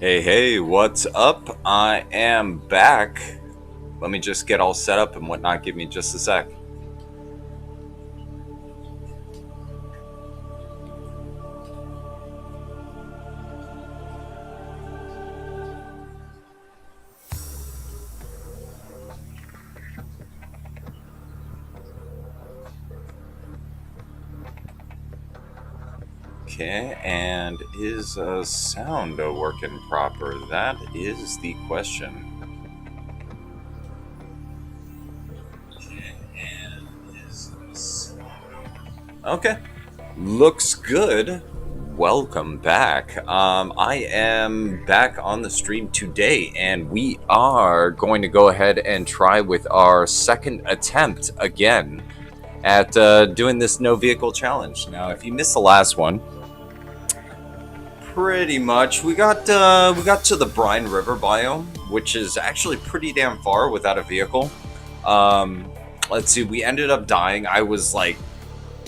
Hey, hey, what's up? I am back. Let me just get all set up and whatnot. Give me just a sec. Okay, and is sound working proper? That is the question. Okay, looks good. Welcome back. I am back on the stream today, and we are going to go ahead and try with our second attempt again at doing this no vehicle challenge. Now, if you missed the last one, pretty much we got to the Brine River biome, which is actually pretty damn far without a vehicle. Um, let's see, we ended up dying. I was like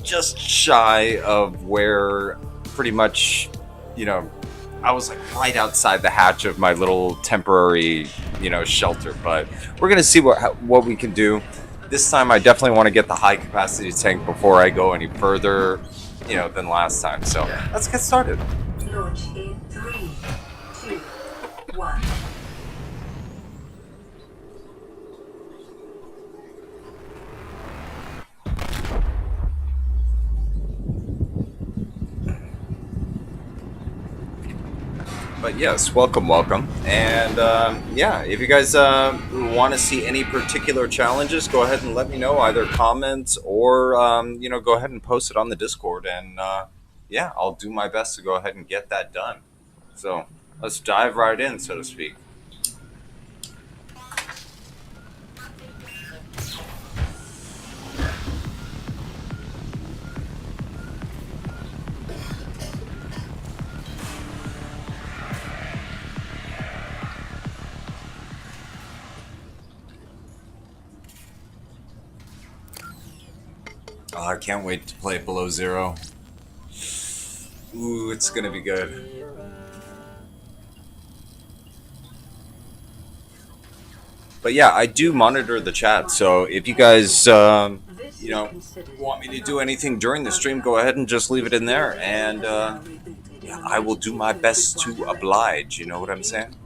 just shy of where pretty much, you know, I was like right outside the hatch of my little temporary, shelter. But we're gonna see what we can do. This time, I definitely want to get the high capacity tank before I go any further, than last time. So let's get started. Launch in 3, 2, 1. But yes, welcome, and yeah, if you guys want to see any particular challenges, go ahead and let me know, either comments or go ahead and post it on the Discord, and yeah, I'll do my best to go ahead and get that done. So let's dive right in, so to speak. Oh, I can't wait to play Below Zero. Ooh, it's gonna be good. But yeah, I do monitor the chat, so if you guys, want me to do anything during the stream, go ahead and just leave it in there, and yeah, I will do my best to oblige. You know what I'm saying?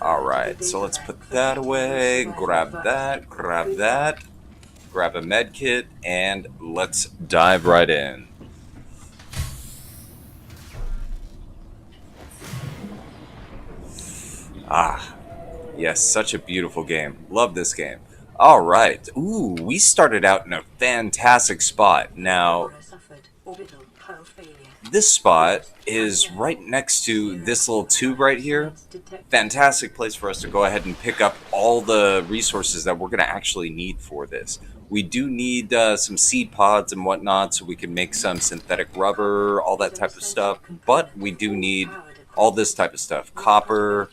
All right, so let's put that away. Grab that. Grab a med kit, and let's dive right in. Ah, yes, such a beautiful game. Love this game. All right. Ooh, we started out in a fantastic spot. Now, this spot is right next to this little tube right here. Fantastic place for us to go ahead and pick up all the resources that we're going to actually need for this. We do need some seed pods and whatnot, so we can make some synthetic rubber, all that type of stuff. But we do need all this type of stuff: copper,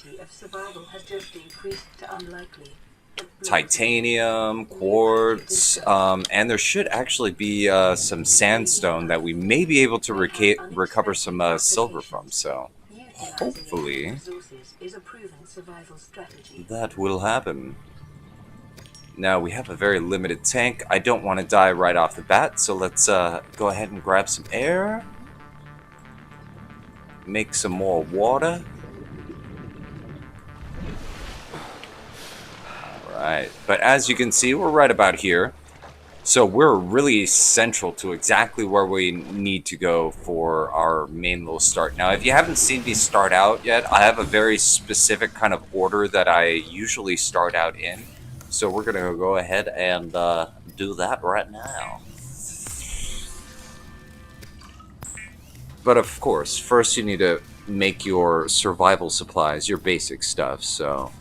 titanium, quartz, and there should actually be some sandstone that we may be able to recover some silver from. So hopefully that will happen. Now, we have a very limited tank. I don't want to die right off the bat, so let's go ahead and grab some air. Make some more water. Alright, but as you can see, we're right about here. So we're really central to exactly where we need to go for our main little start. Now, if you haven't seen me start out yet, I have a very specific kind of order that I usually start out in. So we're going to go ahead and do that right now. But of course, first you need to make your survival supplies, your basic stuff. So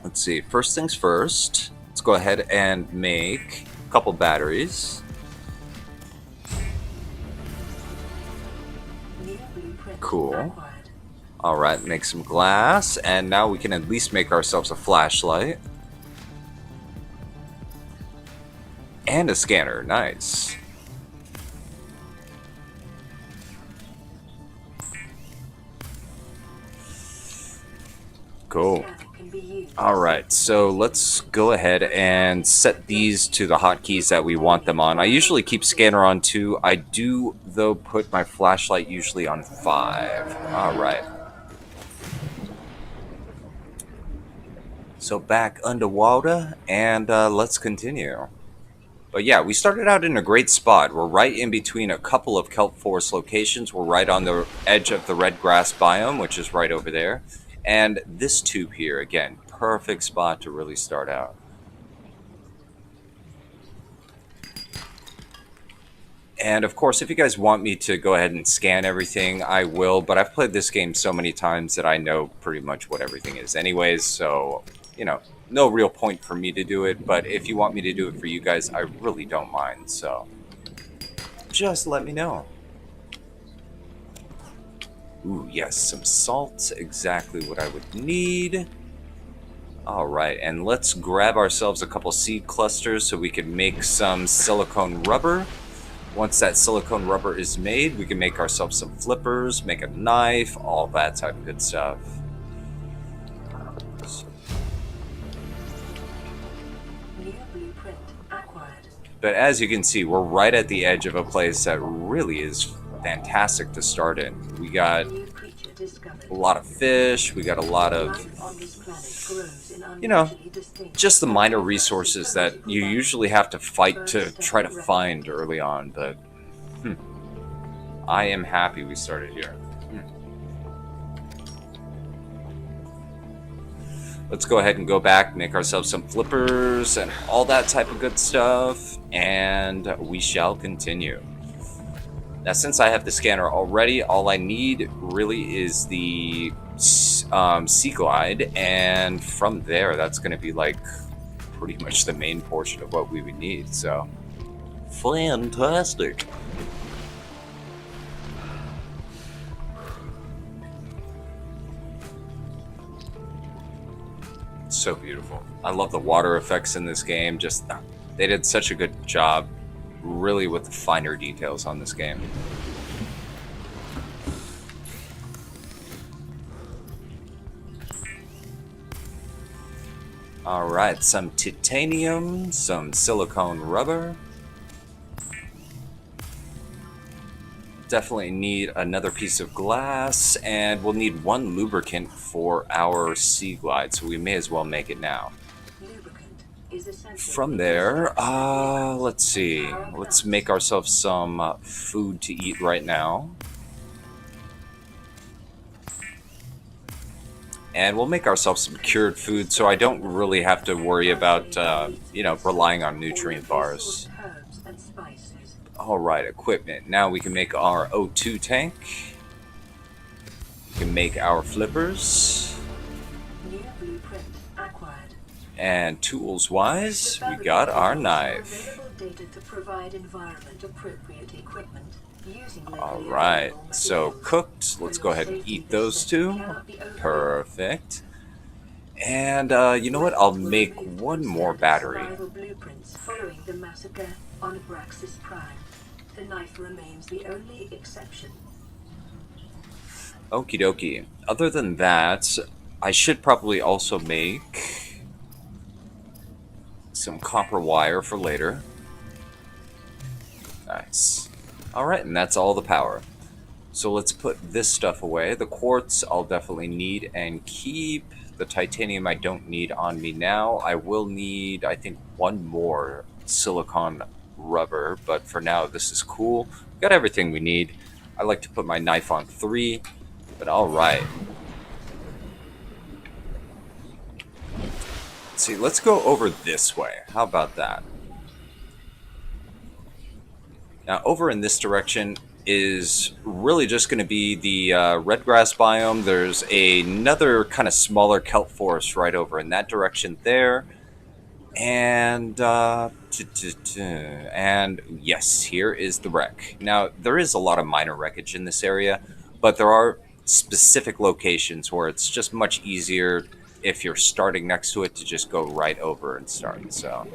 let's see. First things first, let's go ahead and make a couple batteries. Cool. All right, make some glass, and now we can at least make ourselves a flashlight. And a scanner, nice. Cool. Scanner can be used. Alright, so let's go ahead and set these to the hotkeys that we want them on. I usually keep scanner on 2. I do, though, put my flashlight usually on 5. Alright. So back underwater, and let's continue. But yeah, we started out in a great spot. We're right in between a couple of kelp forest locations. We're right on the edge of the red grass biome, which is right over there. And this tube here, again, perfect spot to really start out. And of course, if you guys want me to go ahead and scan everything, I will. But I've played this game so many times that I know pretty much what everything is anyways. So, you know, no real point for me to do it. But if you want me to do it for you guys, I really don't mind. So, just let me know. Ooh, yes, some salt. Exactly what I would need. Alright, and let's grab ourselves a couple seed clusters so we can make some silicone rubber. Once that silicone rubber is made, we can make ourselves some flippers, make a knife, all that type of good stuff. New blueprint acquired. But as you can see, we're right at the edge of a place that really is fantastic to start in. We got New creature discovered. a lot of fish, we got a lot of, Life on this planet grows in you know, unusually distinct just the minor resources that you usually have to fight to try to find early on, but I am happy we started here. Let's go ahead and go back, make ourselves some flippers and all that type of good stuff, and we shall continue. Now, since I have the scanner already, all I need really is the sea glide, and from there, that's going to be like pretty much the main portion of what we would need. So, fantastic. So beautiful. I love the water effects in this game. Just they did such a good job, really, with the finer details on this game. Alright, some titanium, some silicone rubber. Definitely need another piece of glass, and we'll need one lubricant for our sea glide, so we may as well make it now. lubricant is essential. From there, let's see. Let's make ourselves some food to eat right now. And we'll make ourselves some cured food, so I don't really have to worry about, relying on nutrient bars. Herbs and spices. Alright, equipment. Now we can make our O2 tank. We can make our flippers. New blueprint acquired. And tools-wise, we got our knife. Available data to provide environment-appropriate equipment. Alright, so cooked. Let's go ahead and eat those two. Perfect. And, you know what? I'll make one more battery. Blueprints following the massacre on Abraxas Prime. The knife remains the only exception. Okie dokie. Other than that, I should probably also make some copper wire for later. Nice. Alright, and that's all the power. So let's put this stuff away. The quartz I'll definitely need and keep. The titanium I don't need on me now. I will need, I think, one more silicone rubber, but for now this is cool. Got everything we need. I like to put my knife on 3, but alright. Let's see, let's go over this way. How about that? Now, over in this direction is really just going to be the red grass biome. There's another kind of smaller kelp forest right over in that direction there. And, and yes, here is the wreck. Now, there is a lot of minor wreckage in this area, but there are specific locations where it's just much easier if you're starting next to it to just go right over and start. So,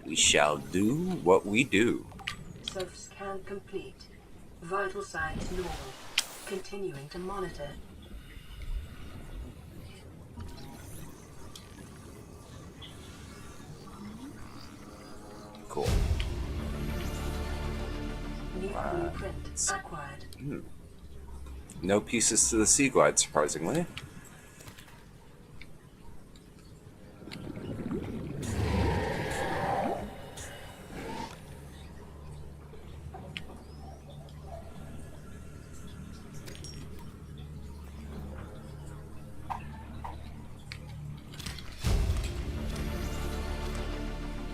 we shall do what we do. Self-scan complete. Vital signs normal. Continuing to monitor. No pieces to the sea glide, surprisingly.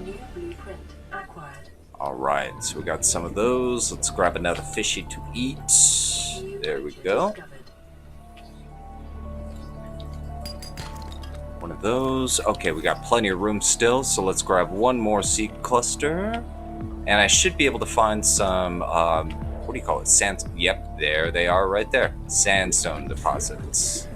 New blueprint acquired. Alright, so we got some of those. Let's grab another fishy to eat. New There we creature go. discovered. One of those. Okay, we got plenty of room still, so let's grab one more seed cluster. And I should be able to find some, what do you call it? Sand. Yep, there they are right there. Sandstone deposits.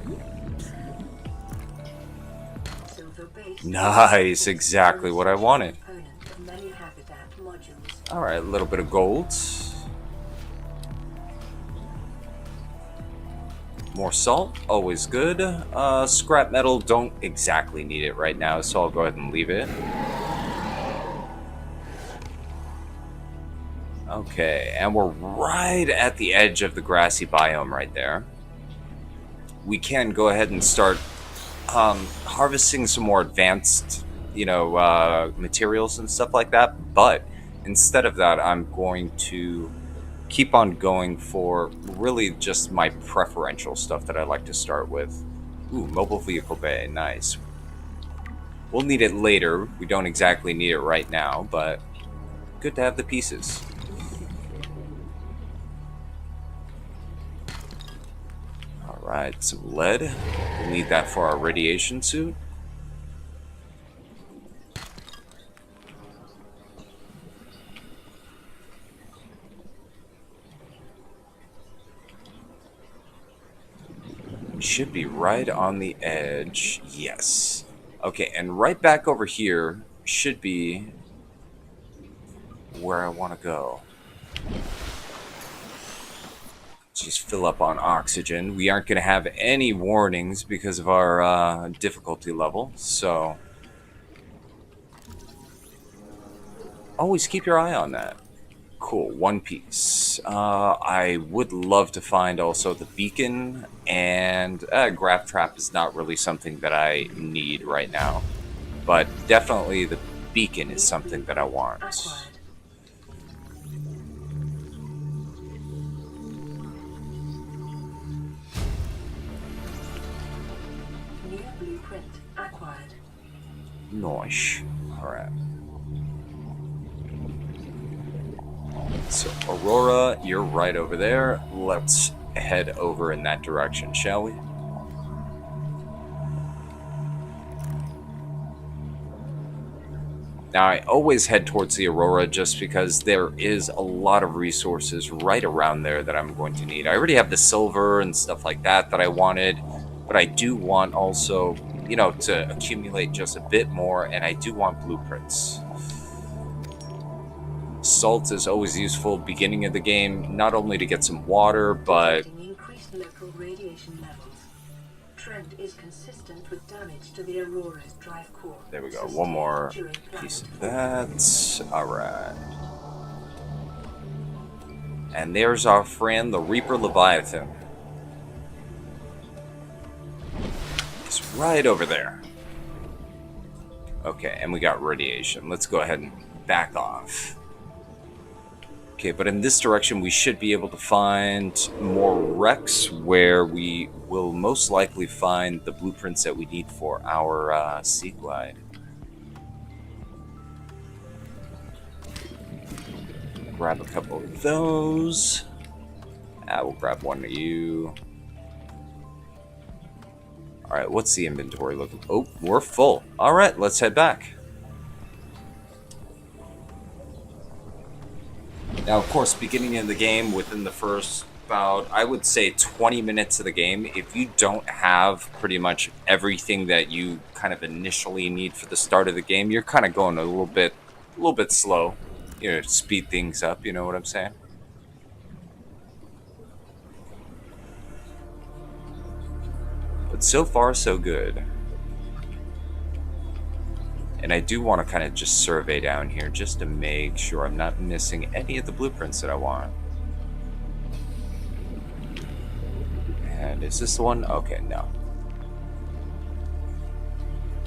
Silver base. Nice, exactly what I wanted. Component of many habitat modules. Alright, a little bit of gold. More salt, always good. Scrap metal, don't exactly need it right now, so I'll go ahead and leave it. Okay, and we're right at the edge of the grassy biome right there. We can go ahead and start harvesting some more advanced, materials and stuff like that. But instead of that, I'm going to keep on going for really just my preferential stuff that I like to start with. Ooh, mobile vehicle bay, nice. We'll need it later. We don't exactly need it right now, but good to have the pieces. Alright, some lead. We'll need that for our radiation suit. We should be right on the edge. Yes. Okay, and right back over here should be where I want to go. Just fill up on oxygen. We aren't going to have any warnings because of our difficulty level, so always keep your eye on that. Cool, one piece. I would love to find also the beacon, and grab trap is not really something that I need right now, but definitely the beacon is something that I want. Acquired. New blueprint acquired. Nice. Alright. So, Aurora, you're right over there. Let's head over in that direction, shall we? Now, I always head towards the Aurora just because there is a lot of resources right around there that I'm going to need. I already have the silver and stuff like that I wanted, but I do want also, to accumulate just a bit more, and I do want blueprints. Salt is always useful beginning of the game, not only to get some water, but Detecting increased local radiation levels. Trend is consistent with damage to the Aurora's drive core. there we go. Sustained One more during piece of planet that. Alright. And there's our friend, the Reaper Leviathan. It's right over there. Okay, and we got radiation. Let's go ahead and back off. Okay, but in this direction, we should be able to find more wrecks where we will most likely find the blueprints that we need for our sea glide. Grab a couple of those. We'll grab one of you. Alright, what's the inventory looking? Oh, we're full. Alright, let's head back. Now, of course, beginning of the game, within the first about, I would say, 20 minutes of the game, if you don't have pretty much everything that you kind of initially need for the start of the game, you're kind of going a little bit slow. Speed things up, you know what I'm saying? But so far, so good. And I do want to kind of just survey down here just to make sure I'm not missing any of the blueprints that I want. And is this the one? Okay, no.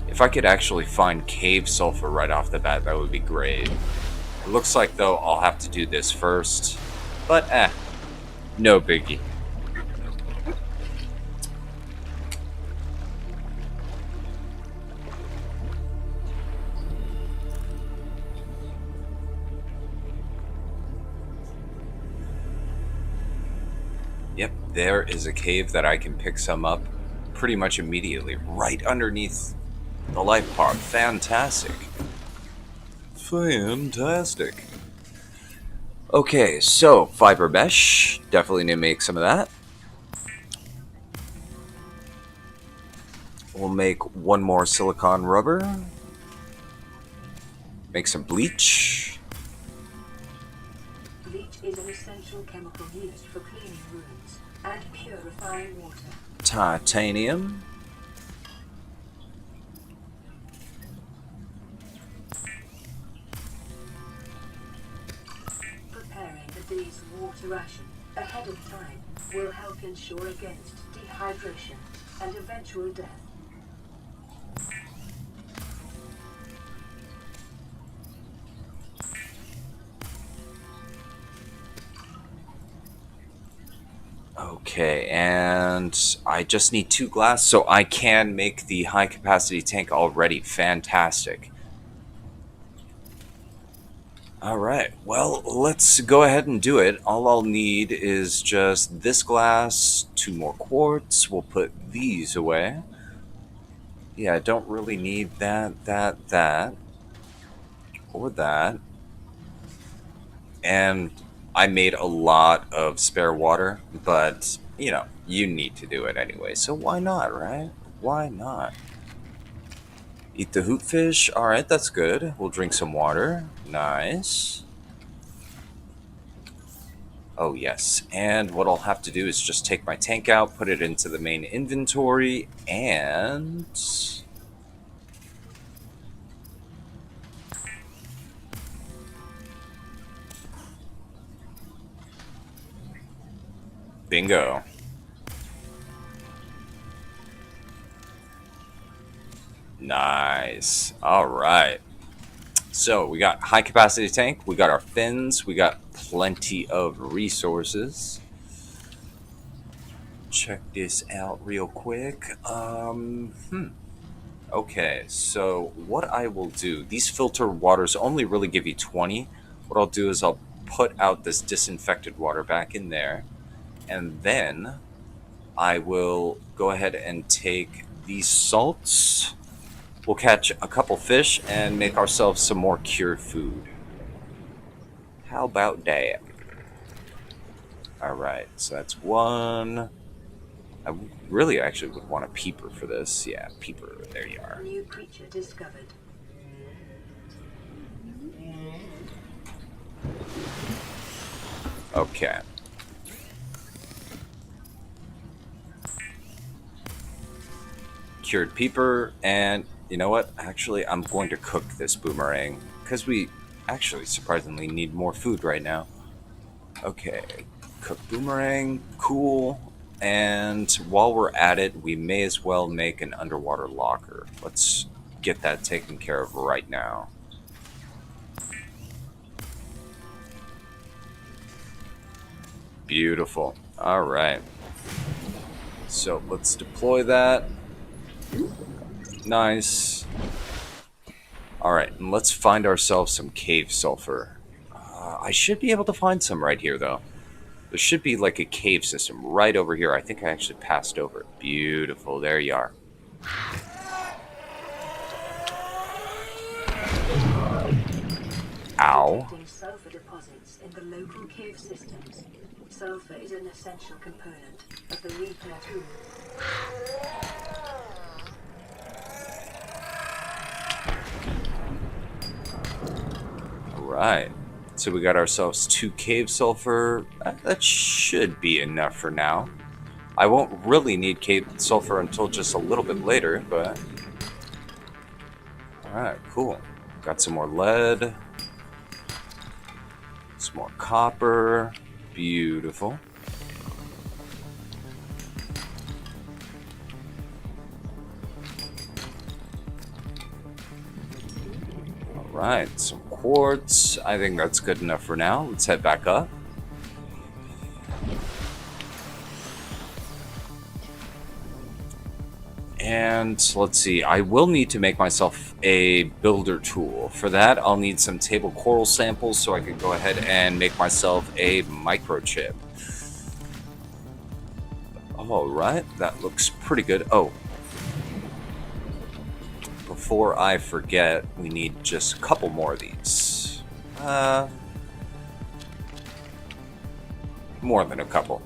If I could actually find cave sulfur right off the bat, that would be great. It looks like, though, I'll have to do this first. But, no biggie. Yep, there is a cave that I can pick some up pretty much immediately, right underneath the life pod. Fantastic. Fantastic. Okay, so fiber mesh. Definitely need to make some of that. We'll make one more silicone rubber. Make some bleach. Bleach is an essential chemical used for cleaning wounds and purifying water. Titanium. Preparing the day's water ration ahead of time will help ensure against dehydration and eventual death. Okay, and I just need 2 glass, so I can make the high capacity tank already. Fantastic. Alright, well, let's go ahead and do it. All I'll need is just this glass, 2 more quartz. We'll put these away. Yeah, I don't really need that, or that. And I made a lot of spare water, but, you know, you need to do it anyway, so why not, right? Why not? Eat the hoop fish. Alright, that's good. We'll drink some water. Nice. Oh, yes. And what I'll have to do is just take my tank out, put it into the main inventory, and... bingo. Nice. Alright. So, we got high capacity tank, we got our fins, we got plenty of resources. Check this out real quick. Okay, so what I will do, these filter waters only really give you 20. What I'll do is I'll put out this disinfected water back in there, and then I will go ahead and take these salts. We'll catch a couple fish and make ourselves some more cured food. How about that? Alright, so that's one. I really actually would want a peeper for this. Yeah, peeper. There you are. New creature discovered. Okay. Cured peeper, and you know what? Actually, I'm going to cook this boomerang because we actually surprisingly need more food right now. Okay, cook boomerang, cool. And while we're at it, we may as well make an underwater locker. Let's get that taken care of right now. Beautiful. All right. So let's deploy that. Nice. Alright, and let's find ourselves some cave sulfur. I should be able to find some right here, though. There should be like a cave system right over here. I think I actually passed over it. Beautiful. There you are. Ow. Sulfur deposits in the local cave systems. Sulfur is an essential component of the repair tool. Alright. So we got ourselves 2 cave sulfur. That should be enough for now. I won't really need cave sulfur until just a little bit later, but... Alright, cool. Got some more lead. Some more copper. Beautiful. Alright, some quartz. I think that's good enough for now. Let's head back up. And let's see, I will need to make myself a builder tool. For that, I'll need some table coral samples so I can go ahead and make myself a microchip. Alright, that looks pretty good. Oh, before I forget, we need just a couple more of these. More than a couple.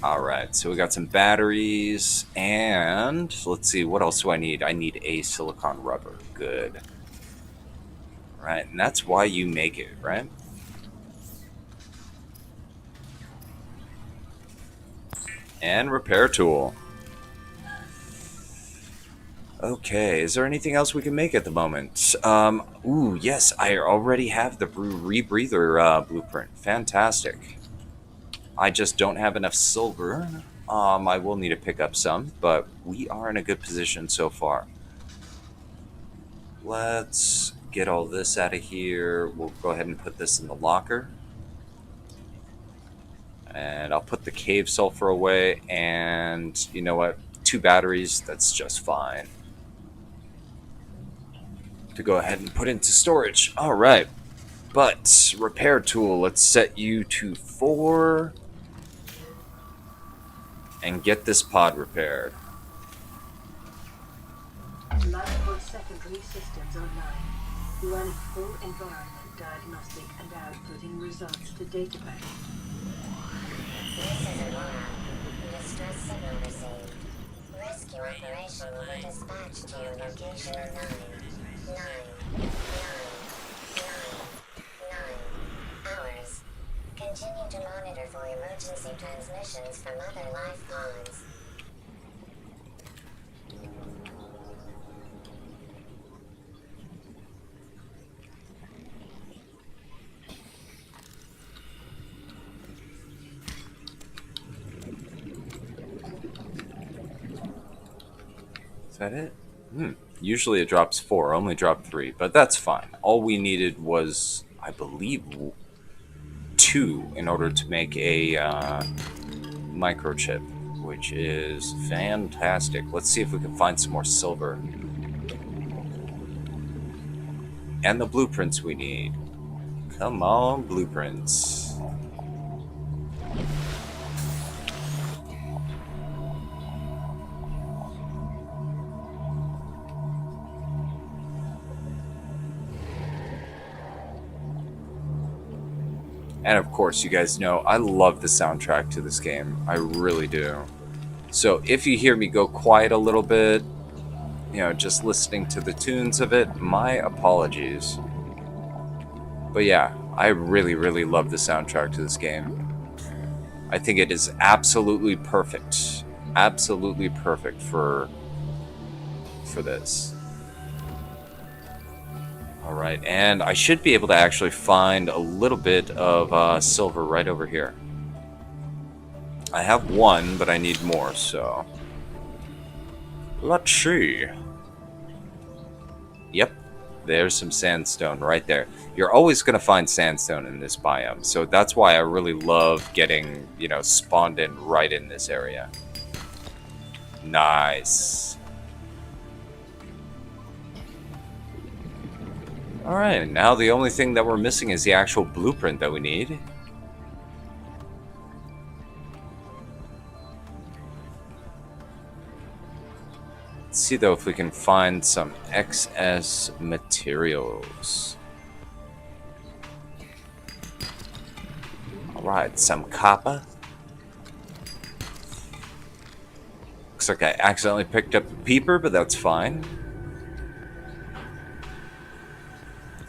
Alright, so we got some batteries, and let's see, what else do I need? I need a silicon rubber. Good. Right, and that's why you make it, right? And repair tool. Okay, is there anything else we can make at the moment? Ooh, yes, I already have the rebreather blueprint. Fantastic. I just don't have enough silver. I will need to pick up some, but we are in a good position so far. Let's get all this out of here. We'll go ahead and put this in the locker. And I'll put the cave sulfur away, and you know what? 2 batteries, that's just fine. To go ahead and put into storage. Alright. But, repair tool, let's set you to 4. And get this pod repaired. Multiple secondary systems online. Running full environment diagnostic and outputting results to database. This is Aurora. Distress signal received. Rescue operation will be dispatched to your location in 9 hours. Continue to monitor for emergency transmissions from other life pods. Is that it? Usually it drops 4, only dropped 3, but that's fine. All we needed was, I believe, 2 in order to make a microchip, which is fantastic. Let's see if we can find some more silver. And the blueprints we need. Come on, blueprints. And of course, you guys know I love the soundtrack to this game. I really do. So if you hear me go quiet a little bit, you know, just listening to the tunes of it, my apologies. But yeah, I really, really love the soundtrack to this game. I think it is absolutely perfect. Absolutely perfect for this. Alright, and I should be able to actually find a little bit of silver right over here. I have 1, but I need more, so... Let's see. Yep, there's some sandstone right there. You're always going to find sandstone in this biome, so that's why I really love getting, you know, spawned in right in this area. Nice. Alright, now the only thing that we're missing is the actual blueprint that we need. Let's see though if we can find some excess materials. Alright, some copper. Looks like I accidentally picked up a peeper, but that's fine.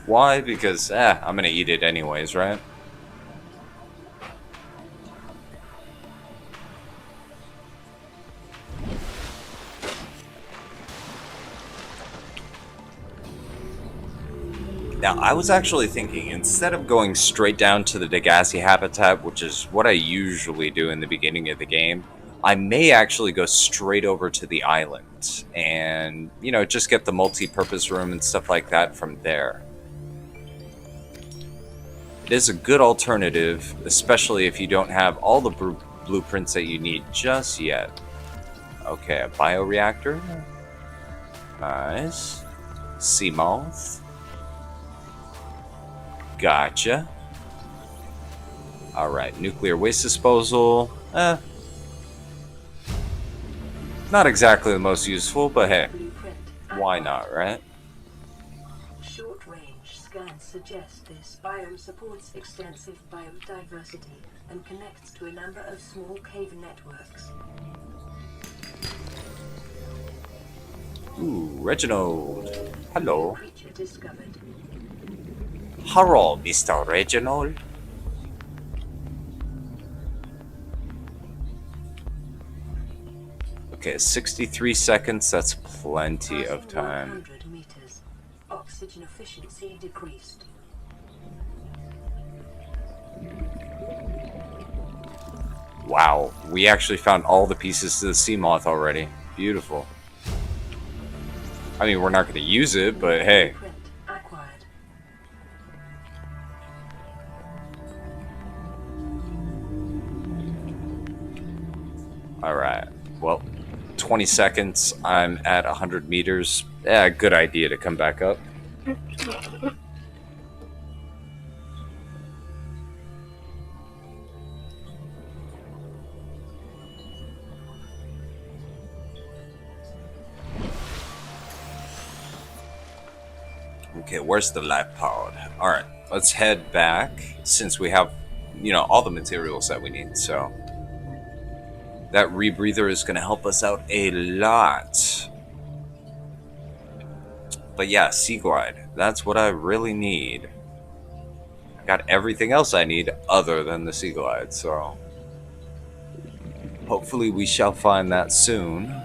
Why? Because, I'm gonna eat it anyways, right? Now, I was actually thinking, instead of going straight down to the Degassi habitat, which is what I usually do in the beginning of the game, I may actually go straight over to the island and, you know, just get the multi-purpose room and stuff like that from there. It is a good alternative, especially if you don't have all the blueprints that you need just yet. Okay, a bioreactor. Nice. Seamoth. Gotcha. Alright, nuclear waste disposal. Not exactly the most useful, but hey, why not, right? Short-range scans suggest this biome supports extensive biodiversity and connects to a number of small cave networks. Ooh, Reginald. Hello. Creature discovered. Hello, Mr. Reginald. Okay, 63 seconds, that's plenty of time. 100 meters. Oxygen efficiency decreased. Wow, we actually found all the pieces to the Seamoth already. Beautiful. I mean, we're not going to use it, but hey. Blueprint acquired. Alright, well, 20 seconds, I'm at 100 meters. Yeah, good idea to come back up. Okay, where's the life pod? Alright, let's head back, since we have, you know, all the materials that we need, so... That rebreather is going to help us out a lot. But yeah, Sea Glide, that's what I really need. I got everything else I need other than the Sea Glide, so... Hopefully we shall find that soon.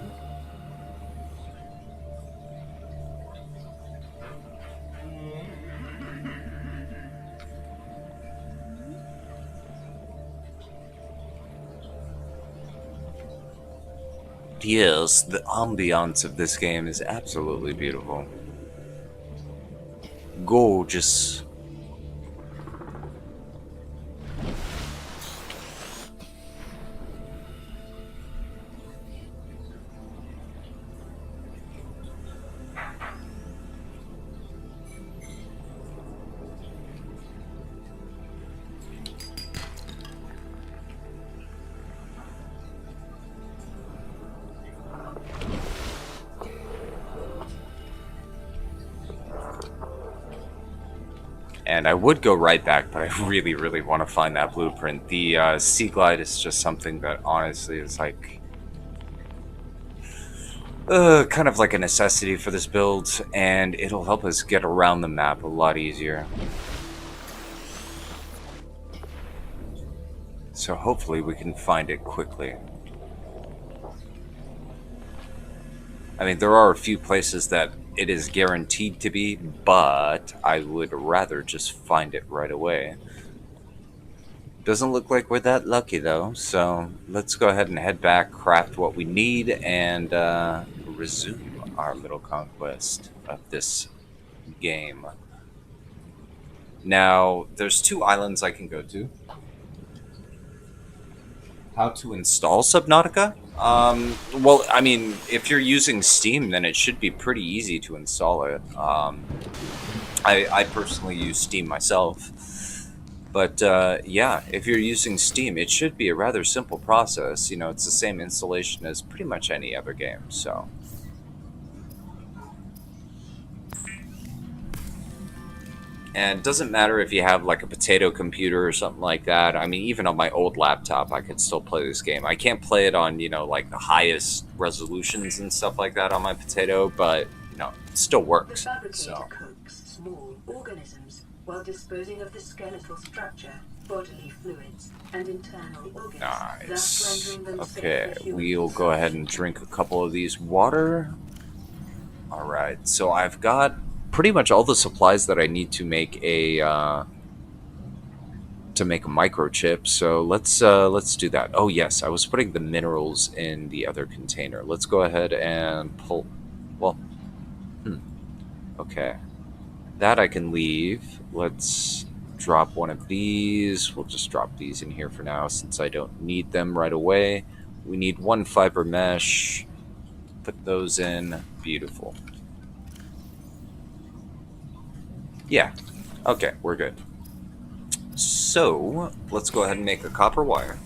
Yes, the ambiance of this game is absolutely beautiful. Gorgeous. And I would go right back, but I really, really want to find that blueprint. The Sea Glide is just something that honestly is like... kind of like a necessity for this build, and it'll help us get around the map a lot easier. So hopefully we can find it quickly. I mean, there are a few places that it is guaranteed to be, but I would rather just find it right away. Doesn't look like we're that lucky though, so let's go ahead and head back, craft what we need, and resume our little conquest of this game. Now, there's 2 islands I can go to. How to install Subnautica? Well, I mean, if you're using Steam, then it should be pretty easy to install it. I personally use Steam myself. But, yeah, if you're using Steam, it should be a rather simple process. You know, it's the same installation as pretty much any other game, so... And it doesn't matter if you have like a potato computer or something like that. I mean, even on my old laptop, I could still play this game. I can't play it on, you know, like the highest resolutions and stuff like that on my potato, but, you know, it still works. The fabricator So, cooks small organisms while disposing of the skeletal structure, bodily fluids, and internal organs. nice. Thus rendering them safe Okay, for human we'll go ahead and drink a couple of these water. Alright, so I've got pretty much all the supplies that I need to make a microchip. So let's do that. Oh yes, I was putting the minerals in the other container. Let's go ahead and pull. Well, okay, that I can leave. Let's drop one of these. We'll just drop these in here for now since I don't need them right away. We need one fiber mesh. Put those in. Beautiful. Yeah. Okay, we're good. So, let's go ahead and make a copper wire.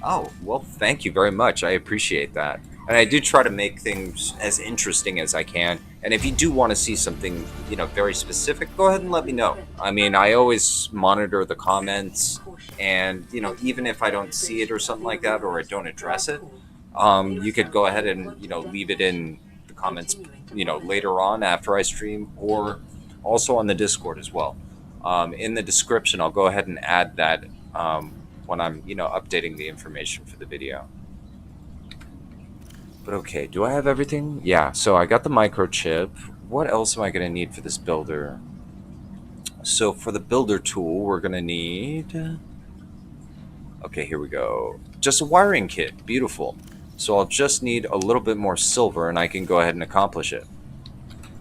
Oh, well, thank you very much. I appreciate that. And I do try to make things as interesting as I can. And if you do want to see something, very specific, go ahead and let me know. I mean, I always monitor the comments, and, even if I don't see it or something like that, or I don't address it, you could go ahead and, leave it in the comments, later on after I stream, or also on the Discord as well. In the description, I'll go ahead and add that when I'm, updating the information for the video. But okay, do I have everything? Yeah, so I got the microchip. What else am I going to need for this builder? So for the builder tool, we're going to need... Okay, here we go. Just a wiring kit. Beautiful. So I'll just need a little bit more silver and I can go ahead and accomplish it.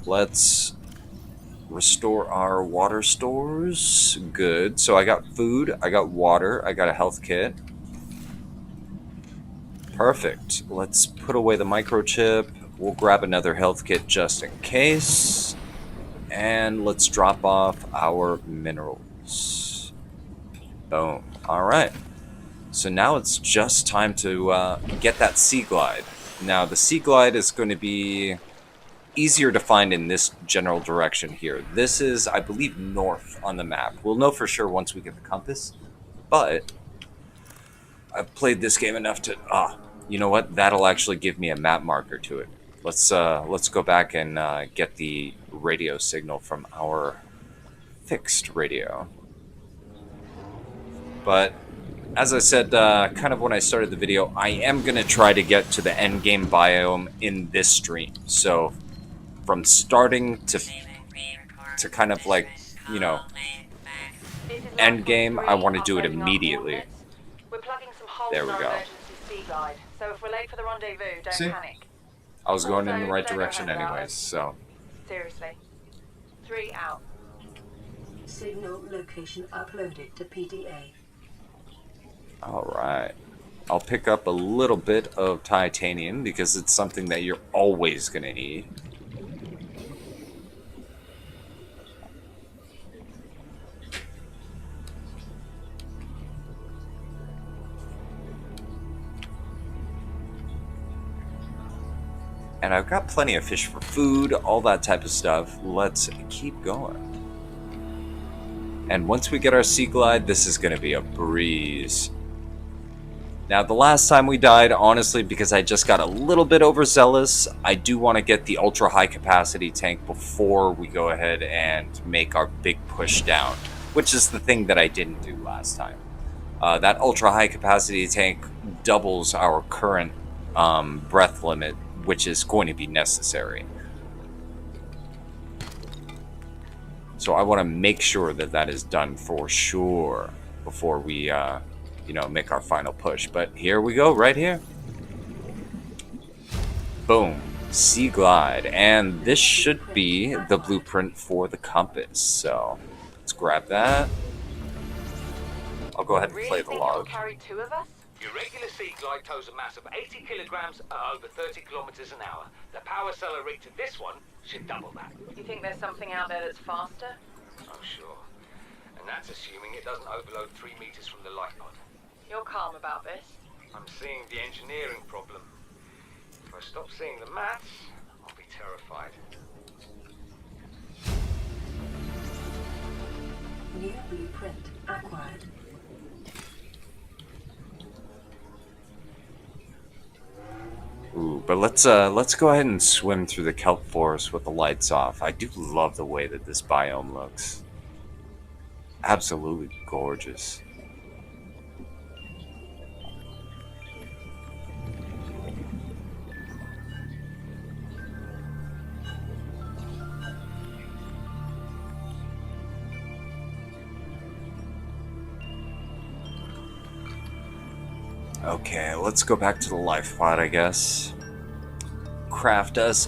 Let's restore our water stores. Good. So I got food, I got water, I got a health kit. Perfect. Let's put away the microchip. We'll grab another health kit just in case. And let's drop off our minerals. Boom. All right. So now it's just time to get that sea glide. Now the sea glide is going to be easier to find in this general direction here. This is, I believe, north on the map. We'll know for sure once we get the compass. But I've played this game enough to... you know what? That'll actually give me a map marker to it. Let's go back and get the radio signal from our fixed radio. But as I said, kind of when I started the video, I am going to try to get to the end game biome in this stream. So from starting to kind of like, end game, I want to do it immediately. There we go. So if we're late for the rendezvous, don't panic. I was going in the right direction anyways, so. Seriously. 3 out. Signal location uploaded to PDA. Alright. I'll pick up a little bit of titanium because it's something that you're always going to need. And I've got plenty of fish for food, all that type of stuff. Let's keep going. And once we get our sea glide, this is going to be a breeze. Now, the last time we died, honestly, because I just got a little bit overzealous, I do want to get the ultra high capacity tank before we go ahead and make our big push down, which is the thing that I didn't do last time. That ultra high capacity tank doubles our current breath limit, which is going to be necessary. So I want to make sure that that is done for sure before we, make our final push. But here we go, right here. Boom. Sea glide. And this should be the blueprint for the compass. So let's grab that. I'll go ahead and play the log. Carry 2 of us? Your regular sea glide tows a mass of 80 kilograms at over 30 kilometers an hour. The power accelerator to this one should double that. You think there's something out there that's faster? Oh, sure. And that's assuming it doesn't overload 3 meters from the light pod. You're calm about this. I'm seeing the engineering problem. If I stop seeing the maths, I'll be terrified. New blueprint acquired. Ooh, but let's go ahead and swim through the kelp forest with the lights off. I do love the way that this biome looks. Absolutely gorgeous. Okay, let's go back to the life pod, I guess. Craft us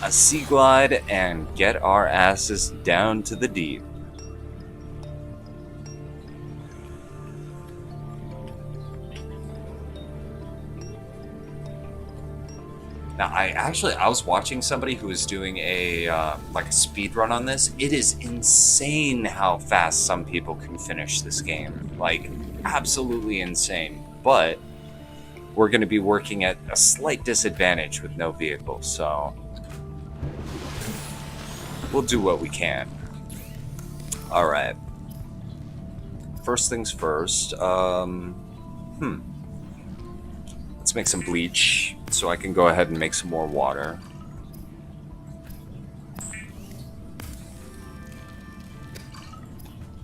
a sea glide and get our asses down to the deep. Now, I was watching somebody who was doing a like a speed run on this. It is insane how fast some people can finish this game. Like, absolutely insane. But we're going to be working at a slight disadvantage with no vehicle, so we'll do what we can. All right. First things first. Let's make some bleach so I can go ahead and make some more water.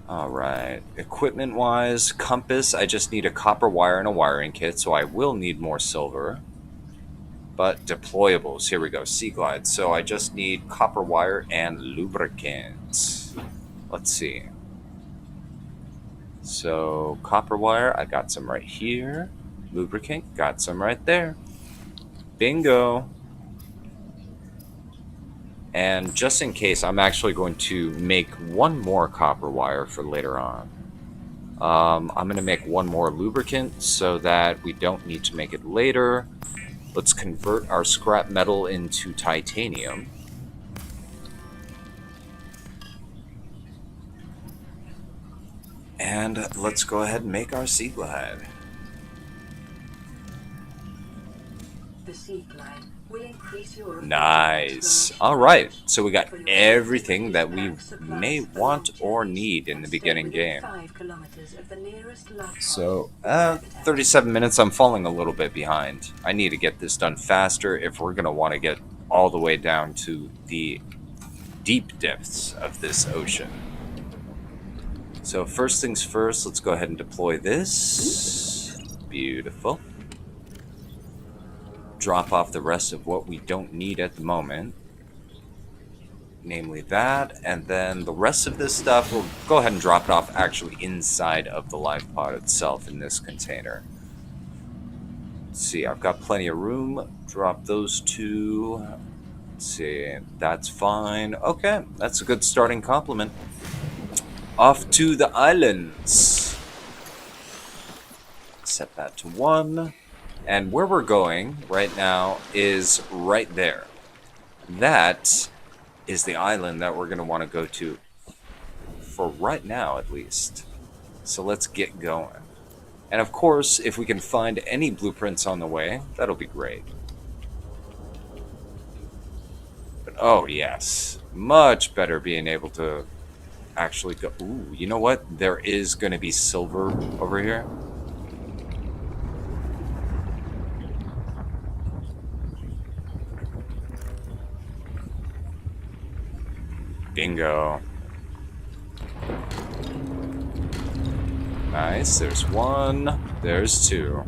Alright, equipment-wise, compass, I just need a copper wire and a wiring kit, so I will need more silver. But deployables, here we go, sea glide. So I just need copper wire and lubricant. Let's see. So, copper wire, I got some right here. Lubricant, got some right there. Bingo! And just in case, I'm actually going to make one more copper wire for later on. I'm going to make one more lubricant so that we don't need to make it later. Let's convert our scrap metal into titanium. And let's go ahead and make our sea glide. The sea glide will increase your Nice. Alright, so we got everything that we may want or need in the beginning game. So, 37 minutes, I'm falling a little bit behind. I need to get this done faster if we're going to want to get all the way down to the deep depths of this ocean. So first things first, let's go ahead and deploy this. Beautiful. Drop off the rest of what we don't need at the moment. Namely that, and then the rest of this stuff, we'll go ahead and drop it off actually inside of the life pod itself in this container. Let's see, I've got plenty of room. Drop those two. Let's see, that's fine. Okay, that's a good starting compliment. Off to the islands. Set that to 1. And where we're going right now is right there. That is the island that we're going to want to go to. For right now, at least. So let's get going. And of course, if we can find any blueprints on the way, that'll be great. But oh yes, much better being able to actually go. Ooh, you know what? There is going to be silver over here. Bingo. Nice, there's 1, there's 2.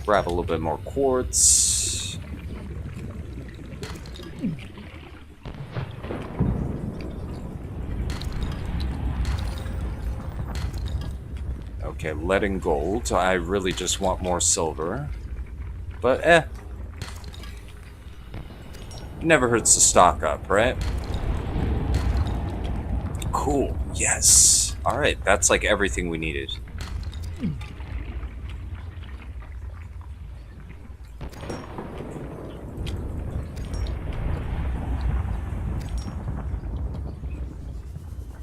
Grab a little bit more quartz. Okay, lead and gold. I really just want more silver. But never hurts to stock up, right? Cool. Yes. Alright, that's like everything we needed.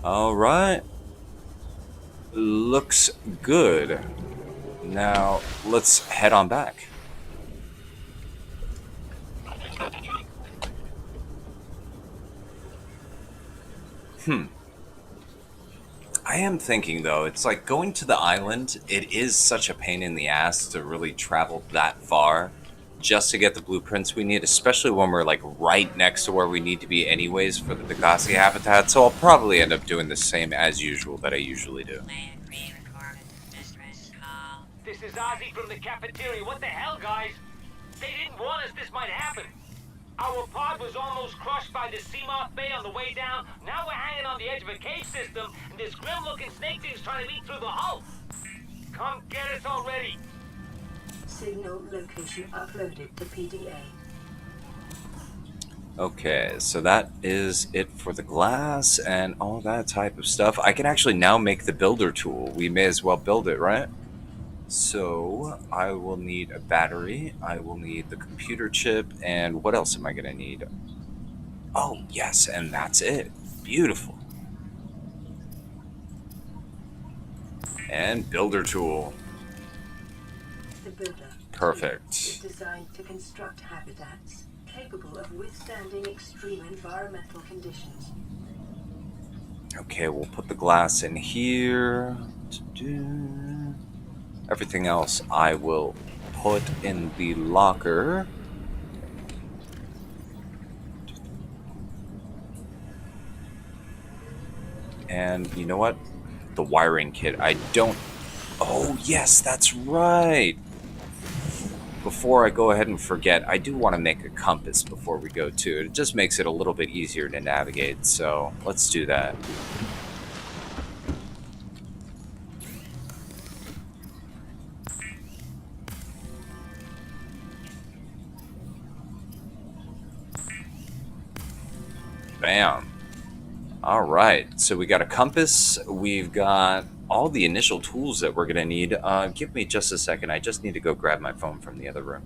Alright. Looks good. Now, let's head on back. I am thinking, though, it's like going to the island, it is such a pain in the ass to really travel that far just to get the blueprints we need, especially when we're like right next to where we need to be anyways for the Degassi habitat, so I'll probably end up doing the same as usual that I usually do. This is Ozzy from the cafeteria. What the hell, guys? They didn't warn us this might happen. Our pod was almost crushed by the Seamoth Bay on the way down. Now we're hanging on the edge of a cave system, and this grim-looking snake thing's trying to eat through the hull. Come get us already. Signal location uploaded to PDA. Okay, so that is it for the glass and all that type of stuff. I can actually now make the builder tool. We may as well build it, right? So I will need a battery. I will need the computer chip. And what else am I going to need? Oh, yes, and that's it. Beautiful. And builder tool. The builder Perfect. is designed to construct habitats capable of withstanding extreme environmental conditions. Okay, we'll put the glass in here. Everything else I will put in the locker. And you know what? The wiring kit. I don't... Oh, yes, that's right. Before I go ahead and forget, I do want to make a compass before we go too. It just makes it a little bit easier to navigate, so let's do that. Bam. All right, so we got a compass. We've got all the initial tools that we're going to need. Give me just a second. I just need to go grab my phone from the other room.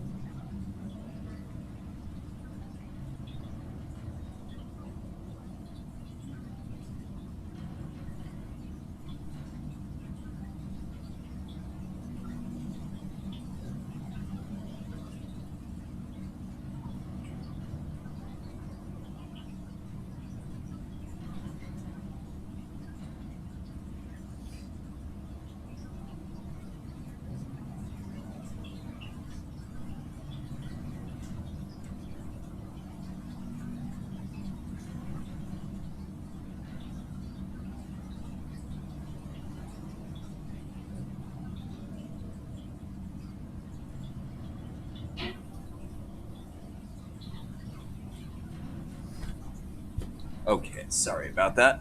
Okay, sorry about that.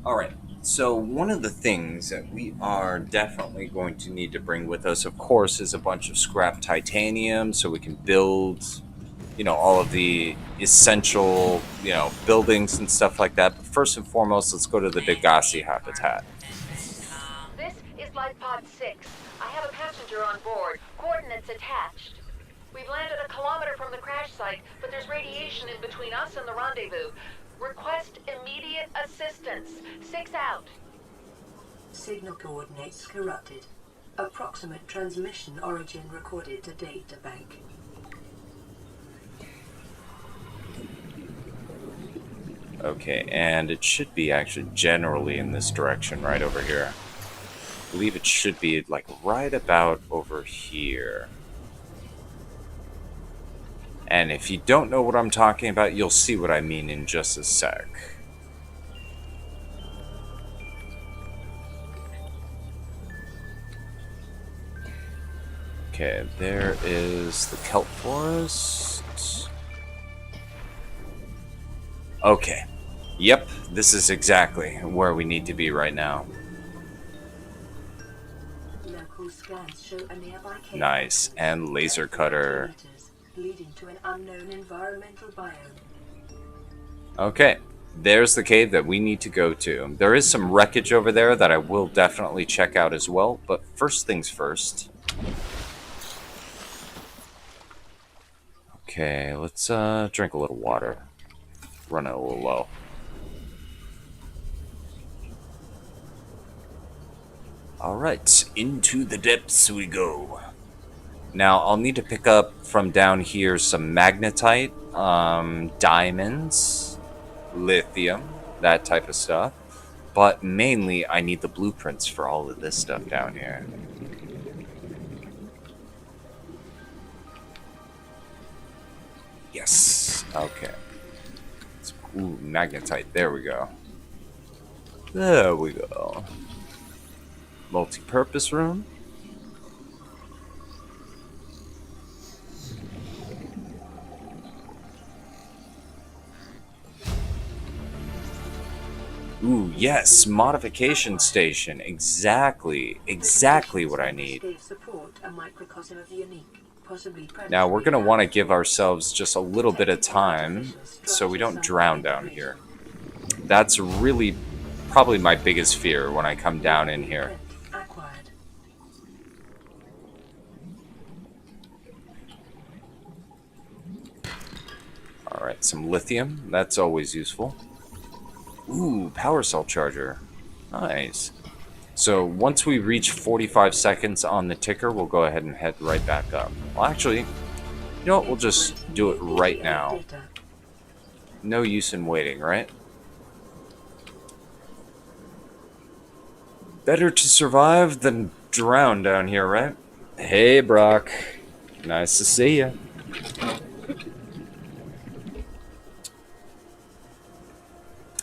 All right, so one of the things that we are definitely going to need to bring with us, of course, is a bunch of scrap titanium so we can build, all of the essential, buildings and stuff like that. But first and foremost, let's go to the Degassi habitat. This is Life Pod 6. I have a passenger on board. Coordinates attached. We've landed a kilometer from the crash site, but there's radiation in between us and the rendezvous. Request immediate assistance. 6 out. Signal coordinates corrupted. Approximate transmission origin recorded to data bank. Okay, and it should be actually generally in this direction right over here. I believe it should be like right about over here. And if you don't know what I'm talking about, you'll see what I mean in just a sec. Okay, there is the kelp forest. Okay. Yep, this is exactly where we need to be right now. Local scans show a nearby cave Nice, and laser cutter. leading to an unknown environmental biome. Okay, there's the cave that we need to go to. There is some wreckage over there that I will definitely check out as well, but first things first. Okay, let's drink a little water. Running a little low. Alright, into the depths we go. Now, I'll need to pick up from down here some magnetite, diamonds, lithium, that type of stuff. But mainly, I need the blueprints for all of this stuff down here. Yes. Okay. Ooh, magnetite. There we go. There we go. Multi-purpose room. Ooh, yes, modification station. Exactly what I need. Gave support a microcosm of unique, possibly Now we're predatory going to want to habits. give ourselves just a little bit of Detecting time artificial so we don't structure site drown down here. integration. That's really probably my biggest fear when I come down in here. Blueprint acquired. Alright, some lithium. That's always useful. Ooh, power cell charger. Nice. So once we reach 45 seconds on the ticker, we'll go ahead and head right back up. Well, actually, you know what? We'll just do it right now. Data. No use in waiting, right? Better to survive than drown down here, right? Hey, Brock. Nice to see you.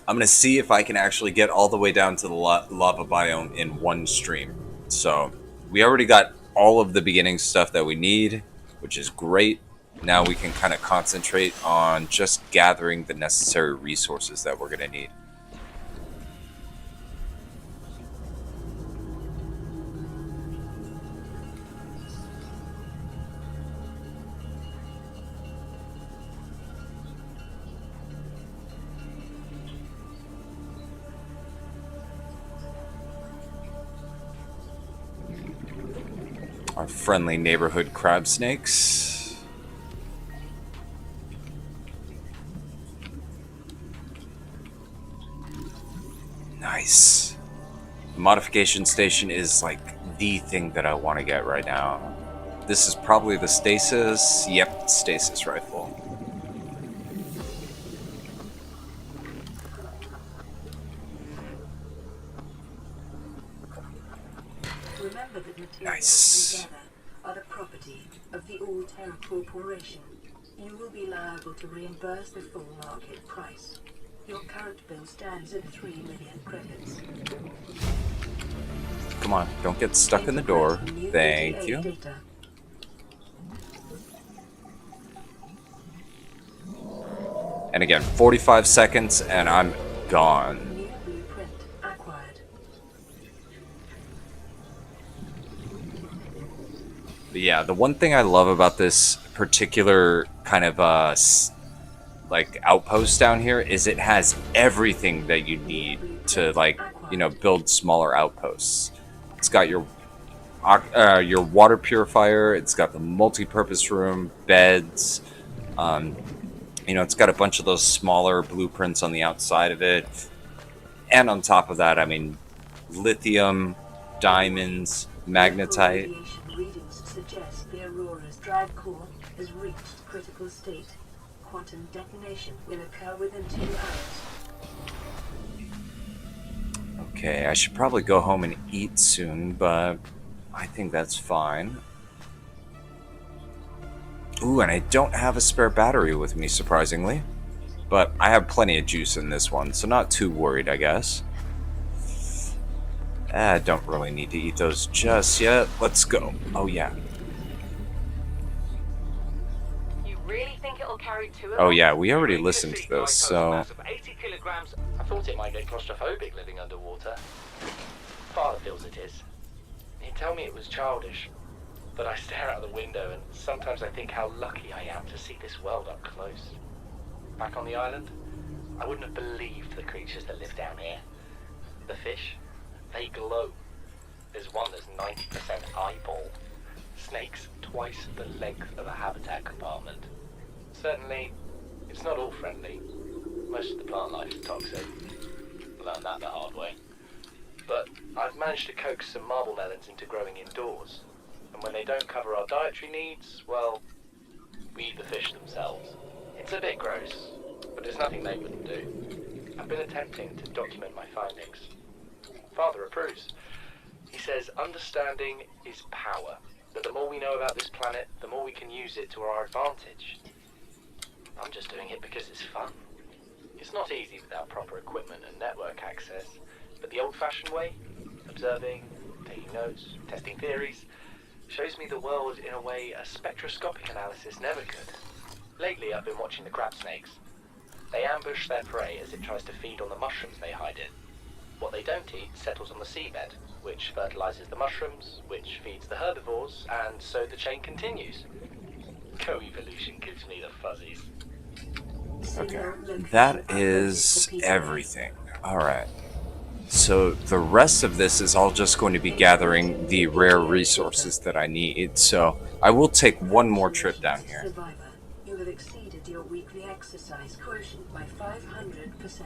I'm going to see if I can actually get all the way down to the lava biome in one stream. So, we already got all of the beginning stuff that we need, which is great. Now we can kind of concentrate on just gathering the necessary resources that we're going to need. Our friendly neighborhood crab snakes. Nice. The modification station is like the thing that I want to get right now. This is probably the stasis. Yep, stasis rifle. Remember that materials Nice. we gather are the property of the All-Terra Corporation. You will be liable to reimburse the full market price. Your current bill stands at 3 million credits. Come on, don't get stuck in the door. Thank you. Data. And again, 45 seconds and I'm gone. New blueprint acquired. But yeah, the one thing I love about this particular kind of like outpost down here is it has everything that you need to build smaller outposts. It's got your water purifier. It's got the multi-purpose room, beds. It's got a bunch of those smaller blueprints on the outside of it, and on top of that, I mean, lithium, diamonds, magnetite. Radiation readings suggest the Aurora's drive core has reached critical state. Quantum detonation will occur within 2 hours. Okay, I should probably go home and eat soon, but I think that's fine. Ooh, and I don't have a spare battery with me, surprisingly. But I have plenty of juice in this one, so not too worried, I guess. I don't really need to eat those just yet. Let's go. Oh, yeah. You really think it'll carry 2 of Oh, them? yeah, we already listened to those, so... Mass of 80 kilograms. I thought it might get claustrophobic living underwater. Father feels it is. He'd tell me it was childish, but I stare out the window and sometimes I think how lucky I am to see this world up close. Back on the island, I wouldn't have believed the creatures that live down here. The fish, they glow. There's one that's 90% eyeball. Snakes twice the length of a habitat compartment. Certainly, it's not all friendly. Most of the plant life is toxic. Learned that the hard way. But I've managed to coax some marble melons into growing indoors. And when they don't cover our dietary needs, well, we eat the fish themselves. It's a bit gross, but there's nothing they wouldn't do. I've been attempting to document my findings. Father approves. He says understanding is power. That the more we know about this planet, the more we can use it to our advantage. I'm just doing it because it's fun. It's not easy without proper equipment and network access, but the old-fashioned way, observing, taking notes, testing theories, shows me the world in a way a spectroscopic analysis never could. Lately, I've been watching the crab snakes. They ambush their prey as it tries to feed on the mushrooms they hide in. What they don't eat settles on the seabed, which fertilizes the mushrooms, which feeds the herbivores, and so the chain continues. Co-evolution gives me the fuzzies. Okay, that is everything. Alright. So the rest of this is all just going to be gathering the rare resources that I need, so I will take one more trip down here. Survivor, you have exceeded your weekly exercise quotient by 500%.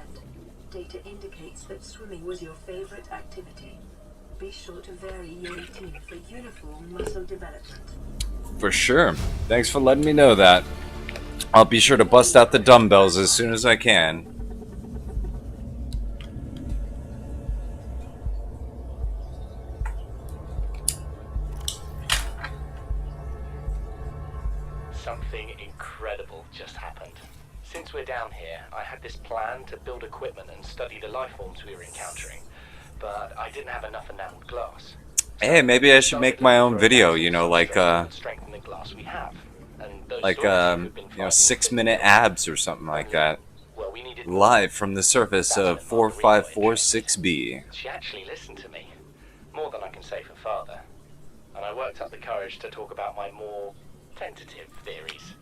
Data indicates that swimming was your favorite activity. Be sure to vary your routine for uniform muscle development. For sure. Thanks for letting me know that. I'll be sure to bust out the dumbbells as soon as I can. Something incredible just happened. Since we're down here, I had this plan to build equipment and study the life forms we were encountering, but I didn't have enough enameled glass. Hey, maybe I should make my own video, you know, like, strengthen the glass we have. And those like, soldiers who've been you know, fighting 6-minute abs or something like that. well, we needed Live from the surface of 4546B. She actually listened to me, more than I can say for father. And I worked up the courage to talk about my more tentative theories.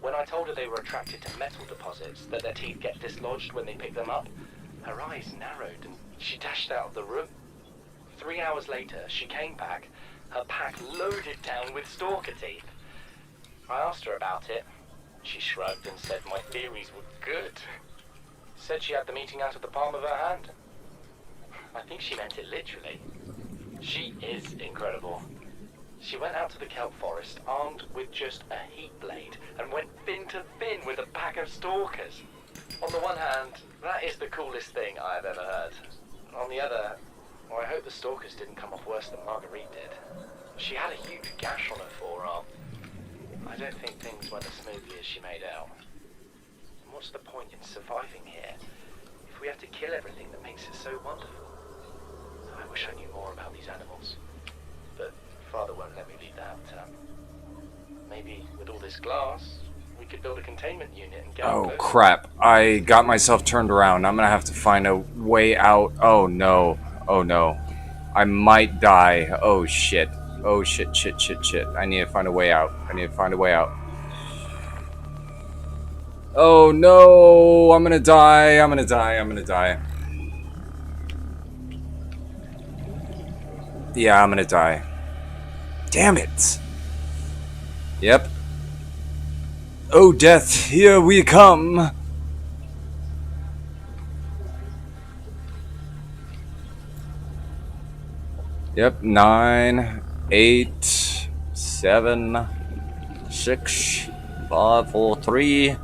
When I told her they were attracted to metal deposits, that their teeth get dislodged when they pick them up, her eyes narrowed and she dashed out of the room. 3 hours later, she came back, her pack loaded down with stalker teeth. I asked her about it. She shrugged and said my theories were good. Said she had the meeting out of the palm of her hand. I think she meant it literally. She is incredible. She went out to the kelp forest armed with just a heat blade and went fin to fin with a pack of stalkers. On the one hand, that is the coolest thing I have ever heard. On the other, well, I hope the stalkers didn't come off worse than Marguerite did. She had a huge gash on her forearm. I don't think things went as smoothly as she made out. And what's the point in surviving here if we have to kill everything that makes it so wonderful? I wish I knew more about these animals. But Father won't let me leave the habitat. Maybe with all this glass, we could build a containment unit and get Oh closer. crap, I got myself turned around. I'm gonna have to find a way out. Oh no. Oh no. I might die. Oh shit. Oh shit, shit, shit, shit. I need to find a way out. I need to find a way out. Oh no! I'm gonna die. I'm gonna die. I'm gonna die. Yeah, I'm gonna die. Damn it! Yep. Oh death, here we come! Yep, 9, 8, 7, 6, 5, 4, 3,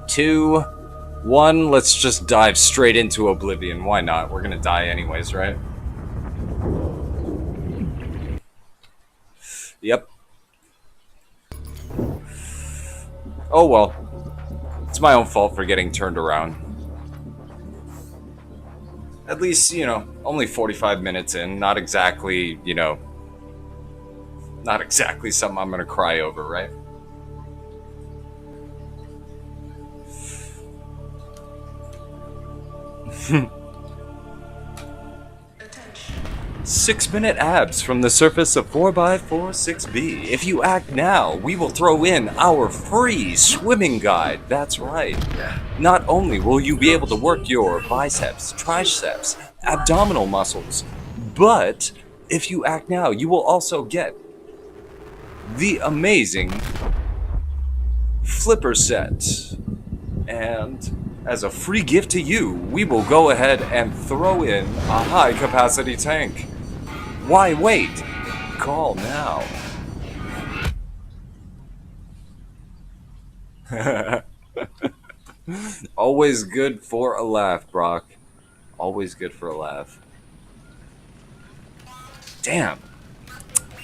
2, 1. Let's just dive straight into oblivion. Why not? We're gonna die anyways, right? Yep. Oh well. It's my own fault for getting turned around. At least, you know, only 45 minutes in. Not exactly, you know, not exactly something I'm gonna cry over, right? Attention. 6-minute abs from the surface of 4x46B. If you act now, we will throw in our free swimming guide. That's right. Not only will you be able to work your biceps, triceps, abdominal muscles, but if you act now, you will also get the amazing flipper set. And as a free gift to you, we will go ahead and throw in a high-capacity tank. Why wait? Call now. Always good for a laugh, Brock. Always good for a laugh. Damn.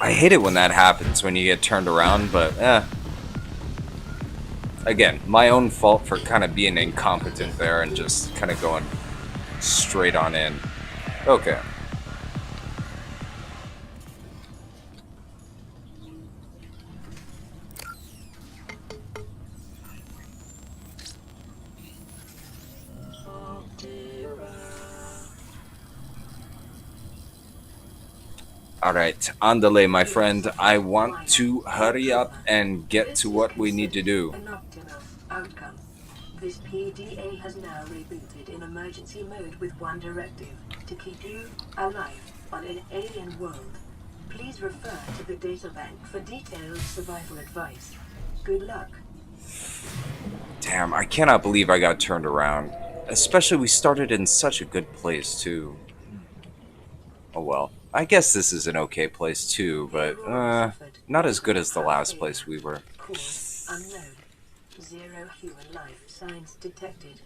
I hate it when that happens, when you get turned around, but again, my own fault for kind of being incompetent there and just kind of going straight on in. Okay. Alright, andale, my friend. I want to hurry up and get to what we need to do. An optimal outcome. This PDA has now rebooted in emergency mode with one directive: to keep you alive on an alien world. Please refer to the databank for detailed survival advice. Good luck. Damn, I cannot believe I got turned around. Especially we started in such a good place, too. Oh well. I guess this is an okay place, too, but, not as good as the last place we were. Cause unknown. Zero human life signs detected.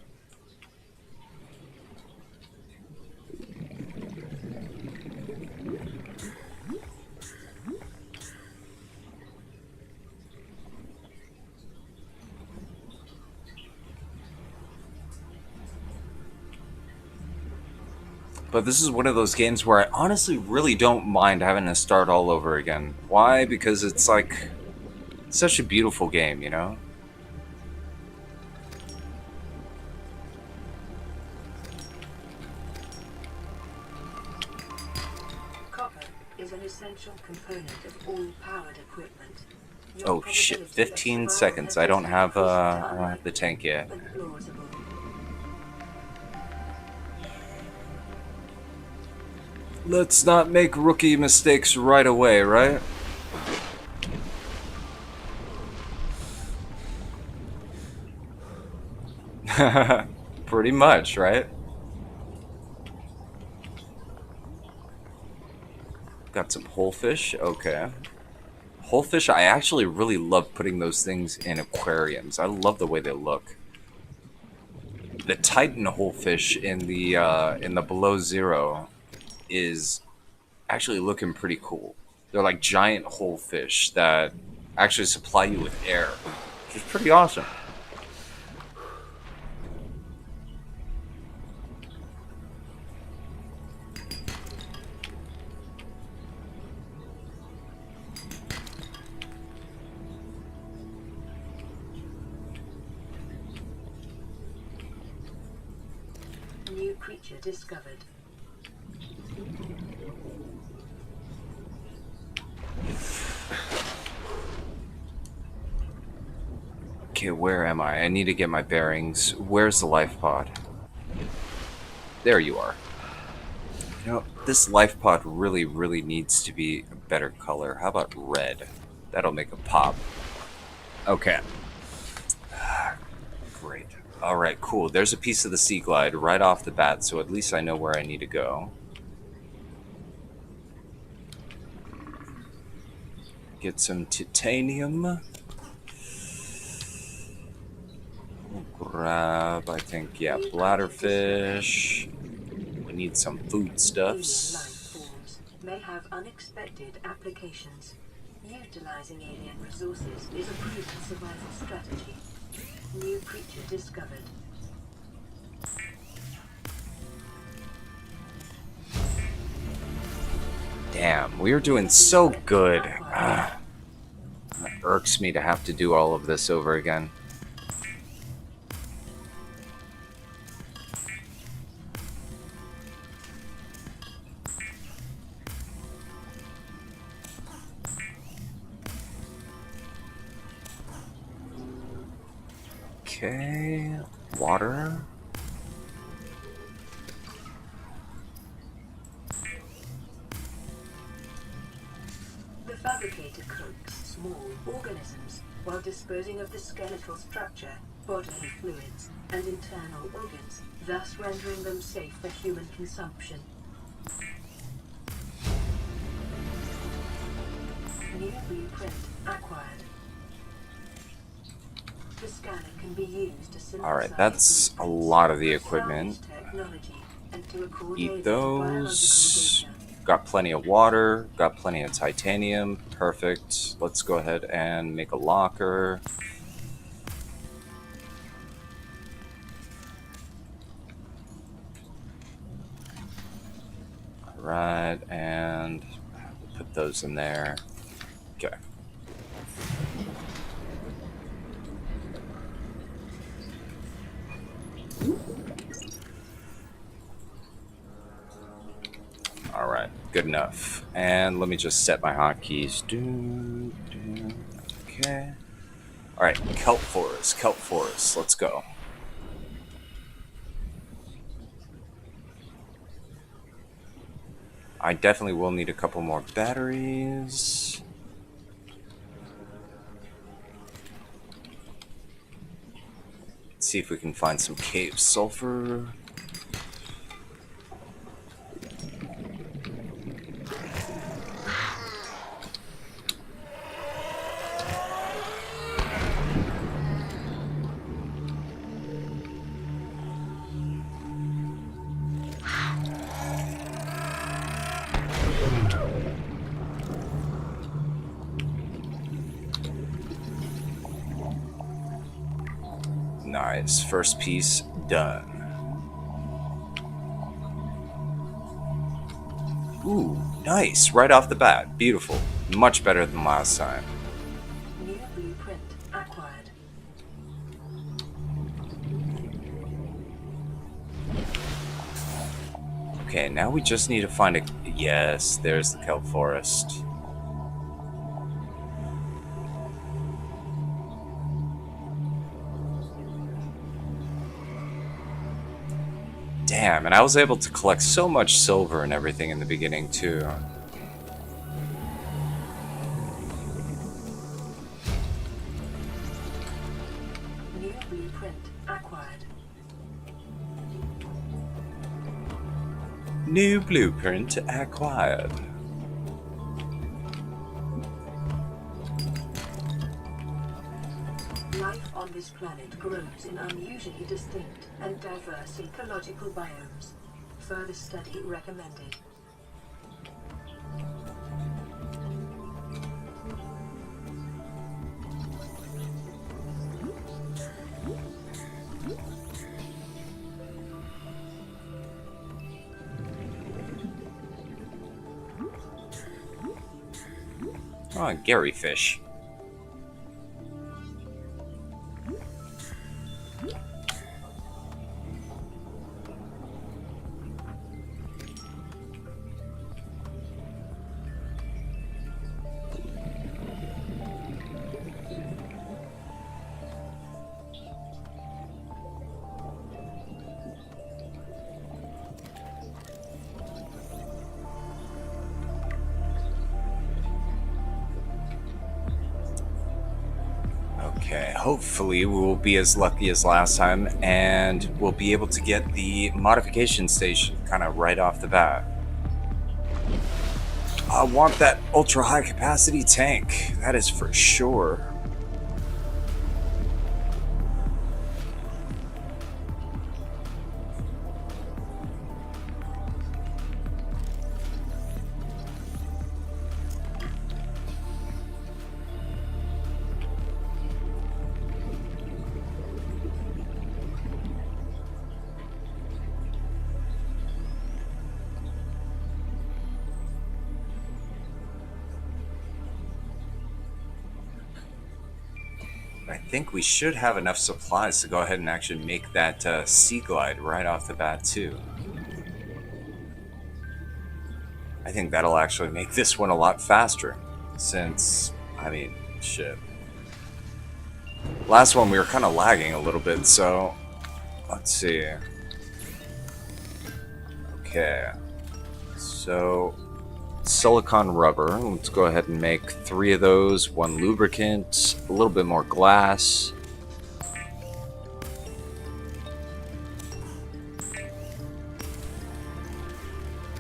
But this is one of those games where I honestly really don't mind having to start all over again. Why? Because it's like such a beautiful game, you know? Copper is an essential component of all powered equipment. Oh shit, 15 seconds. I don't have the tank yet. But plausible. Let's not make rookie mistakes right away, right? Pretty much, right? Got some whole fish, okay. Whole fish, I actually really love putting those things in aquariums. I love the way they look. The Titan whole fish in the Below Zero is actually looking pretty cool. They're like giant whole fish that actually supply you with air, which is pretty awesome. New creature discovered. Okay, where am I? I need to get my bearings. Where's the life pod? There you are. You know, this life pod really, really needs to be a better color. How about red? That'll make a pop. Okay. Great. Alright, cool. There's a piece of the Sea Glide right off the bat, so at least I know where I need to go. Get some titanium. Grab, I think, yeah, bladderfish. We need some Alien foodstuffs. life forms may have unexpected applications. Utilizing alien resources is a proven survival strategy. New creature discovered. Damn, we are doing so good. It irks me to have to do all of this over again. Okay, water. The fabricator cooks small organisms while disposing of the skeletal structure, bodily fluids, and internal organs, thus rendering them safe for human consumption. New blueprint acquired. The scanner can be used to synthesize Alright, that's a blueprints, lot of the salvage equipment. technology, and to record Eat alien those. biological data. Got plenty of water, got plenty of titanium. Perfect. Let's go ahead and make a locker. Alright, and put those in there. Okay. Alright, good enough. And let me just set my hotkeys. Okay. Alright, kelp forest, kelp forest. Let's go. I definitely will need a couple more batteries. Let's see if we can find some cave sulfur. Nice, first piece done. Ooh, nice, right off the bat, beautiful. Much better than last time. New blueprint acquired. Okay, now we just need to find a... Yes, there's the kelp forest. Damn, and I was able to collect so much silver and everything in the beginning, too. New blueprint acquired. New blueprint acquired. Life on this planet grows in unusually distinct and diverse ecological biomes. Further study recommended. Oh, Gary fish. Okay, hopefully we will be as lucky as last time and we'll be able to get the modification station kind of right off the bat. I want that ultra high capacity tank, that is for sure. I think we should have enough supplies to go ahead and actually make that sea glide right off the bat too. I think that'll actually make this one a lot faster since, I mean, shit. Last one we were kind of lagging a little bit, so let's see. Okay, so silicon rubber. Let's go ahead and make 3 of those. 1 lubricant, a little bit more glass.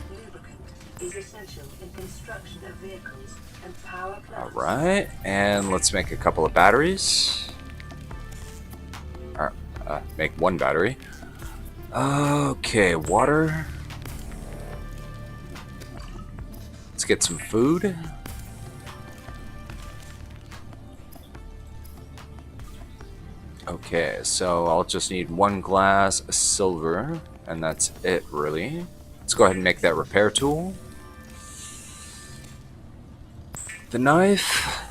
Lubricant is essential in construction of vehicles and power plants. Alright, and let's make a couple of batteries. Or, make 1 battery. Okay, water. Let's get some food. Okay, so I'll just need 1 glass of silver, and that's it really. Let's go ahead and make that repair tool. The knife.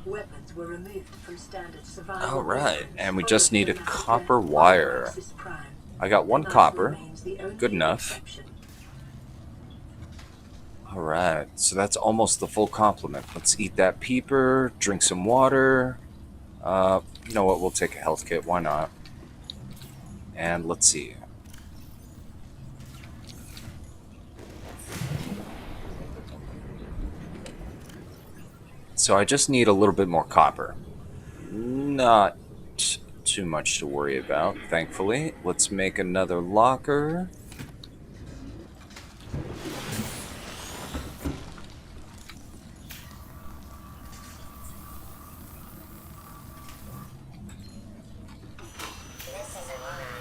Weapons were removed from standard survival. Alright, weapons and we just need a following copper the wire. Axis Prime. I got 1 The knife copper. remains the only Good enough. exception. Alright, so that's almost the full complement. Let's eat that peeper, drink some water. You know what, we'll take a health kit, why not? And let's see. So I just need a little bit more copper. Not too much to worry about, thankfully. Let's make another locker. This is Aurora.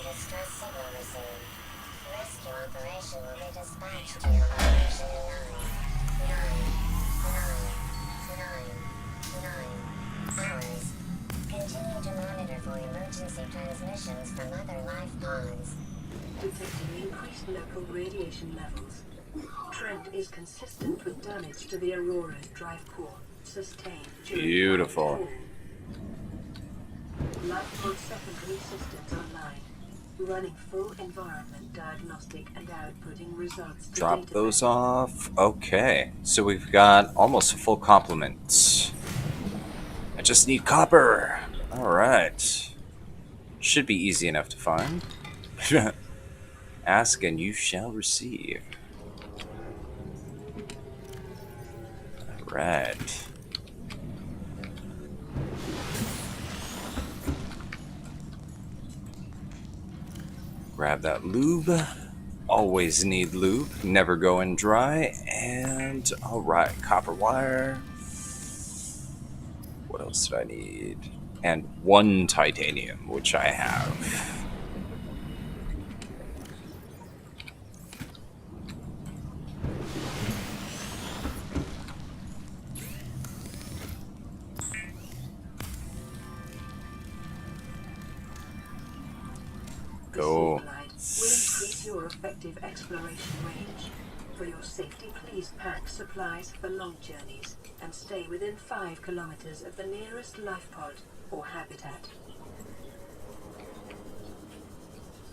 Distress signal received. Rescue operation will be dispatched to your location in 9 hours. Continue to monitor for emergency transmissions from other life pods. Detecting increased local radiation levels. Trend is consistent with damage to the Aurora's drive core, sustained during Beautiful. flight. Life pod secondary systems online. Running full environment diagnostic and outputting results to Drop database. those off. Okay, so we've got almost a full complement. I just need copper. Alright. Should be easy enough to find. Ask and you shall receive. Alright. Grab that lube. Always need lube. Never going dry. And alright, copper wire. What else did I need? And 1 titanium, which I have. The Go. Seaglide will increase your effective exploration range. For your safety, please pack supplies for long journeys and stay within 5 kilometers of the nearest life pod or habitat.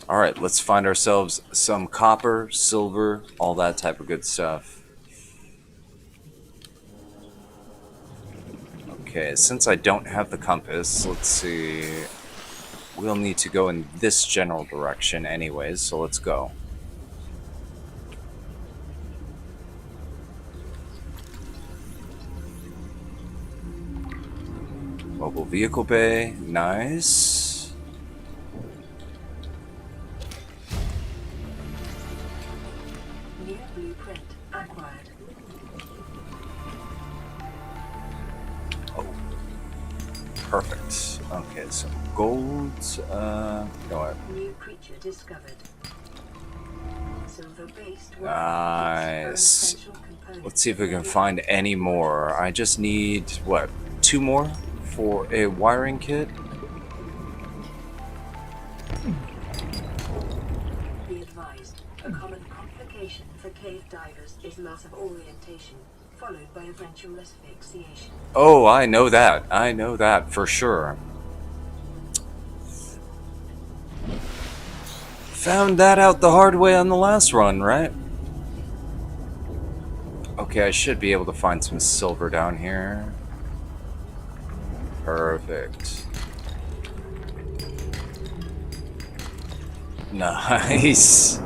Alright, let's find ourselves some copper, silver, all that type of good stuff. Okay, since I don't have the compass, let's see. We'll need to go in this general direction anyways, so let's go. Mobile vehicle bay, nice. New blueprint acquired. Oh, perfect. Okay, so gold, you know what? New creature discovered. Silver-based Nice. Let's see if we can find any more. I just need, what, 2 more for a wiring kit? Be advised, a common complication for cave divers is loss of orientation, followed by eventual asphyxiation. Oh, I know that. I know that for sure. Found that out the hard way on the last run, right? Okay, I should be able to find some silver down here. Perfect. Nice.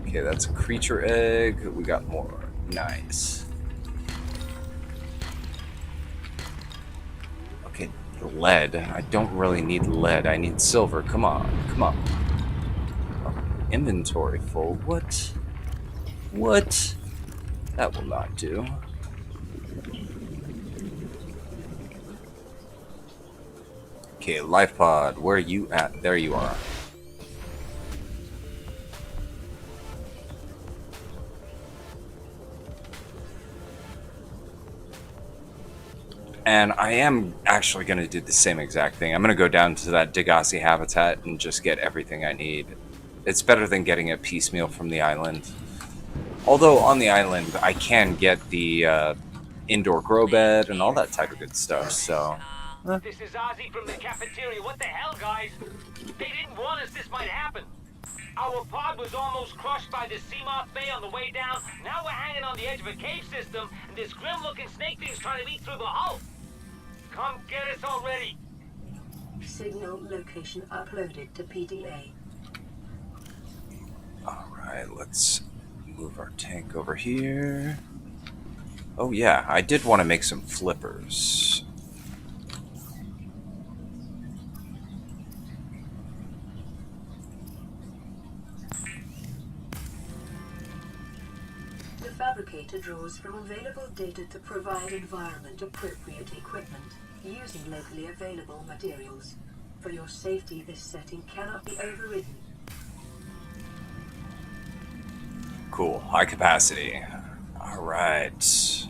Okay, that's a creature egg. We got more. Nice. Okay, lead. I don't really need lead. I need silver. Come on. Come on. Oh, inventory full. What? What? That will not do. Okay, life pod. Where are you at? There you are. And I am actually going to do the same exact thing. I'm going to go down to that Degassi habitat and just get everything I need. It's better than getting it piecemeal from the island. Although on the island, I can get the indoor grow bed and all that type of good stuff, so... This is Ozzy from the cafeteria. What the hell, guys? They didn't want us. This might happen. Our pod was almost crushed by the Seamoth Bay on the way down. Now we're hanging on the edge of a cave system, and this grim-looking snake thing's trying to eat through the hull. Come get us already. Signal location uploaded to PDA. Alright, let's move our tank over here. Oh yeah, I did want to make some flippers. The fabricator draws from available data to provide environment-appropriate equipment using locally available materials. For your safety, this setting cannot be overridden. Cool, high capacity. Alright.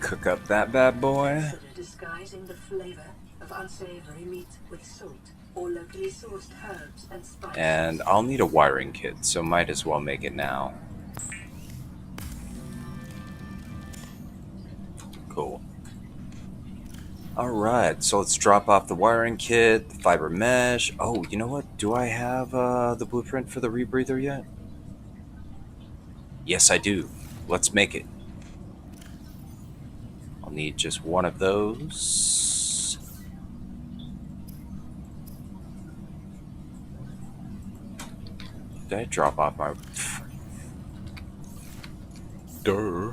Cook up that bad boy. Consider disguising the flavor of unsavory meat with salt or locally sourced herbs and spices. And I'll need a wiring kit, so might as well make it now. Cool. Alright, so let's drop off the wiring kit, the fiber mesh. Oh, you know what? Do I have the blueprint for the rebreather yet? Yes, I do. Let's make it. I'll need just one of those. Did I drop off my... Duh.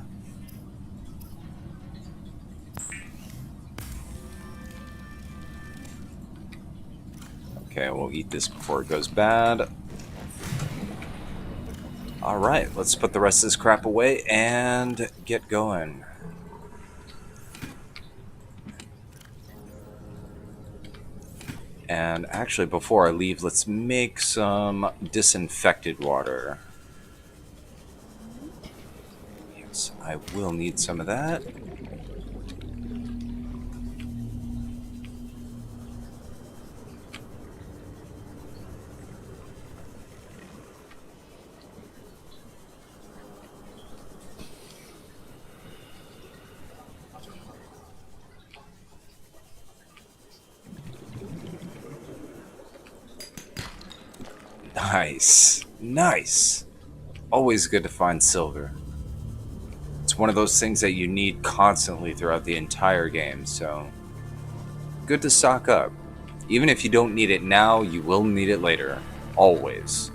Okay, we'll eat this before it goes bad. Alright, let's put the rest of this crap away and get going. And actually, before I leave, let's make some disinfected water. Yes, I will need some of that. Nice. Nice. Always good to find silver. It's one of those things that you need constantly throughout the entire game, so good to stock up. Even if you don't need it now, you will need it later. Always.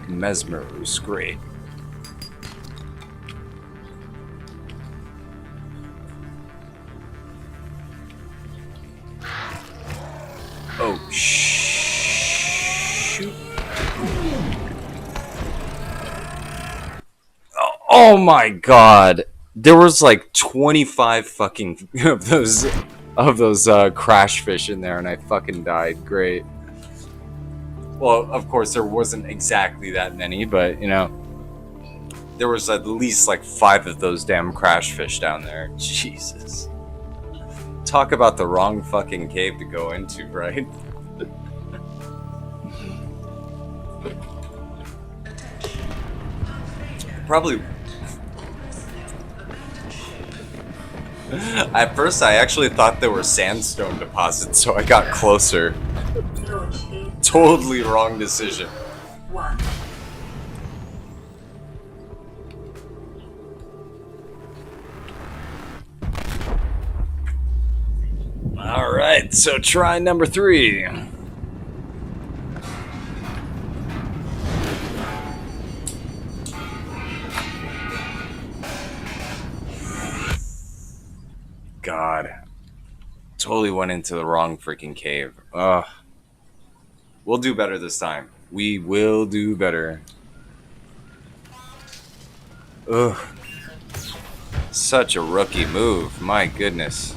Mesmer's great. Oh, shoot. Oh my god. There was like 25 fucking of those crash fish in there and I fucking died. Great. Well, of course there wasn't exactly that many, but you know, there was at least like 5 of those damn crash fish down there. Jesus. Talk about the wrong fucking cave to go into, right? Probably. At first, I actually thought there were sandstone deposits, so I got closer. Totally wrong decision. 1. Alright, so try number 3. God. Totally went into the wrong freaking cave. Ugh. We'll do better this time. We will do better. Ugh. Such a rookie move. My goodness.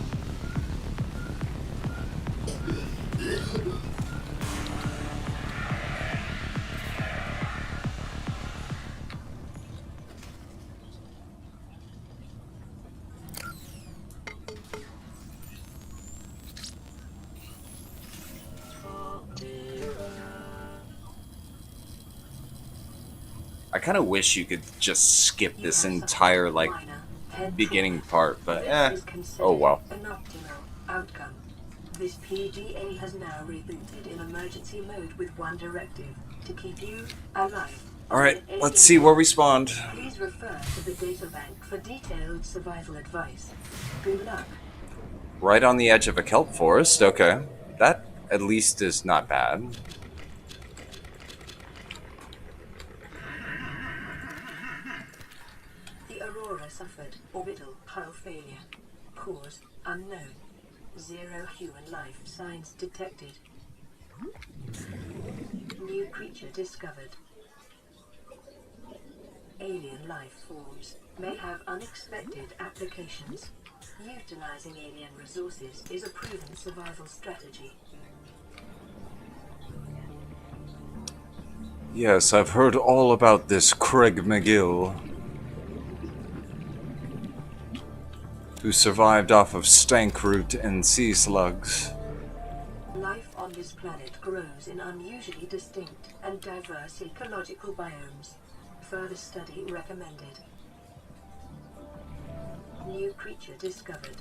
I kind of wish you could just skip this entire, like, beginning part, but oh well. Outcome. This PDA has now rebooted in emergency mode with one directive: to keep you alive. Alright, let's see where we spawned. Please refer to the databank for detailed survival advice. Good luck. Right on the edge of a kelp forest, okay. That at least is not bad. The Aurora suffered orbital hull failure. Cause unknown. 0 human life signs detected. New creature discovered. Alien life forms may have unexpected applications. Utilizing alien resources is a proven survival strategy. Yes, I've heard all about this Craig McGill, who survived off of stank root and sea slugs. Life on this planet grows in unusually distinct and diverse ecological biomes. Further study recommended. New creature discovered.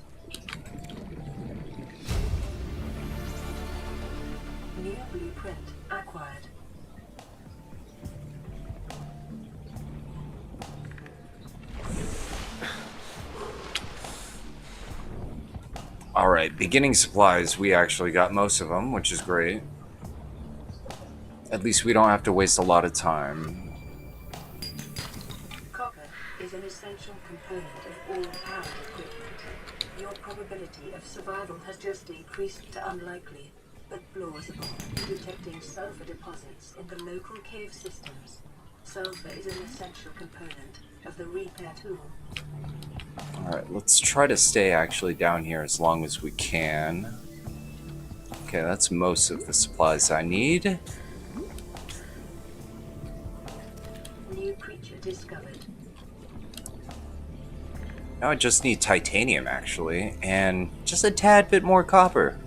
New blueprint acquired. Alright, beginning supplies, we actually got most of them, which is great. At least we don't have to waste a lot of time. Copper is an essential component of all power equipment. Your probability of survival has just increased to unlikely, but plausible, detecting sulfur deposits in the local cave systems. Sulfur is an essential component of the repair tool. Alright, let's try to stay actually down here as long as we can. Okay, that's most of the supplies I need. New creature discovered. Now I just need titanium actually, and just a tad bit more copper.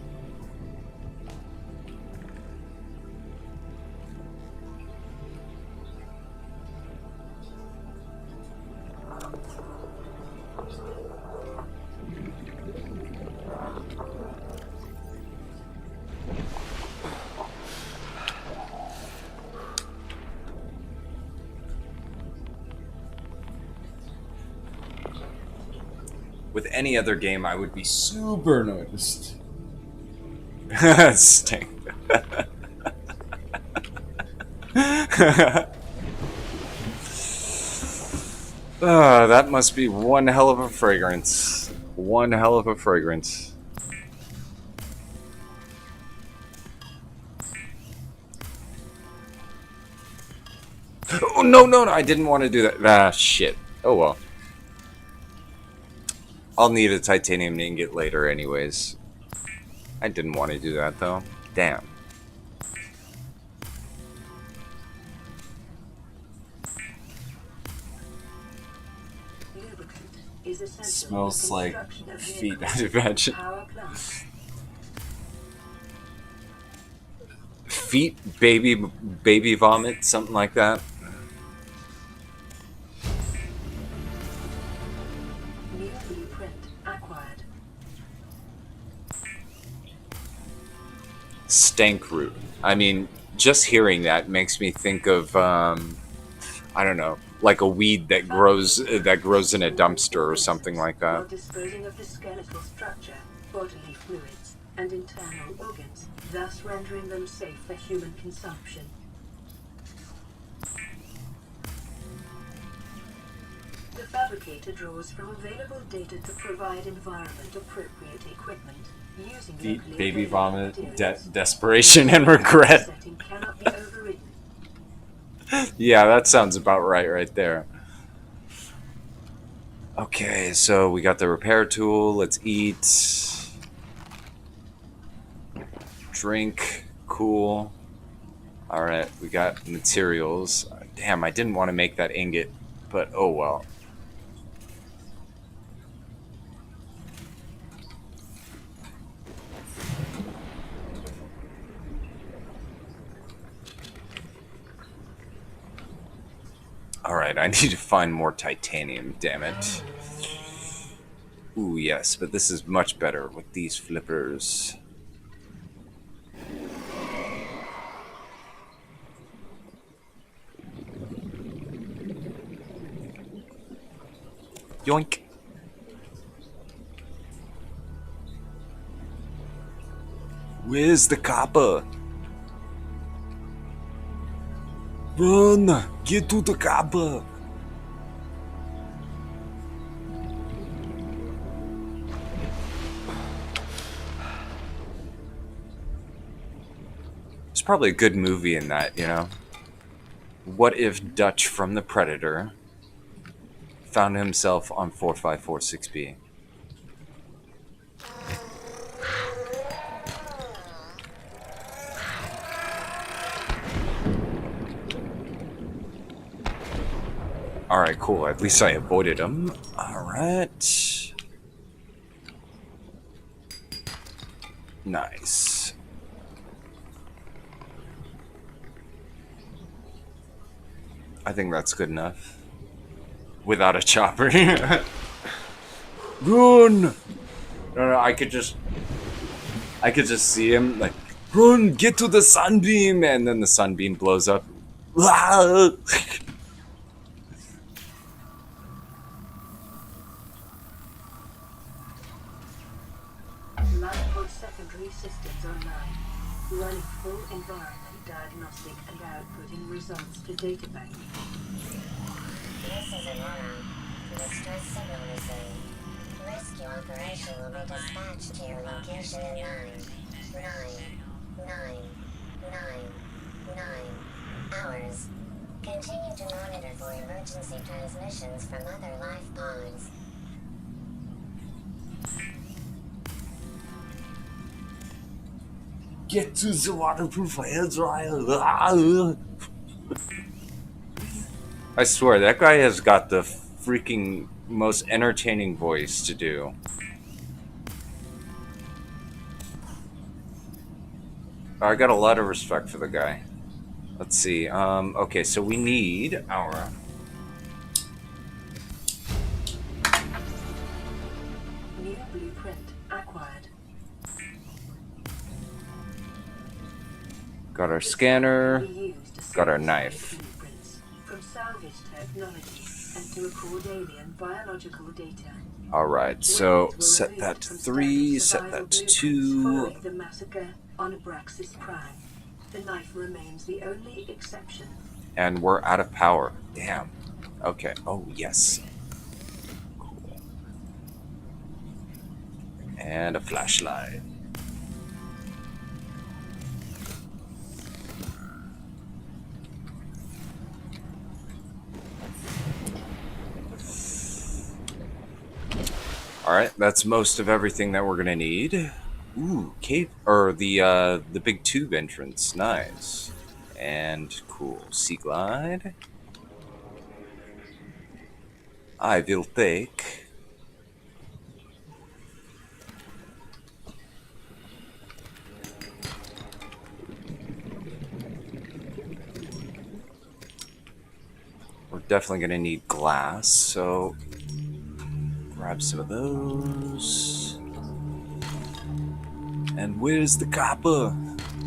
With any other game, I would be super noticed. Stink. That must be one hell of a fragrance. One hell of a fragrance. Oh, no, no, no, I didn't want to do that. Ah, shit. Oh, well. I'll need a titanium ingot later anyways. I didn't want to do that though. Damn. Lubricant is essential Smells for the like construction of feet, vehicles. I'd imagine. Power plant. Feet, baby vomit, something like that. New blueprint acquired. Stank root. I mean, just hearing that makes me think of I don't know, like a weed that grows in a dumpster or something like While that. disposing of the skeletal structure, bodily fluids, and internal organs, thus rendering them safe for human consumption. The fabricator draws from available data to provide environment-appropriate equipment using Feet, locally baby available vomit, materials. desperation, and regret. Setting cannot be overridden. Yeah, that sounds about right there. Okay, so we got the repair tool. Let's eat. Drink. Cool. Alright, we got materials. Damn, I didn't want to make that ingot, but oh well. Alright, I need to find more titanium, damn it. Ooh, yes, but this is much better with these flippers. Yoink. Where's the copper? Run! Get to the copper! There's probably a good movie in that, you know? What if Dutch from The Predator found himself on 4546B? Alright, cool. At least I avoided him. Alright. Nice. I think that's good enough. Without a chopper. Run! No, I could just see him like, run, get to the sunbeam, and then the sunbeam blows up. Lifeboat secondary systems online. Running full environment diagnostic and outputting results to databank. This is Aurora. Distress signal received. Rescue operation will be dispatched to your location in 9 hours. Continue to monitor for emergency transmissions from other life pods. Get to the waterproof hair dryer. I swear, that guy has got the freaking most entertaining voice to do. I got a lot of respect for the guy. Let's see. Okay, so we need our... New blueprint acquired. Got our scanner. Can be used to Got our separate knife. blueprints from salvage technology and to record alien biological data. Alright, so set that to 3, set that to 2. Following the massacre on Abraxas Prime, the knife remains the only exception. And we're out of power. Damn. Okay. Oh, yes. Cool. And a flashlight. Alright, that's most of everything that we're gonna need. Ooh, cave, or the big tube entrance. Nice. And cool. Sea glide. I will take. We're definitely gonna need glass, so grab some of those. And where's the copper?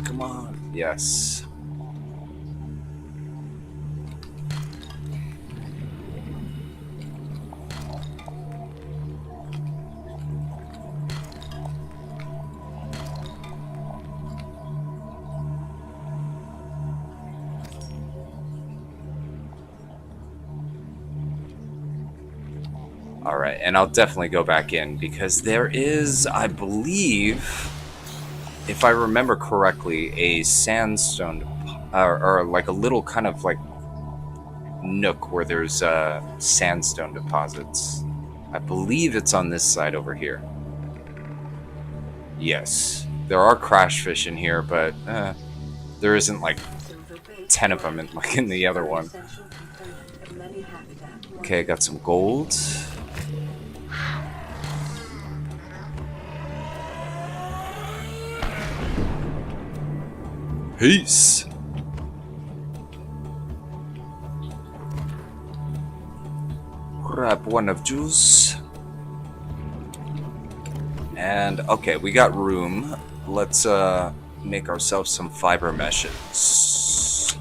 Come on. Yes. Alright, and I'll definitely go back in because there is, I believe, if I remember correctly, a sandstone, or like a little kind of like nook where there's sandstone deposits. I believe it's on this side over here. Yes, there are crash fish in here, but there isn't like 10 of them in the other one. Okay, I got some gold. Peace. Grab one of juice. And okay, we got room. Let's make ourselves some fiber meshes.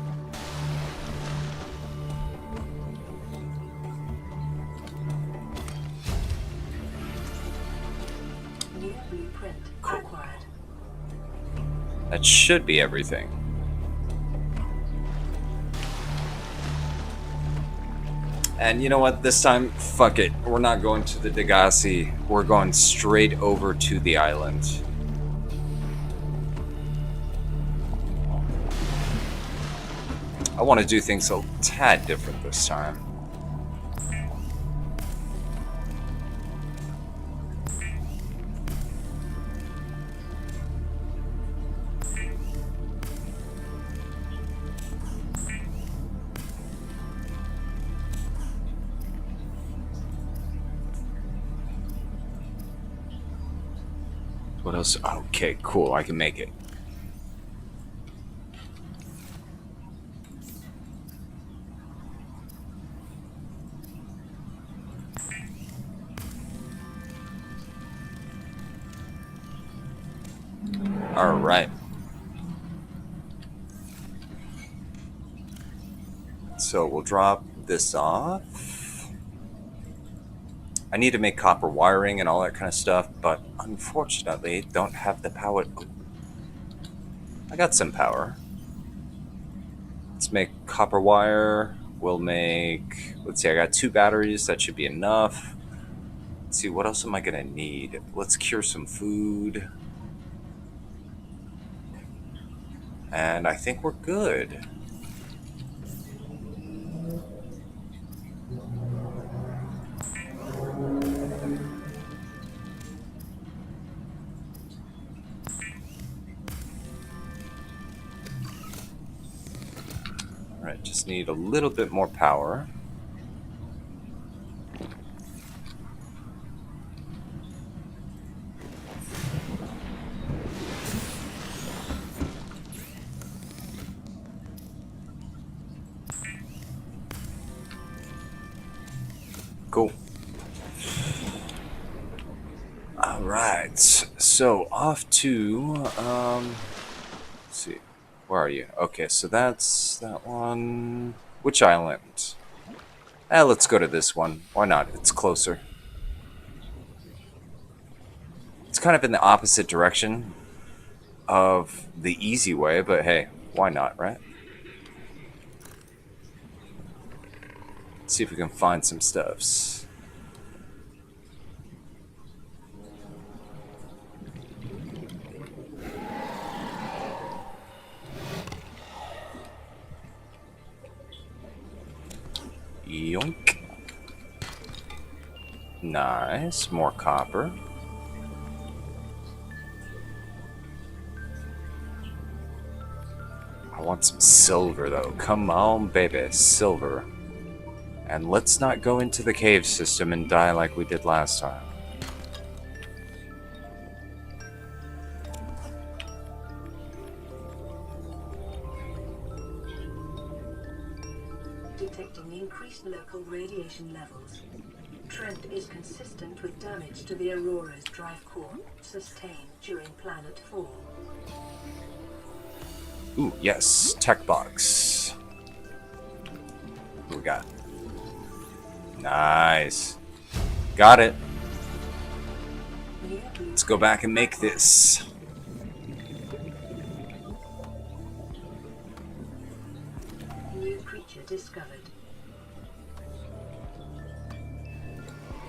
New blueprint acquired. That should be everything. And you know what? This time, fuck it. We're not going to the Degassi. We're going straight over to the island. I want to do things a tad different this time. What else? Okay, cool. I can make it. All right. So we'll drop this off. I need to make copper wiring and all that kind of stuff, but unfortunately don't have the power. I got some power. Let's make copper wire. We'll make, let's see, I got 2 batteries. That should be enough. Let's see, what else am I going to need? Let's cure some food. And I think we're good. Alright, just need a little bit more power. Cool. Alright, so off to, let's see, where are you? Okay, so that's that one. Which island? Let's go to this one. Why not? It's closer. It's kind of in the opposite direction of the easy way, but hey, why not, right? Let's see if we can find some stuffs. Yoink. Nice. More copper. I want some silver, though. Come on, baby. Silver. And let's not go into the cave system and die like we did last time. Detecting increased local radiation levels. Trend is consistent with damage to the Aurora's drive core sustained during planet fall. Ooh, yes. Tech box. What do we got? Nice. Got it. Let's go back and make this. New creature discovered.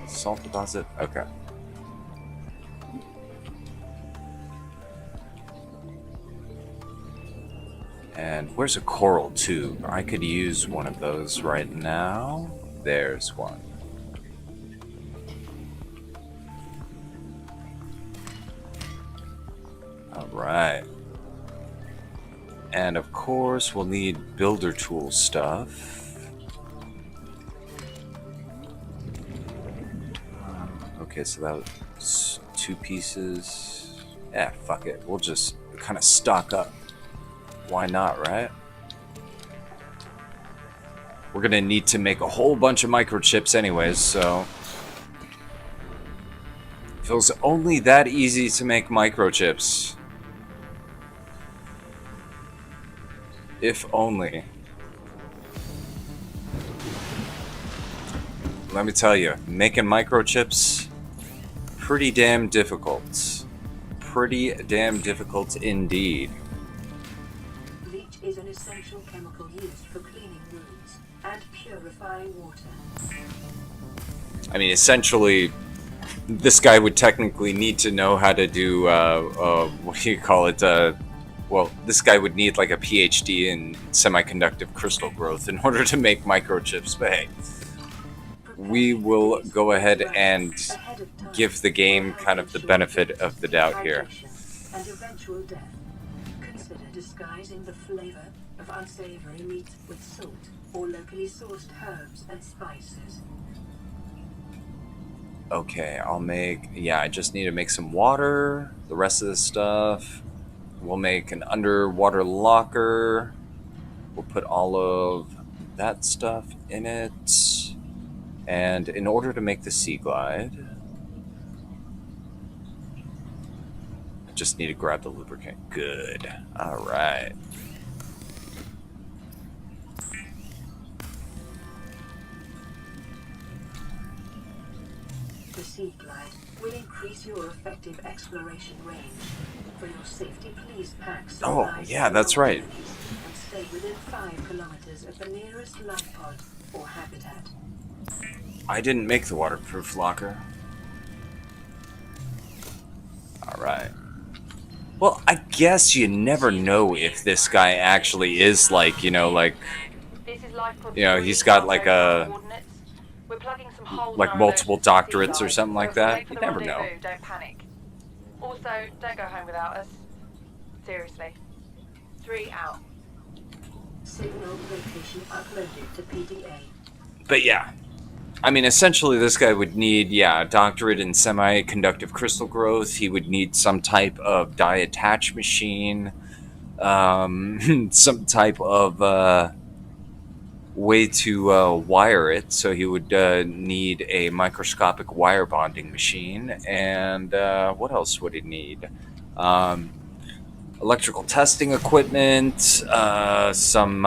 Salt deposit? Okay. And where's a coral tube? I could use one of those right now. There's one. Alright. And of course, we'll need builder tool stuff. Okay, so that was 2 pieces. Yeah, fuck it. We'll just kind of stock up. Why not, right? We're gonna need to make a whole bunch of microchips anyways, so Feels only that easy to make microchips. If only. Let me tell you, making microchips, pretty damn difficult. Pretty damn difficult indeed. Bleach is an essential chemical used for cleaning wounds and purifying water. I mean, essentially, this guy would technically need to know how to do, what do you call it? Well, this guy would need like a PhD in semiconductive crystal growth in order to make microchips, but hey, we will go ahead and give the game kind of the benefit of the doubt here. And eventual death. Consider disguising the flavor of unsavory meat with salt or locally sourced herbs and spices. Okay, I'll make... Yeah, I just need to make some water. The rest of this stuff... We'll make an underwater locker. We'll put all of that stuff in it. And in order to make the sea glide... I just need to grab the lubricant. Good. Alright. The Sea Glide will increase your effective exploration range. For your safety, please pack supplies yeah, that's right. and stay within 5 kilometers of the nearest life pod or habitat. I didn't make the waterproof locker. Alright. Well, I guess you never know if this guy actually is like, you know, like... This is life pod You know, he's got like a... coordinates. We're plugging some holes like in our multiple alert to the doctorates or sea something glide, like so that. wait for You the never know. rendezvous, don't panic. Also, don't go home without us. Seriously. 3 out. Signal location uploaded to PDA. But yeah. I mean, essentially this guy would need, yeah, a doctorate in semiconductive crystal growth. He would need some type of die attach machine. Some type of way to wire it. So he would need a microscopic wire bonding machine. And what else would he need? Electrical testing equipment, some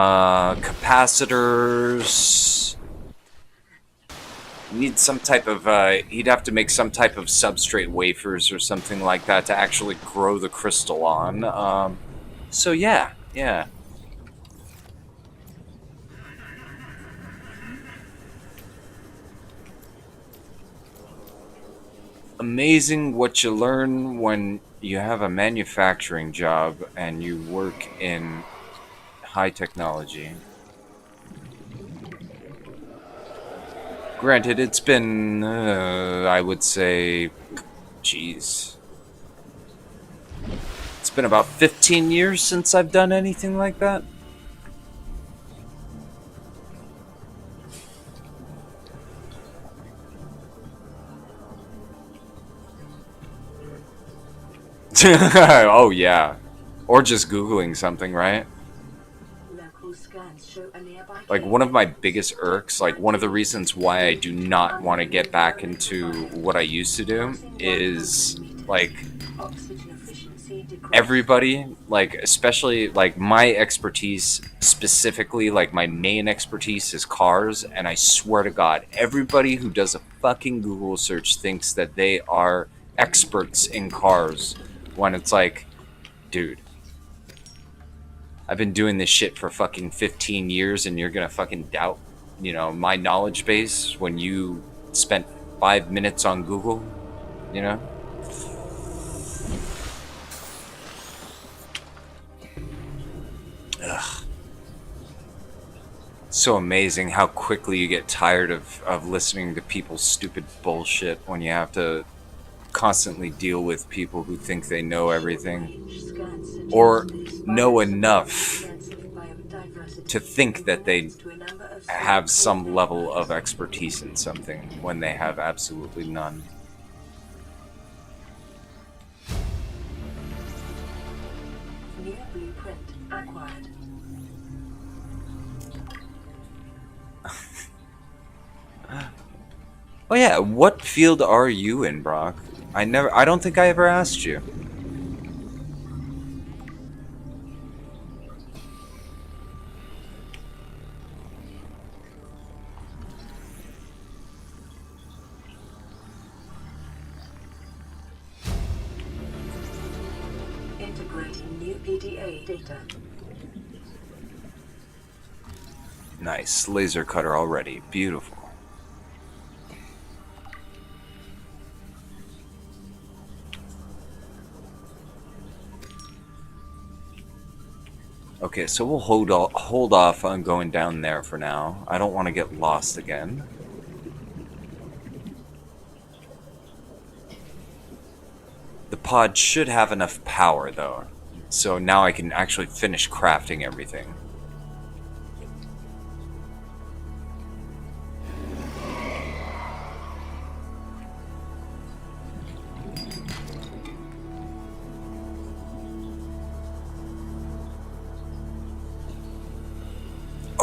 capacitors. Need some type of, he'd have to make some type of substrate wafers or something like that to actually grow the crystal on. So yeah. Amazing what you learn when you have a manufacturing job and you work in high technology. Granted, it's been, I would say, geez. It's been about 15 years since I've done anything like that. Oh yeah, or just Googling something, right? Local scans show a nearby Like one of my biggest irks, like one of the reasons why I do not want to get back into what I used to do is like oxygen efficiency decreased. everybody, like especially like my expertise specifically, like my main expertise is cars, and I swear to God, everybody who does a fucking Google search thinks that they are experts in cars. When it's like, dude, I've been doing this shit for fucking 15 years and you're gonna fucking doubt, you know, my knowledge base when you spent 5 minutes on Google, you know? Ugh. So amazing how quickly you get tired of listening to people's stupid bullshit when you have to constantly deal with people who think they know everything or know enough to think that they have some level of expertise in something when they have absolutely none. New blueprint acquired. Oh yeah, what field are you in, Brock? I don't think I ever asked you. Integrating new PDA data. Nice. Laser cutter already. Beautiful. Okay, so we'll hold off on going down there for now. I don't want to get lost again. The pod should have enough power, though. So now I can actually finish crafting everything.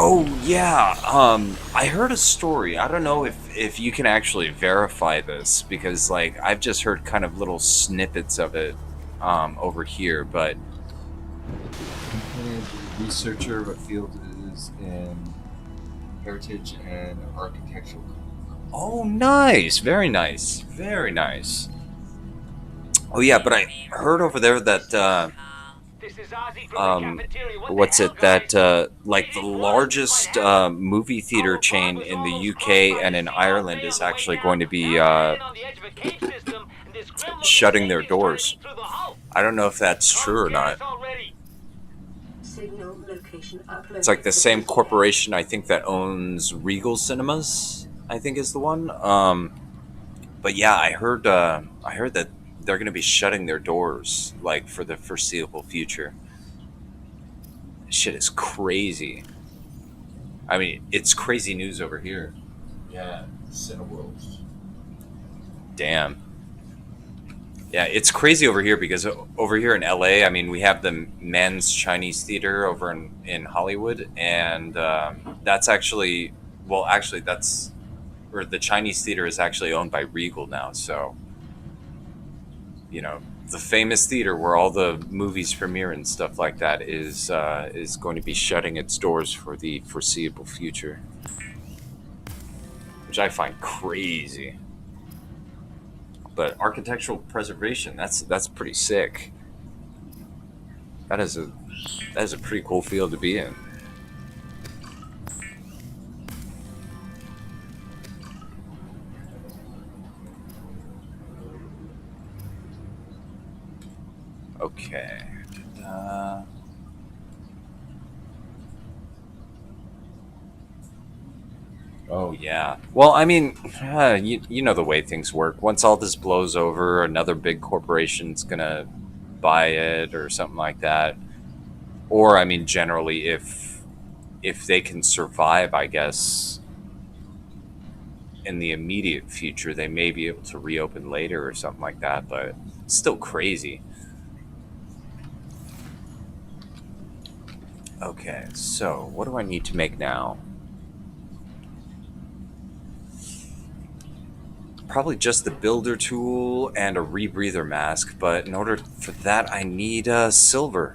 Oh yeah, I heard a story. I don't know if you can actually verify this because like I've just heard kind of little snippets of it over here, but Independent researcher, what field it is in heritage and architectural. oh nice, very nice, very nice. Oh yeah, but I heard over there that This is Ozzy from the um, cafeteria. What the what's hell, it that guys? like the largest movie theater chain in the UK and in Ireland is actually going to be shutting their doors. I don't know if that's true or not. Signal location uploaded. It's like the to same PDA. corporation I think that owns Regal Cinemas. I think is the one. But yeah, I heard that they're going to be shutting their doors like for the foreseeable future. Shit is crazy. I mean, it's crazy news over here. Yeah, Cineworld. Damn. Yeah, it's crazy over here because over here in LA, I mean, we have the men's Chinese theater over in Hollywood, and that's actually, well, actually, that's, or the Chinese theater is actually owned by Regal now. So, you know, the famous theater where all the movies premiere and stuff like that is going to be shutting its doors for the foreseeable future, which I find crazy. But architectural preservation, that's pretty sick. That is a pretty cool field to be in. Okay. Oh yeah. Well, I mean, you know the way things work. Once all this blows over, another big corporation's gonna buy it or something like that. Or I mean, generally, if they can survive, I guess in the immediate future, they may be able to reopen later or something like that. But it's still crazy. Okay, so what do I need to make now? Probably just the builder tool and a rebreather mask, but in order for that, I need silver.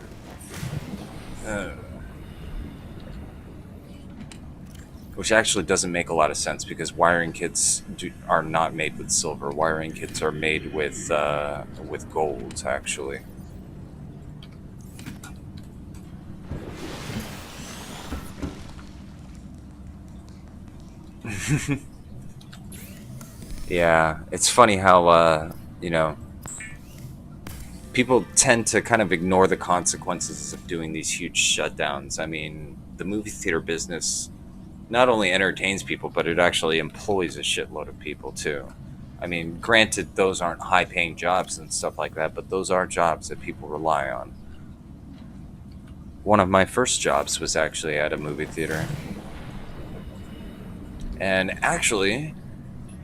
Which actually doesn't make a lot of sense because wiring kits are not made with silver. Wiring kits are made with gold, actually. Yeah, it's funny how you know, people tend to kind of ignore the consequences of doing these huge shutdowns. I mean, the movie theater business not only entertains people, but it actually employs a shitload of people too. I mean, granted, those aren't high paying jobs and stuff like that, but those are jobs that people rely on. One of my first jobs was actually at a movie theater. And actually,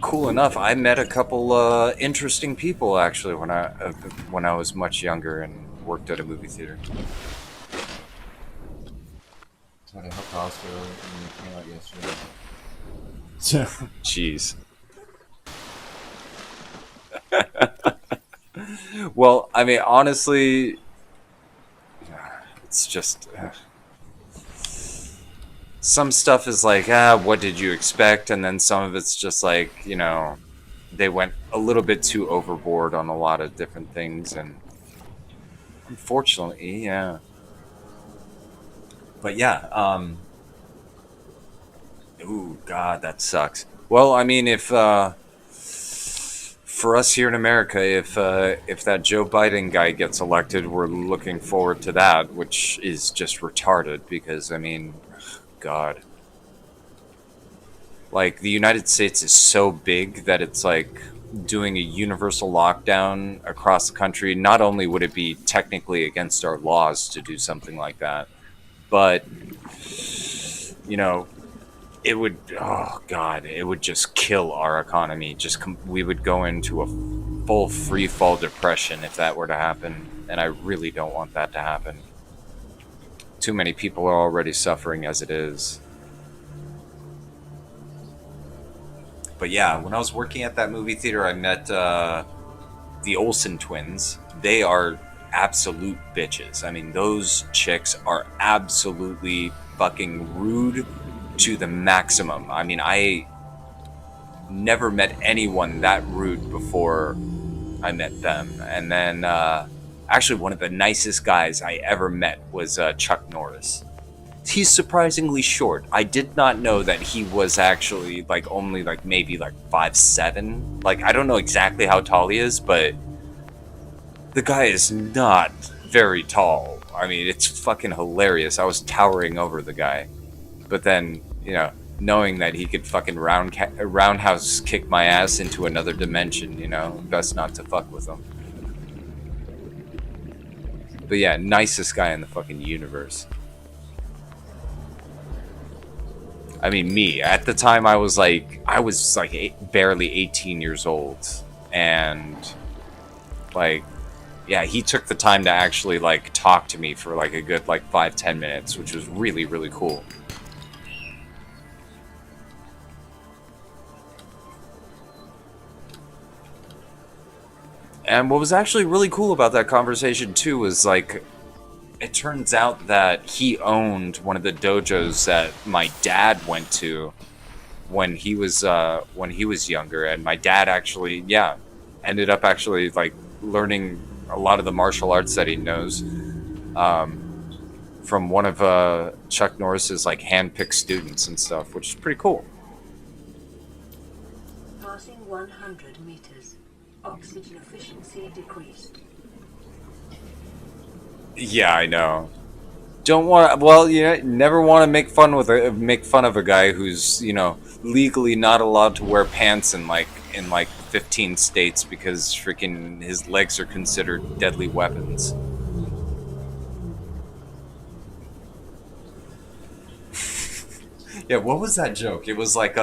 cool enough, I met a couple interesting people actually when I was much younger and worked at a movie theater. Tried to help the hospital and it came out yesterday. Jeez. Well, I mean, honestly, it's just some stuff is like, what did you expect? And then some of it's just like, they went a little bit too overboard on a lot of different things, and unfortunately, yeah. But yeah, ooh, God, that sucks. Well, I mean, if for us here in America, if that Joe Biden guy gets elected, we're looking forward to that, which is just retarded because I mean, God, like the United States is so big that it's like doing a universal lockdown across the country. Not only would it be technically against our laws to do something like that, but you know, it would, oh God, it would just kill our economy. We would go into a full free fall depression if that were to happen, and I really don't want that to happen. Too many people are already suffering as it is. But yeah, when I was working at that movie theater, I met the Olsen twins. They are absolute bitches. I mean, those chicks are absolutely fucking rude to the maximum. I mean, I never met anyone that rude before I met them. And then, actually, one of the nicest guys I ever met was Chuck Norris. He's surprisingly short. I did not know that he was actually like only like maybe like 5'7". Like I don't know exactly how tall he is, but the guy is not very tall. I mean, it's fucking hilarious. I was towering over the guy, but then knowing that he could fucking roundhouse kick my ass into another dimension, best not to fuck with him. But yeah, nicest guy in the fucking universe. I mean, me at the time, I was like barely 18 years old, and like, yeah, he took the time to actually like talk to me for like a good like 5-10 minutes, which was really really cool. And what was actually really cool about that conversation too was like it turns out that he owned one of the dojos that my dad went to when he was younger, and my dad actually, yeah, ended up actually like learning a lot of the martial arts that he knows from one of Chuck Norris's like handpicked students and stuff, which is pretty cool. Passing 100 meters. Oxygen efficiency decreased. Yeah, I know. Don't want. Well, never want to make fun of a guy who's legally not allowed to wear pants in 15 states because freaking his legs are considered deadly weapons. Yeah, what was that joke? It was like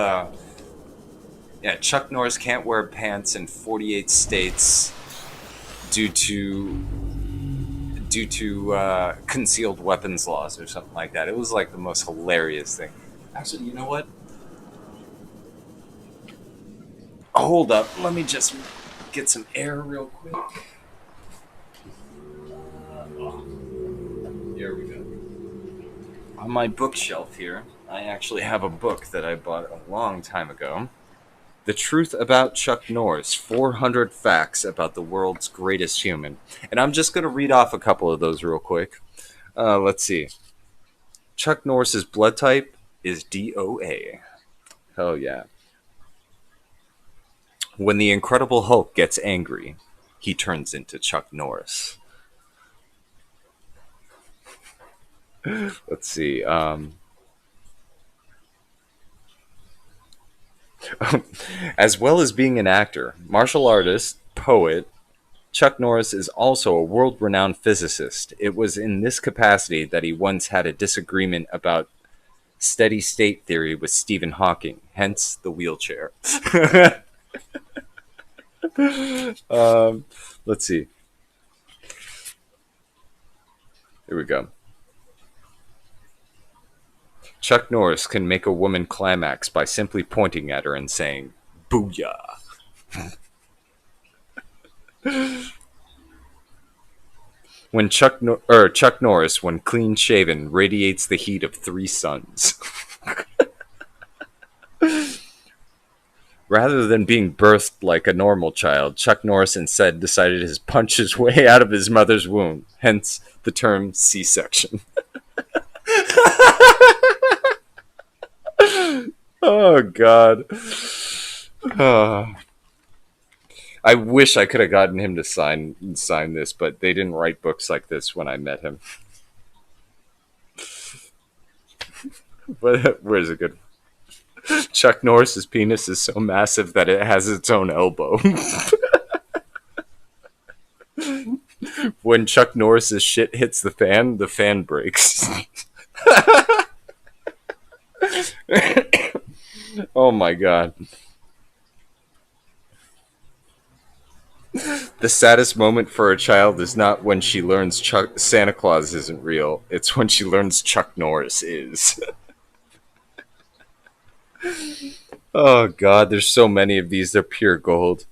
yeah, Chuck Norris can't wear pants in 48 states due to concealed weapons laws or something like that. It was like the most hilarious thing. Actually, you know what? Hold up. Let me just get some air real quick. Here we go. On my bookshelf here, I actually have a book that I bought a long time ago. The Truth About Chuck Norris, 400 Facts About the World's Greatest Human. And I'm just going to read off a couple of those real quick. Let's see. Chuck Norris's blood type is DOA. Hell yeah. When the Incredible Hulk gets angry, he turns into Chuck Norris. Let's see. As well as being an actor, martial artist, poet, Chuck Norris is also a world-renowned physicist. It was in this capacity that he once had a disagreement about steady-state theory with Stephen Hawking, hence the wheelchair. Let's see. Here we go. Chuck Norris can make a woman climax by simply pointing at her and saying, "Booyah." When Chuck Norris, when clean shaven, radiates the heat of 3 suns. Rather than being birthed like a normal child, Chuck Norris instead decided to punch his way out of his mother's womb, hence the term C-section. Oh, God. Oh. I wish I could have gotten him to sign this, but they didn't write books like this when I met him. But where's a good? Chuck Norris's penis is so massive that it has its own elbow. When Chuck Norris's shit hits the fan breaks. Oh my god. The saddest moment for a child is not when she learns Santa Claus isn't real. It's when she learns Chuck Norris is. Oh god, there's so many of these. They're pure gold.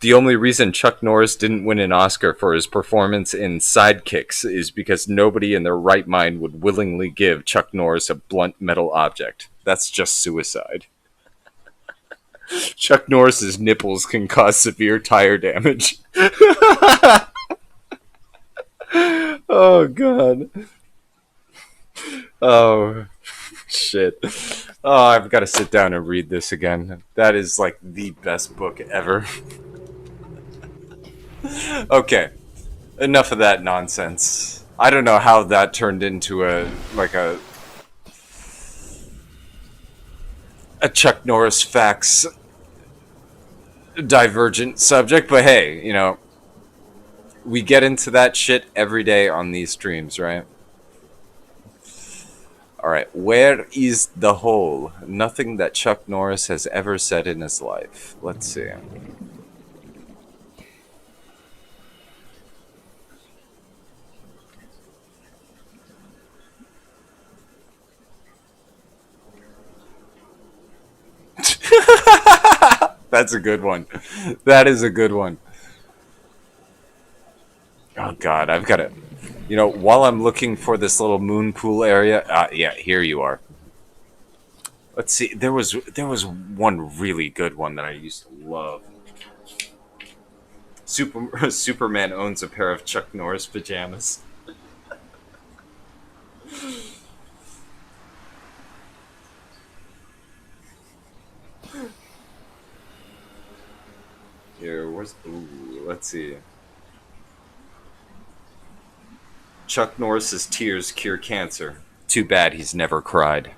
The only reason Chuck Norris didn't win an Oscar for his performance in Sidekicks is because nobody in their right mind would willingly give Chuck Norris a blunt metal object. That's just suicide. Chuck Norris's nipples can cause severe tire damage. Oh god. Oh shit. Oh, I've got to sit down and read this again. That is like the best book ever. Okay, enough of that nonsense. I don't know how that turned into a Chuck Norris facts divergent subject, but hey, you know, we get into that shit every day on these streams, right? Alright, where is the hole? Nothing that Chuck Norris has ever said in his life. Let's see. That's a good one. That is a good one. Oh god, I've got to... You know, while I'm looking for this little moon pool area... yeah, here you are. Let's see, there was one really good one that I used to love. Superman owns a pair of Chuck Norris pajamas. Here, where's... Ooh, let's see. Chuck Norris's tears cure cancer. Too bad he's never cried.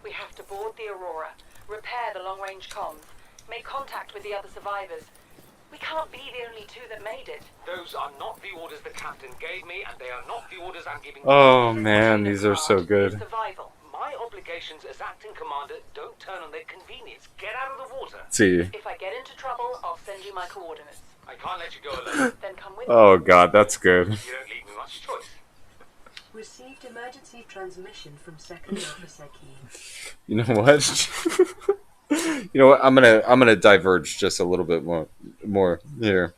We have to board the Aurora, repair the long-range comms, make contact with the other survivors. We can't be the only two that made it. Those are not the orders the captain gave me, and they are not the orders I'm giving. Oh man, these are so good. Survival. My obligations as acting commander don't turn on their convenience. Get out of the water. Let's see. If I get into trouble, I'll send you my coordinates. I can't let you go alone. Then come with me. Oh god, that's good. You don't leave me much choice. Received emergency transmission from Second Officer Key. You know what? You know what? I'm gonna diverge just a little bit more here.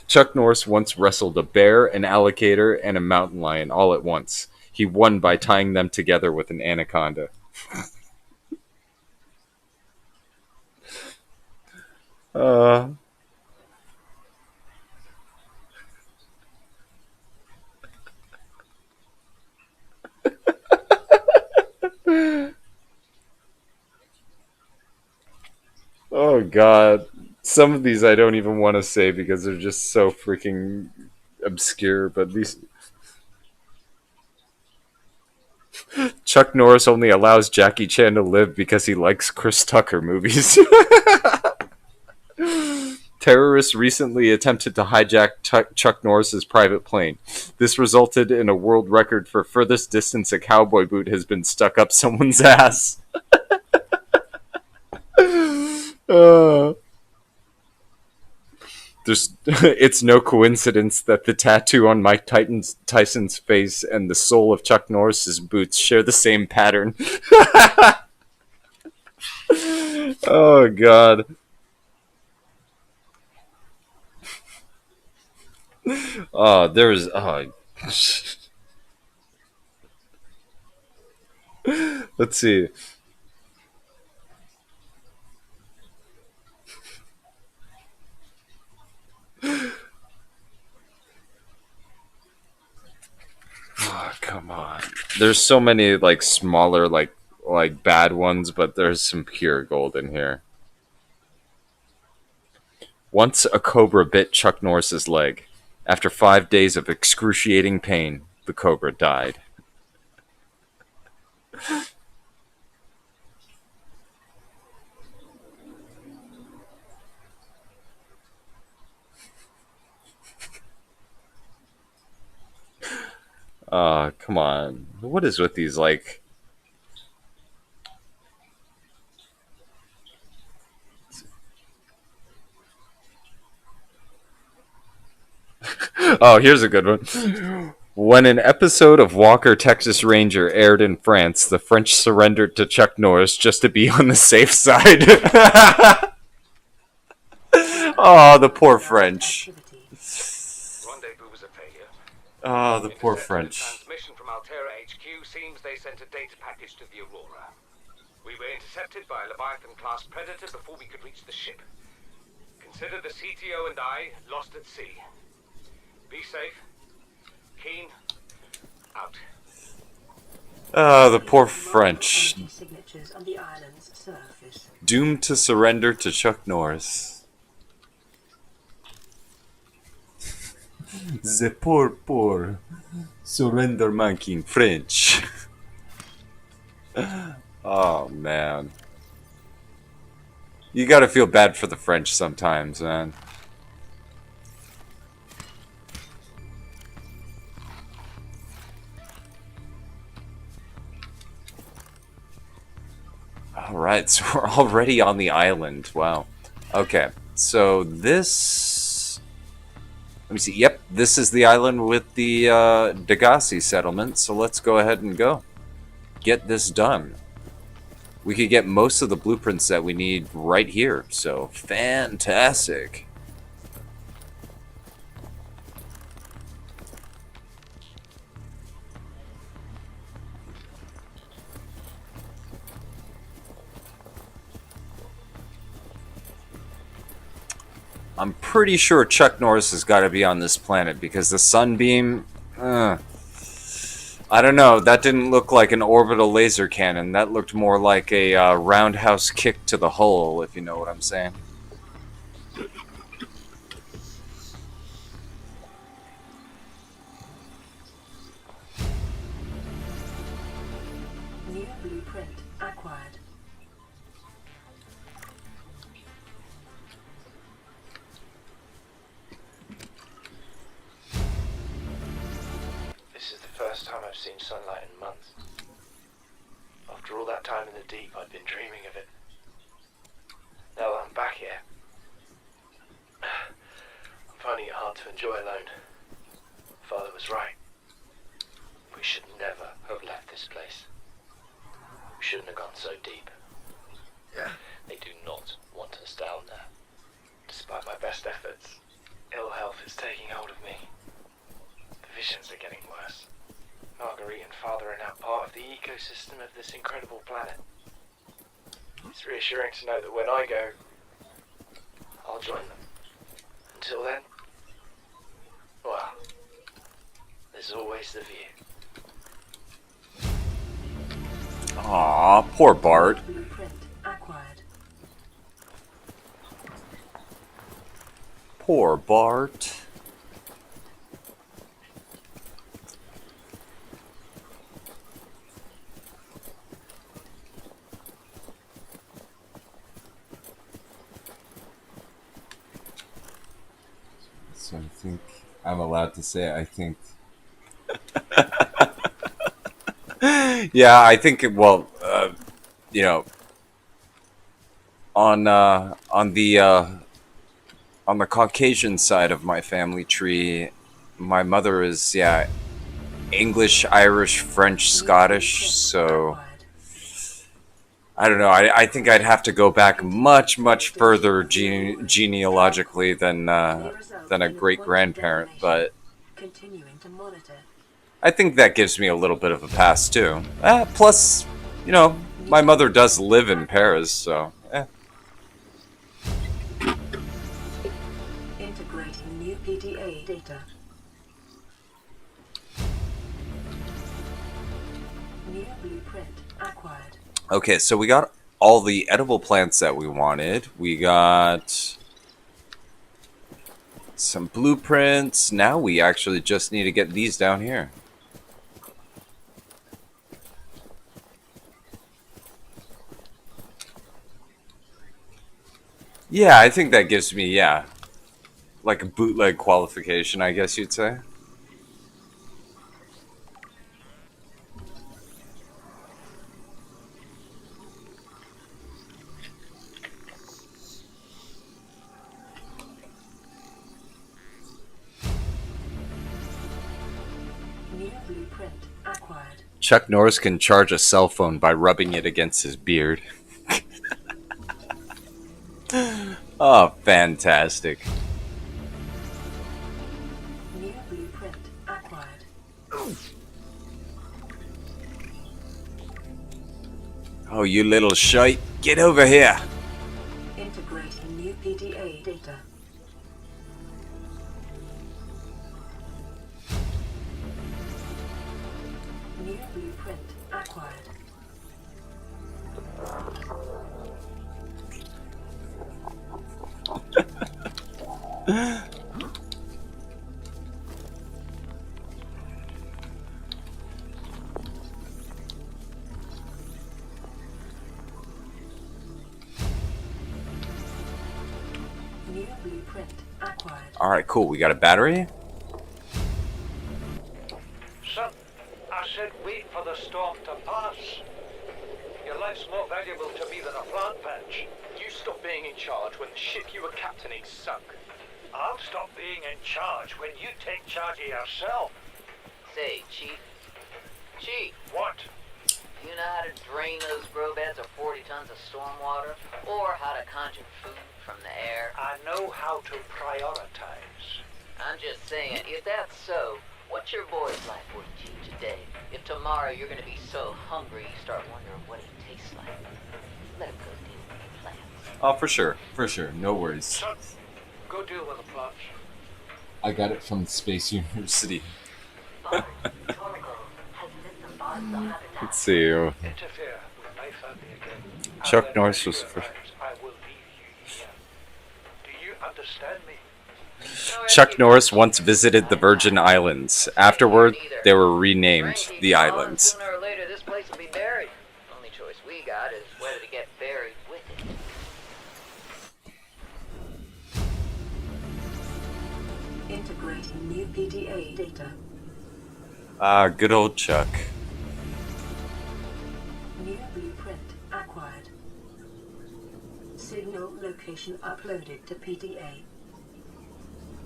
Chuck Norris once wrestled a bear, an alligator, and a mountain lion all at once. He won by tying them together with an anaconda. Oh god. Some of these I don't even want to say because they're just so freaking obscure, but at least Chuck Norris only allows Jackie Chan to live because he likes Chris Tucker movies. Terrorists recently attempted to hijack Chuck Norris's private plane. This resulted in a world record for furthest distance a cowboy boot has been stuck up someone's ass. There's, it's no coincidence that the tattoo on Tyson's face and the sole of Chuck Norris's boots share the same pattern. Oh God. Oh, there's. Oh. Let's see. Oh, come on. There's so many like smaller like bad ones, but there's some pure gold in here. Once a cobra bit Chuck Norris's leg. After 5 days of excruciating pain, the cobra died. Come on. What is with these like Oh, here's a good one. When an episode of Walker Texas Ranger aired in France, the French surrendered to Chuck Norris just to be on the safe side. Oh, the poor French. Rendezvous was a failure. Oh, the poor Intercepted French. Transmission from Altera HQ seems they sent a data package to the Aurora. We were intercepted by a Leviathan-class predator before we could reach the ship. Consider the CTO and I lost at sea. Be safe. Keen. Out. Oh, the poor French. Signatures on the island's surface. Doomed to surrender to Chuck Norris. The poor surrender monkey in French. Oh, man. You gotta feel bad for the French sometimes, man. Alright, so we're already on the island. Wow. Okay, so this... Let me see. Yep, this is the island with the Degassi settlement, so let's go ahead and go. Get this done. We could get most of the blueprints that we need right here, so fantastic. I'm pretty sure Chuck Norris has got to be on this planet because the sunbeam... I don't know. That didn't look like an orbital laser cannon. That looked more like a roundhouse kick to the hull, if you know what I'm saying. New blueprint acquired. This is the first time I've seen sunlight in months. After all that time in the deep, I'd been dreaming of it. Now that I'm back here, I'm finding it hard to enjoy alone. Father was right. We should never have left this place. We shouldn't have gone so deep. They do not want us down there. Despite my best efforts, ill health is taking hold of me. The visions are getting worse. Marguerite and Father are now part of the ecosystem of this incredible planet. It's reassuring to know that when I go, I'll join them. Until then, well, there's always the view. Aw, poor Bart. Blueprint acquired. Poor Bart. So I think I'm allowed to say I think. Yeah, I think well, you know, on the on the Caucasian side of my family tree, my mother is, yeah, English, Irish, French, Scottish, so I don't know. I think I'd have to go back much, much further genealogically than a great grandparent, but Continuing to monitor. I think that gives me a little bit of a pass too. Plus, you know, my mother does live in Paris, so. Integrating new PDA data. New blueprint acquired. Okay, so we got all the edible plants that we wanted. We got some blueprints. Now we actually just need to get these down here. Yeah, I think that gives me, yeah, like a bootleg qualification, I guess you'd say. New blueprint acquired. Chuck Norris can charge a cell phone by rubbing it against his beard. Oh, fantastic. New blueprint acquired. Oh, you little shite. Get over here. Integrating new PDA data. New blueprint acquired. New blueprint acquired. Alright, cool. We got a battery? Son, I said wait for the storm to pass. Your life's more valuable to me than a plant patch. You stopped being in charge when the ship you were captaining sunk. I'll stop being in charge when you take charge of yourself. Say, Chief. Chief, What? do you know how to drain those grow beds of 40 tons of stormwater? Or how to conjure food from the air? I know how to prioritize. I'm just saying, if that's so, what's your boy's life worth to you today? If tomorrow you're gonna be so hungry you start wondering what he tastes like, let him go deal with the plants. Oh, for sure. For sure. No worries. Son, go deal with the plants. I got it from Space University. Let's see. Interfere with my family again. Chuck and Norris when was you the first. arrive, I will leave you here. Do you understand me? Chuck Norris once visited the Virgin Islands. Afterward, they were renamed Rain keeps the falling, islands. Sooner or later, this place will be buried. Only choice we got is whether to get buried with it. Integrating new PDA data. Ah, good old Chuck. New blueprint acquired. Signal location uploaded to PDA.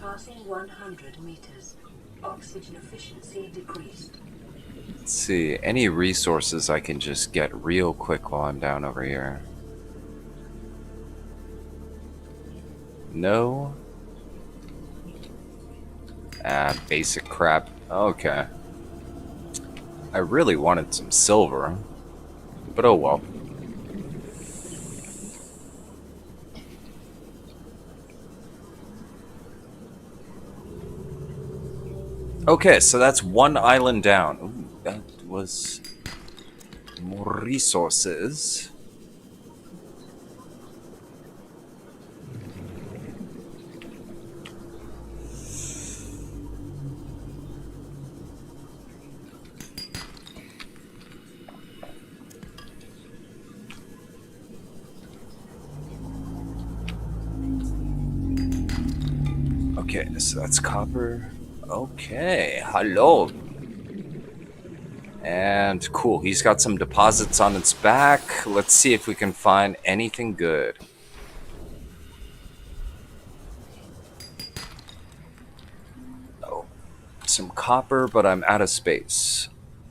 Passing 100 meters. Oxygen efficiency decreased. Let's see. Any resources I can just get real quick while I'm down over here? No. Ah, basic crap. Okay. I really wanted some silver, but oh well. Okay, so that's one island down. Ooh, that was more resources. Okay, so that's copper. Okay, hello. And cool, he's got some deposits on its back. Let's see if we can find anything good. some copper, but I'm out of space.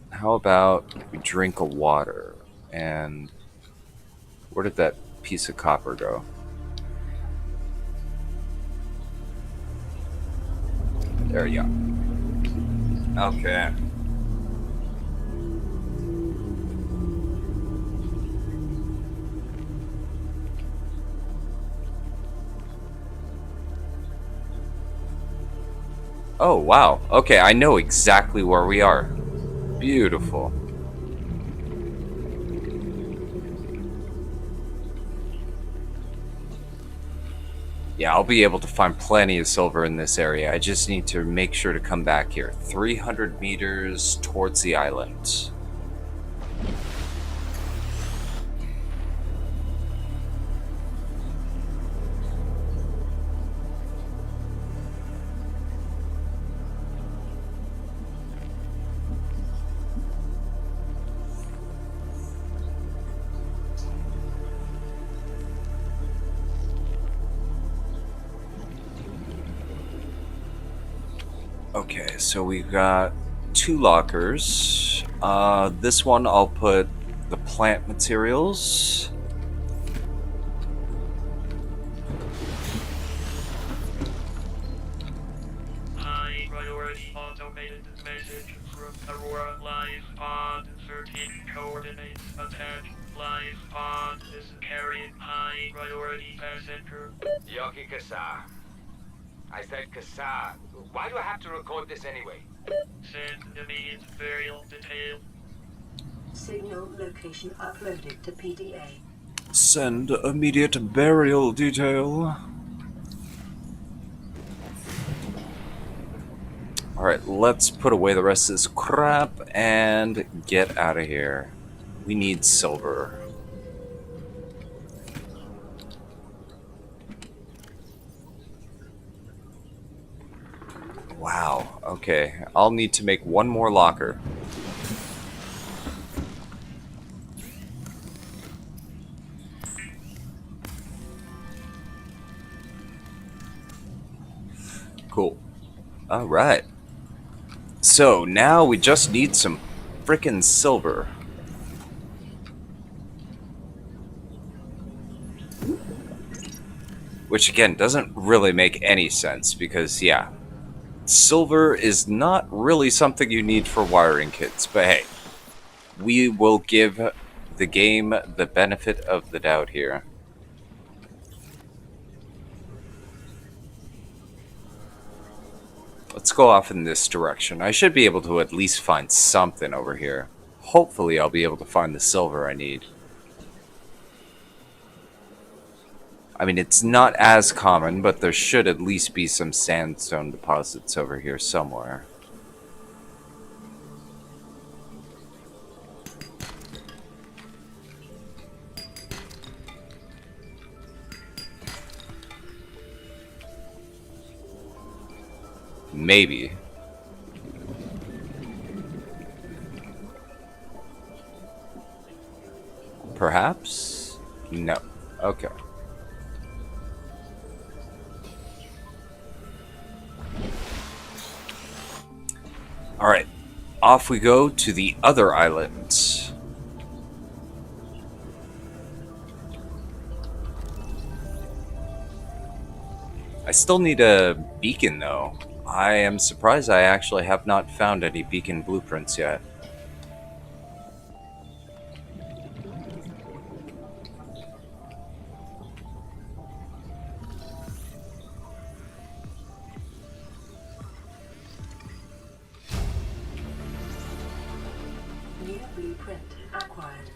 How about we drink a water? And where did that piece of copper go? There you go. Okay. Oh, wow. Okay, I know exactly where we are. Beautiful. Yeah, I'll be able to find plenty of silver in this area. I just need to make sure to come back here. 300 meters towards the island. Okay, so we've got 2 lockers. This one I'll put the plant materials. High priority automated message from Aurora Live Pod. Certain coordinates attached. Live Pod is carrying high priority passenger. Yoki Kasa. I said Kasa. Why do I have to record this anyway? Send immediate burial detail. Signal location uploaded to PDA. Send immediate burial detail. Alright, let's put away the rest of this crap and get out of here. We need silver. Wow, okay. I'll need to make one more locker. Cool. Alright. So now we just need some frickin' silver. Which again doesn't really make any sense because, yeah, silver is not really something you need for wiring kits. But hey, we will give the game the benefit of the doubt here. Let's go off in this direction. I should be able to at least find something over here. Hopefully I'll be able to find the silver I need. I mean, it's not as common, but there should at least be some sandstone deposits over here somewhere. Maybe. Perhaps? No. Okay. Alright, off we go to the other island. I still need a beacon though. I am surprised I actually have not found any beacon blueprints yet. New blueprint acquired.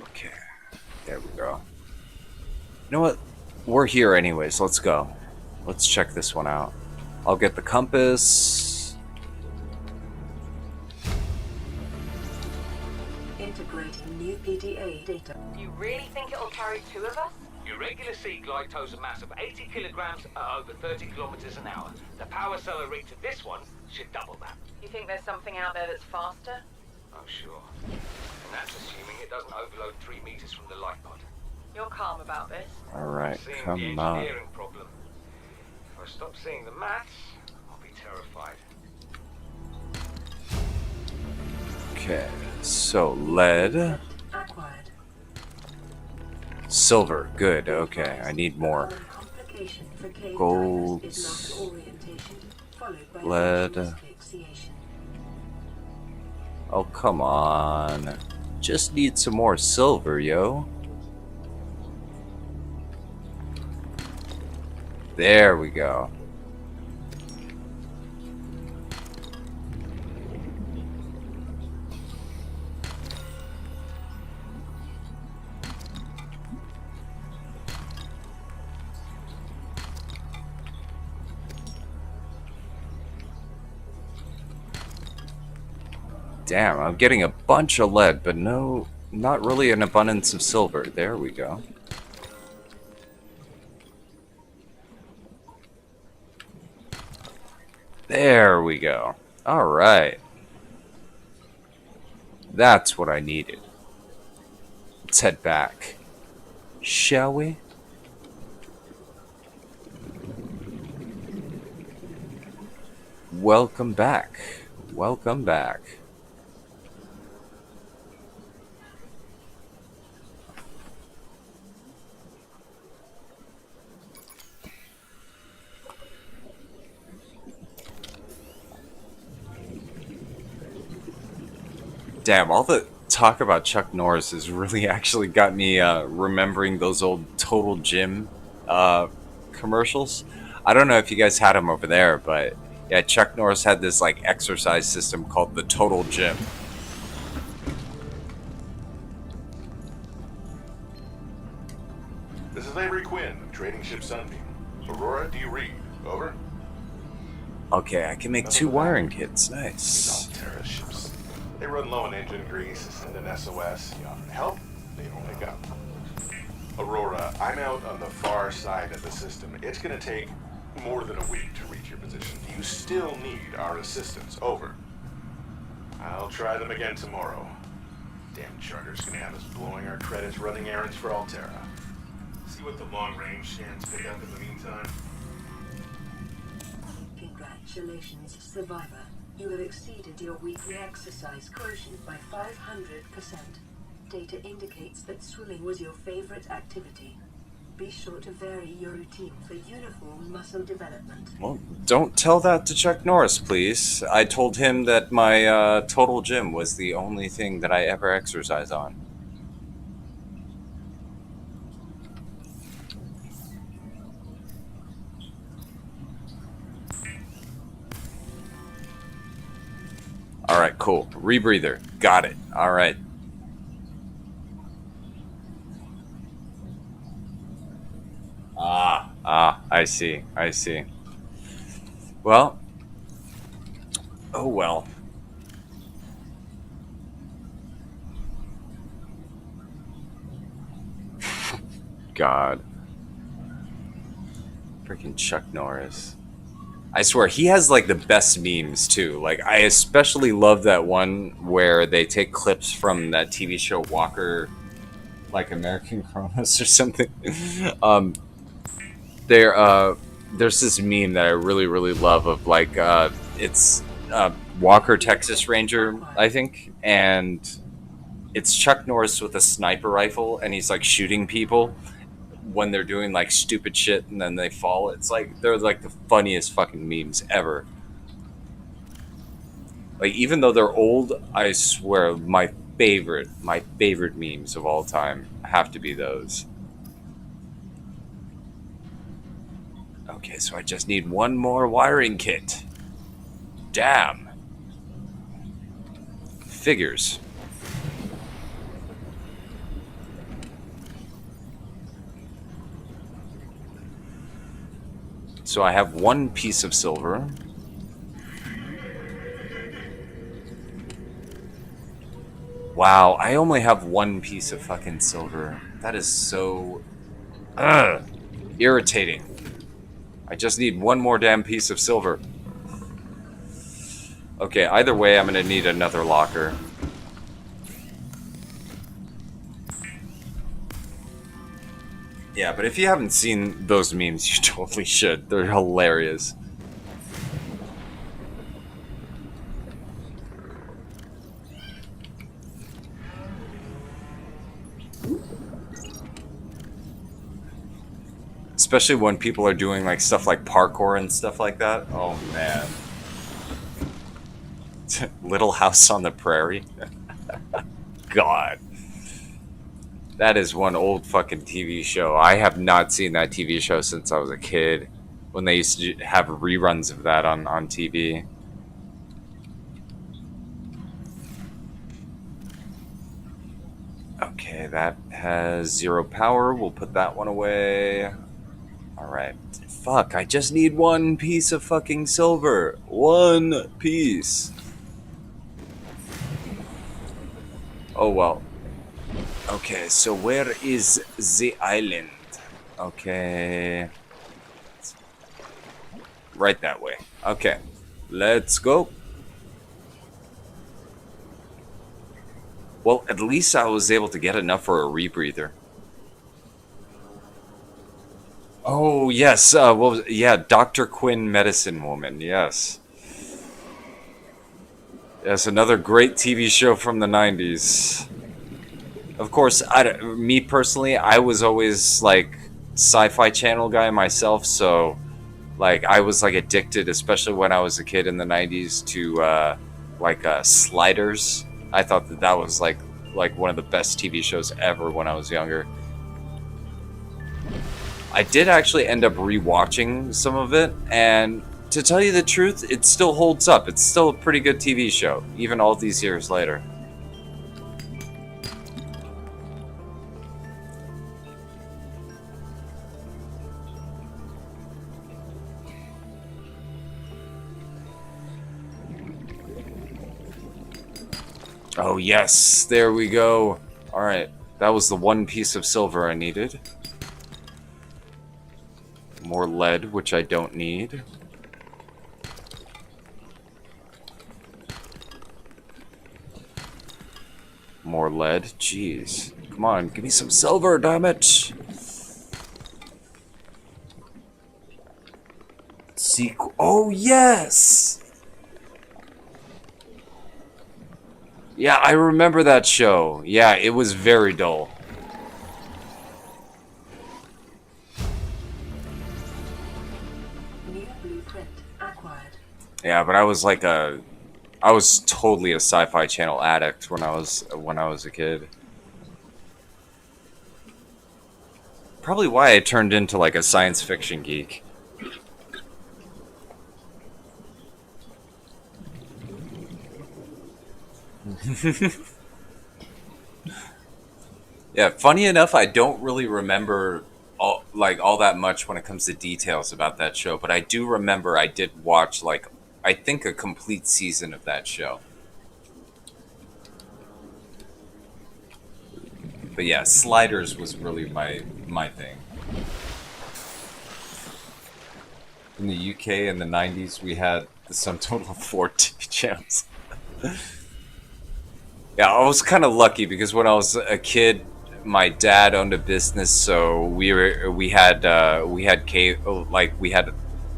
Okay, there we go. You know what? We're here anyways, let's go. Let's check this one out. I'll get the compass. Integrating new PDA data. You really think it'll carry 2 of us? Your regular sea glide tows a mass of 80 kilograms at over 30 kilometers an hour. The power cell rig to this one Should double that. You think there's something out there that's faster? Oh, sure. And that's assuming it doesn't overload 3 meters from the light pod. You're calm about this. Alright, Seeing the come on. engineering problem. If I stop seeing the maths, I'll be terrified. Okay, so lead, Acquired. silver, good, okay, I need more. Common complication for cave Gold, divers is lost orientation, followed by lead. asphyxiation. Oh, come on. Just need some more silver, yo. There we go. Damn, I'm getting a bunch of lead, but no, not really an abundance of silver. There we go. There we go. Alright. That's what I needed. Let's head back. Shall we? Welcome back. Welcome back. Damn, all the talk about Chuck Norris has really actually got me remembering those old Total Gym commercials. I don't know if you guys had them over there, but yeah, Chuck Norris had this like exercise system called the Total Gym. This is Avery Quinn, trading ship Sunbeam. Aurora, do you read? Over? Okay, I can make 2 wiring kits. Nice. These Alterra ships. They run low on engine grease, send an SOS. You offer help, they don't pick up. Aurora, I'm out on the far side of the system. It's gonna take more than a week to reach your position. You still need our assistance. Over. I'll try them again tomorrow. Damn charter's gonna have us blowing our credits running errands for Alterra. See what the long-range scans pick up in the meantime. Congratulations, survivor. You have exceeded your weekly exercise quotient by 500%. Data indicates that swimming was your favorite activity. Be sure to vary your routine for uniform muscle development. Well, don't tell that to Chuck Norris, please. I told him that my Total Gym was the only thing that I ever exercise on. Alright, cool. Rebreather. Got it. Alright. I see. I see. Well. Oh well. God. Freaking Chuck Norris. I swear, he has like the best memes too. Like, I especially love that one where they take clips from that TV show Walker, like American Chronos or something. There's this meme that I really love of like it's Walker Texas Ranger, I think, and it's Chuck Norris with a sniper rifle, and he's like shooting people when they're doing like stupid shit and then they fall. It's like they're like the funniest fucking memes ever. Like, even though they're old, I swear my favorite memes of all time have to be those. Okay, so I just need one more wiring kit. Damn. Figures. So I have one piece of silver. Wow, I only have one piece of fucking silver. That is so irritating. I just need one more damn piece of silver. Okay, either way, I'm gonna need another locker. Yeah, but if you haven't seen those memes, you totally should. They're hilarious. Especially when people are doing like stuff like parkour and stuff like that. Oh man. Little House on the Prairie. God. That is one old fucking TV show. I have not seen that TV show since I was a kid. When they used to have reruns of that on TV. Okay, that has 0 power. We'll put that one away. Alright. Fuck, I just need one piece of fucking silver. One piece. Oh well. Okay, so where is the island? Okay. Right that way. Okay. Let's go. Well, at least I was able to get enough for a rebreather. Oh, yes. What was it? Yeah, Dr. Quinn Medicine Woman. Yes. Yes, another great TV show from the 90s. Of course, me personally, I was always like Sci-Fi Channel guy myself, so like I was like addicted, especially when I was a kid in the 90s, to Sliders. I thought that that was like one of the best TV shows ever when I was younger. I did actually end up rewatching some of it, and to tell you the truth, it still holds up. It's still a pretty good TV show, even all these years later. Oh yes, there we go. Alright, that was the one piece of silver I needed. More lead, which I don't need. More lead, jeez. Come on, give me some silver, damn it! Oh yes! Yeah, I remember that show. Yeah, it was very dull. New blueprint acquired. Yeah, but I was totally a Sci-Fi Channel addict when I was a kid. Probably why I turned into like a science fiction geek. Yeah, funny enough, I don't really remember all that much when it comes to details about that show, but I do remember I did watch I think a complete season of that show. But yeah, Sliders was really my thing. In the UK in the 90s, we had the sum total of 4 TV channels. Yeah, I was kind of lucky because when I was a kid, my dad owned a business, so we had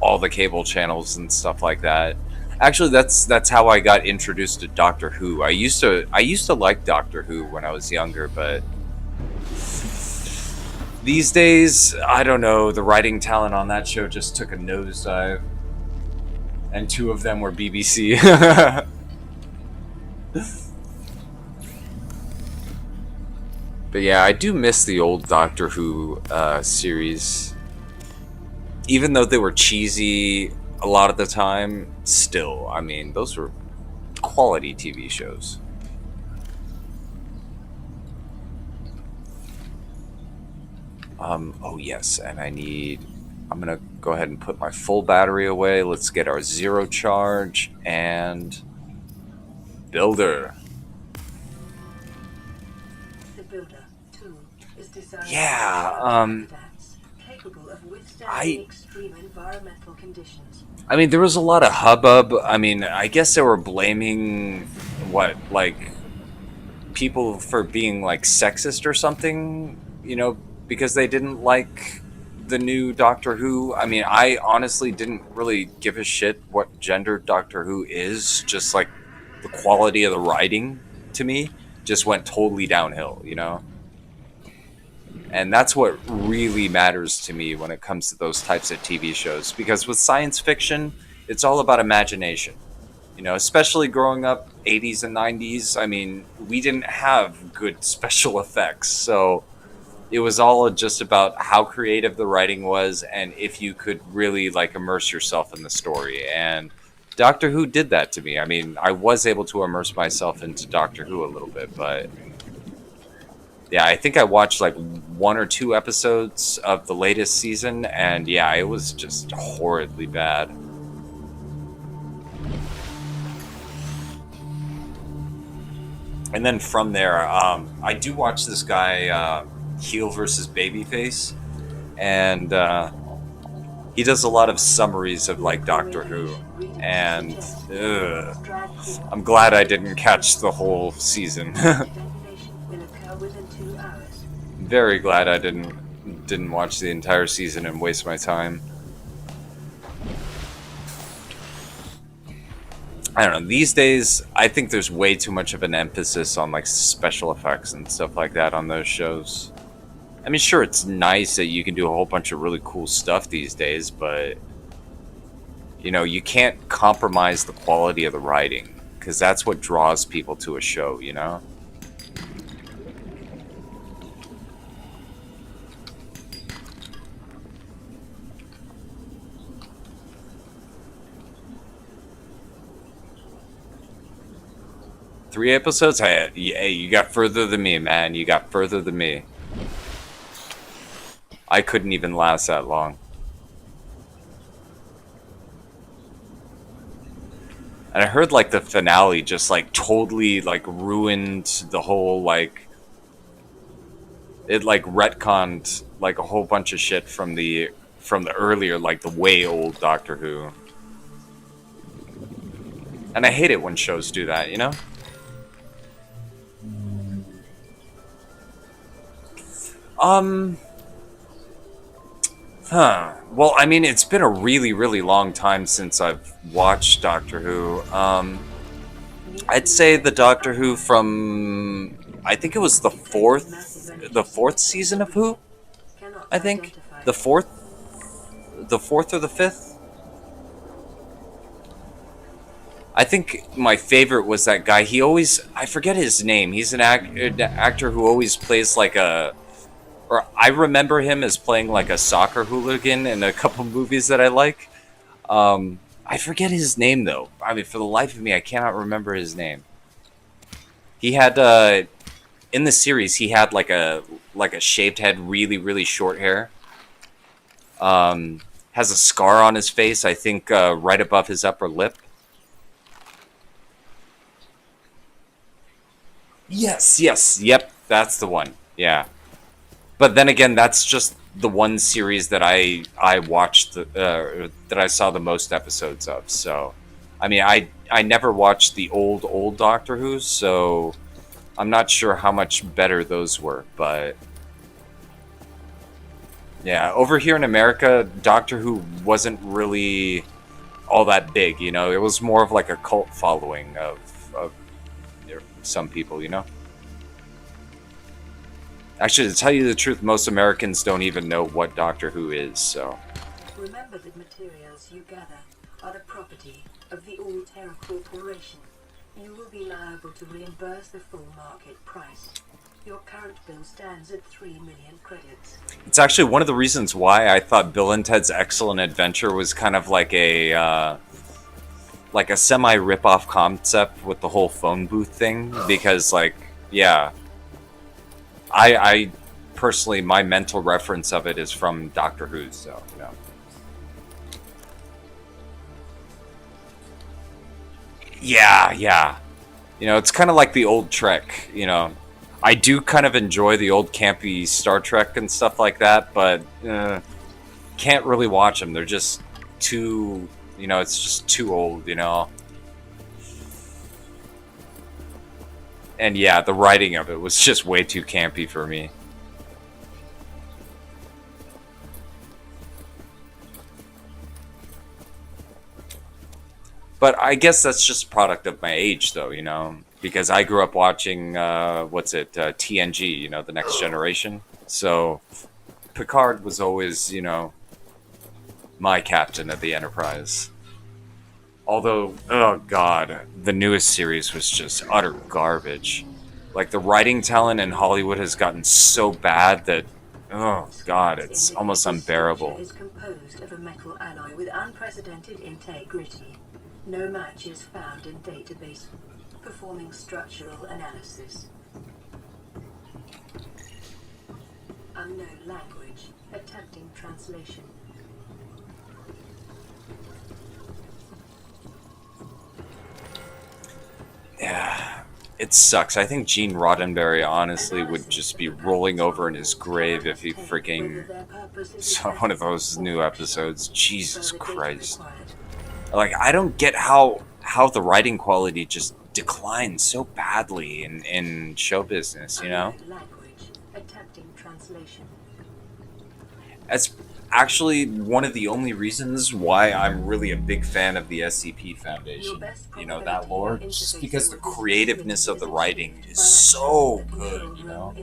all the cable channels and stuff like that. Actually, that's how I got introduced to Doctor Who. I used to like Doctor Who when I was younger, but these days, I don't know, the writing talent on that show just took a nosedive. And 2 of them were BBC. But yeah, I do miss the old Doctor Who series. Even though they were cheesy a lot of the time, still, I mean, those were quality TV shows. Oh yes, and I'm gonna go ahead and put my full battery away. Let's get our 0 charge and builder. The builder tool is designed Yeah, to capable of withstanding extreme environmental conditions. I mean, there was a lot of hubbub. I mean, I guess they were blaming people for being like sexist or something, because they didn't like the new Doctor Who. I mean, I honestly didn't really give a shit what gender Doctor Who is. Just like the quality of the writing to me just went totally downhill. And that's what really matters to me when it comes to those types of TV shows. Because with science fiction, it's all about imagination. Especially growing up 80s and 90s, I mean, we didn't have good special effects. So it was all just about how creative the writing was and if you could really like immerse yourself in the story. And Doctor Who did that to me. I mean, I was able to immerse myself into Doctor Who a little bit, but yeah, I think I watched like 1 or 2 episodes of the latest season, and yeah, it was just horridly bad. And then from there, I do watch this guy, Heel versus Babyface, and he does a lot of summaries of like Doctor Who, and I'm glad I didn't catch the whole season. Very glad I didn't watch the entire season and waste my time. I don't know. These days, I think there's way too much of an emphasis on like special effects and stuff like that on those shows. I mean, sure, it's nice that you can do a whole bunch of really cool stuff these days, but you can't compromise the quality of the writing because that's what draws people to a show. 3 episodes? Hey, you got further than me, man. You got further than me. I couldn't even last that long. And I heard like the finale just like totally like ruined the whole like it like retconned like a whole bunch of shit from the earlier like the way old Doctor Who. And I hate it when shows do that, Well, I mean, it's been a really, really long time since I've watched Doctor Who. I'd say the Doctor Who from, I think it was the fourth season of Who. I think the fourth or the fifth. I think my favorite was that guy. I forget his name. He's an actor who always plays like or I remember him as playing like a soccer hooligan in a couple movies that I like. I forget his name though. I mean, for the life of me, I cannot remember his name. He had in the series, he had like a shaved head, really, really short hair. Has a scar on his face, I think, right above his upper lip. Yes, yep, that's the one. Yeah. But then again, that's just the one series that I watched, that I saw the most episodes of. So, I mean, I never watched the old Doctor Who, so I'm not sure how much better those were. But yeah, over here in America, Doctor Who wasn't really all that big. It was more of like a cult following of some people. Actually, to tell you the truth, most Americans don't even know what Doctor Who is, so. Remember that materials you gather are the property of the All-Terra Corporation. You will be liable to reimburse the full market price. Your current bill stands at 3 million credits. It's actually one of the reasons why I thought Bill and Ted's Excellent Adventure was kind of like a semi-rip-off concept with the whole phone booth thing, because, like, yeah. I personally, my mental reference of it is from Doctor Who, so, yeah. Yeah. It's kind of like the old Trek, I do kind of enjoy the old campy Star Trek and stuff like that, but can't really watch them. They're just too, you know, it's just too old, you know. And yeah, the writing of it was just way too campy for me. But I guess that's just a product of my age, though, you know, because I grew up watching, TNG, you know, The Next Generation. So Picard was always, you know, my captain of the Enterprise. Although, oh god, the newest series was just utter garbage. Like, the writing talent in Hollywood has gotten so bad that, oh god, it's almost unbearable. Is composed of a metal alloy with unprecedented integrity. No match is found in database. Performing structural analysis. Unknown language. Attempting translation. Yeah, it sucks. I think Gene Roddenberry honestly would just be rolling over in his grave if he freaking saw one of those new episodes. Jesus Christ. Like, I don't get how the writing quality just declines so badly in show business, you know? That's actually one of the only reasons why I'm really a big fan of the SCP Foundation. You know, that lore, just because the creativeness of the writing is so good, you know?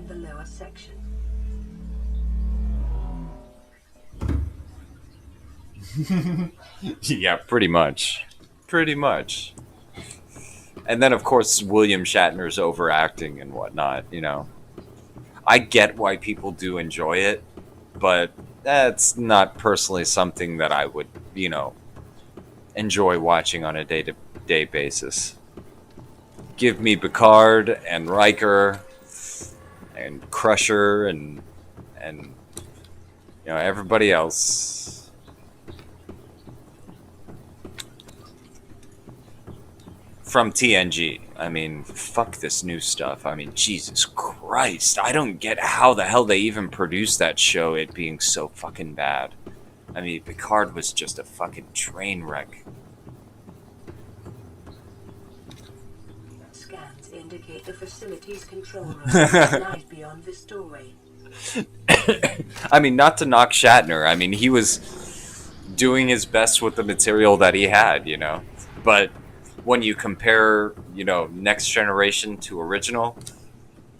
Yeah, pretty much. Pretty much. And then, of course, William Shatner's overacting and whatnot, you know. I get why people do enjoy it, but that's not personally something that I would, you know, enjoy watching on a day-to-day basis. Give me Picard and Riker and Crusher and you know, everybody else. From TNG. I mean, fuck this new stuff. I mean, Jesus Christ. I don't get how the hell they even produced that show, it being so fucking bad. I mean, Picard was just a fucking train wreck. Scans indicate the facility's control room lies beyond this doorway. I mean, not to knock Shatner. I mean, he was doing his best with the material that he had, you know. But when you compare, you know, Next Generation to original,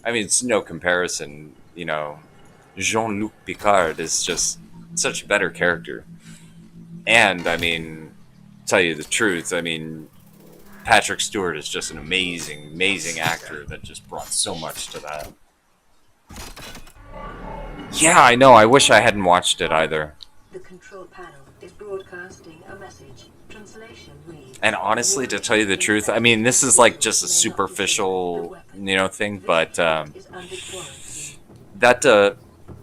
I mean, it's no comparison. You know, Jean-Luc Picard is just such a better character. And, I mean, tell you the truth, I mean, Patrick Stewart is just an amazing, amazing actor that just brought so much to that. Yeah, I know. I wish I hadn't watched it either. The control panel is broadcasting a message. Translation reads, and honestly, to tell you the truth, I mean, this is like just a superficial, you know, thing, but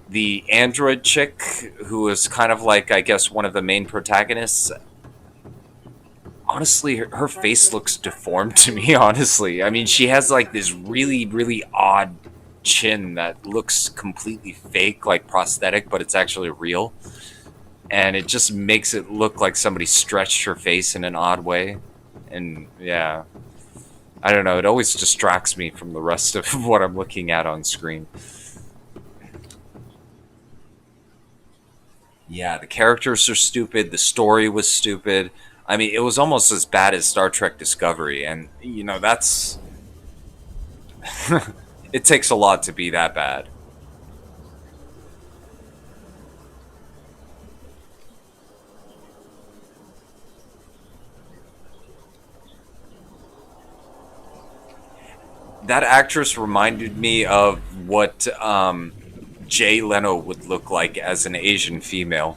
the android chick, who is kind of like, I guess, one of the main protagonists, honestly, her face looks deformed to me, honestly. I mean, she has like this really, really odd chin that looks completely fake, like prosthetic, but it's actually real. And it just makes it look like somebody stretched her face in an odd way. And yeah, I don't know, it always distracts me from the rest of what I'm looking at on screen. Yeah, the characters are stupid, the story was stupid. I mean, it was almost as bad as Star Trek Discovery, and, you know, that's... It takes a lot to be that bad. That actress reminded me of what Jay Leno would look like as an Asian female.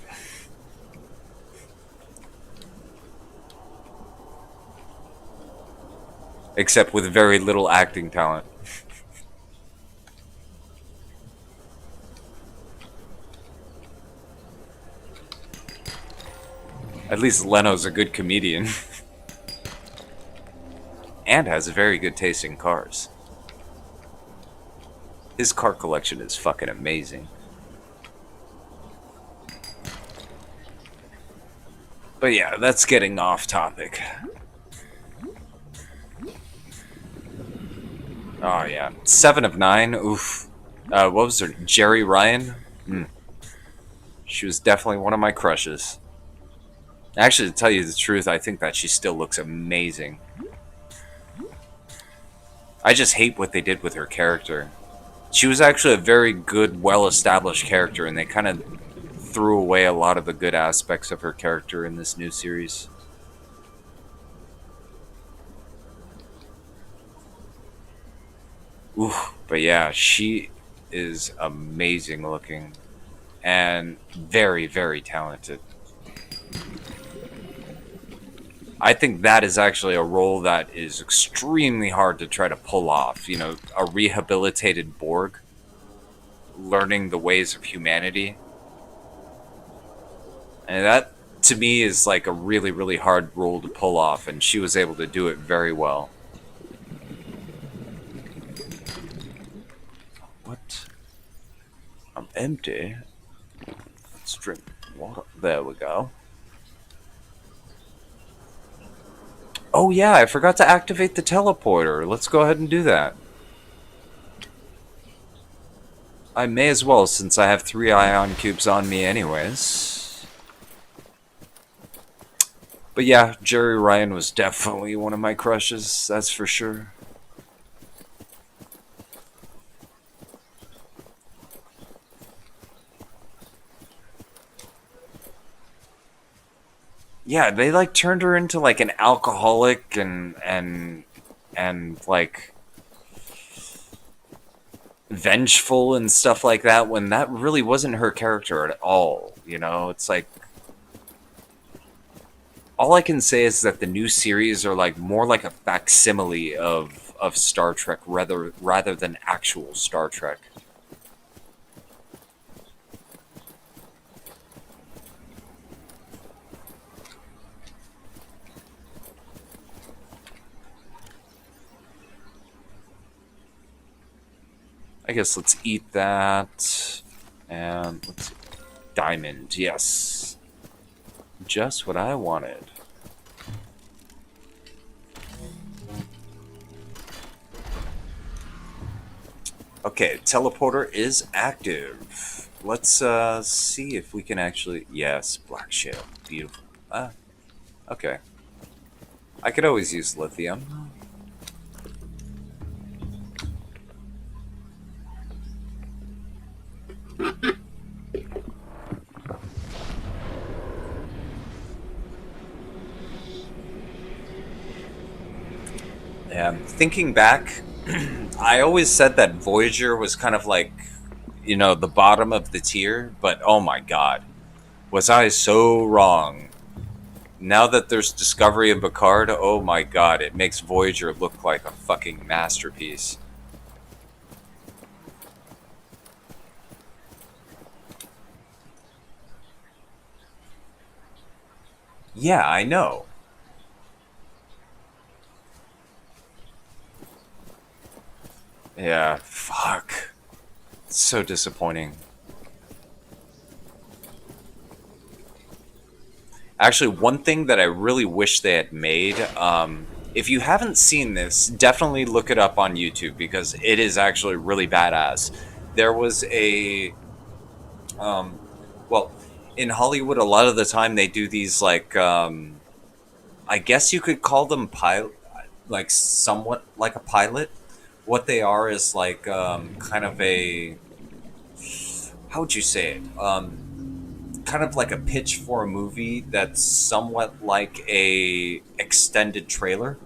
Except with very little acting talent. At least Leno's a good comedian. And has a very good taste in cars. His car collection is fucking amazing. But yeah, that's getting off topic. Oh yeah, 7 of 9. Oof. What was her? Jerry Ryan. She was definitely one of my crushes. Actually, to tell you the truth, I think that she still looks amazing. I just hate what they did with her character. She was actually a very good, well-established character, and they kind of threw away a lot of the good aspects of her character in this new series. Oof, but yeah, she is amazing looking and very, very talented. I think that is actually a role that is extremely hard to try to pull off. You know, a rehabilitated Borg, learning the ways of humanity. And that, to me, is like a really, really hard role to pull off, and she was able to do it very well. What? I'm empty. Let's drink water. There we go. Oh yeah, I forgot to activate the teleporter. Let's go ahead and do that. I may as well, since I have 3 ion cubes on me anyways. But yeah, Jerry Ryan was definitely one of my crushes, that's for sure. Yeah, they like turned her into like an alcoholic and like vengeful and stuff like that when that really wasn't her character at all, you know? It's like all I can say is that the new series are like more like a facsimile of Star Trek rather than actual Star Trek. I guess let's eat that. And let's see. Diamond, yes. Just what I wanted. Okay, teleporter is active. Let's see if we can actually... Yes, black shale. Beautiful. Okay. I could always use lithium. Yeah, thinking back, I always said that Voyager was kind of like, you know, the bottom of the tier, but oh my god, was I so wrong. Now that there's Discovery and Picard, oh my god, it makes Voyager look like a fucking masterpiece. Yeah, I know. Yeah, fuck. It's so disappointing. Actually, one thing that I really wish they had made, if you haven't seen this, definitely look it up on YouTube because it is actually really badass. There was a, well, in Hollywood, a lot of the time they do these like, I guess you could call them pilot, like somewhat like a pilot. What they are is like kind of a, how would you say it? Kind of like a pitch for a movie that's somewhat like a extended trailer,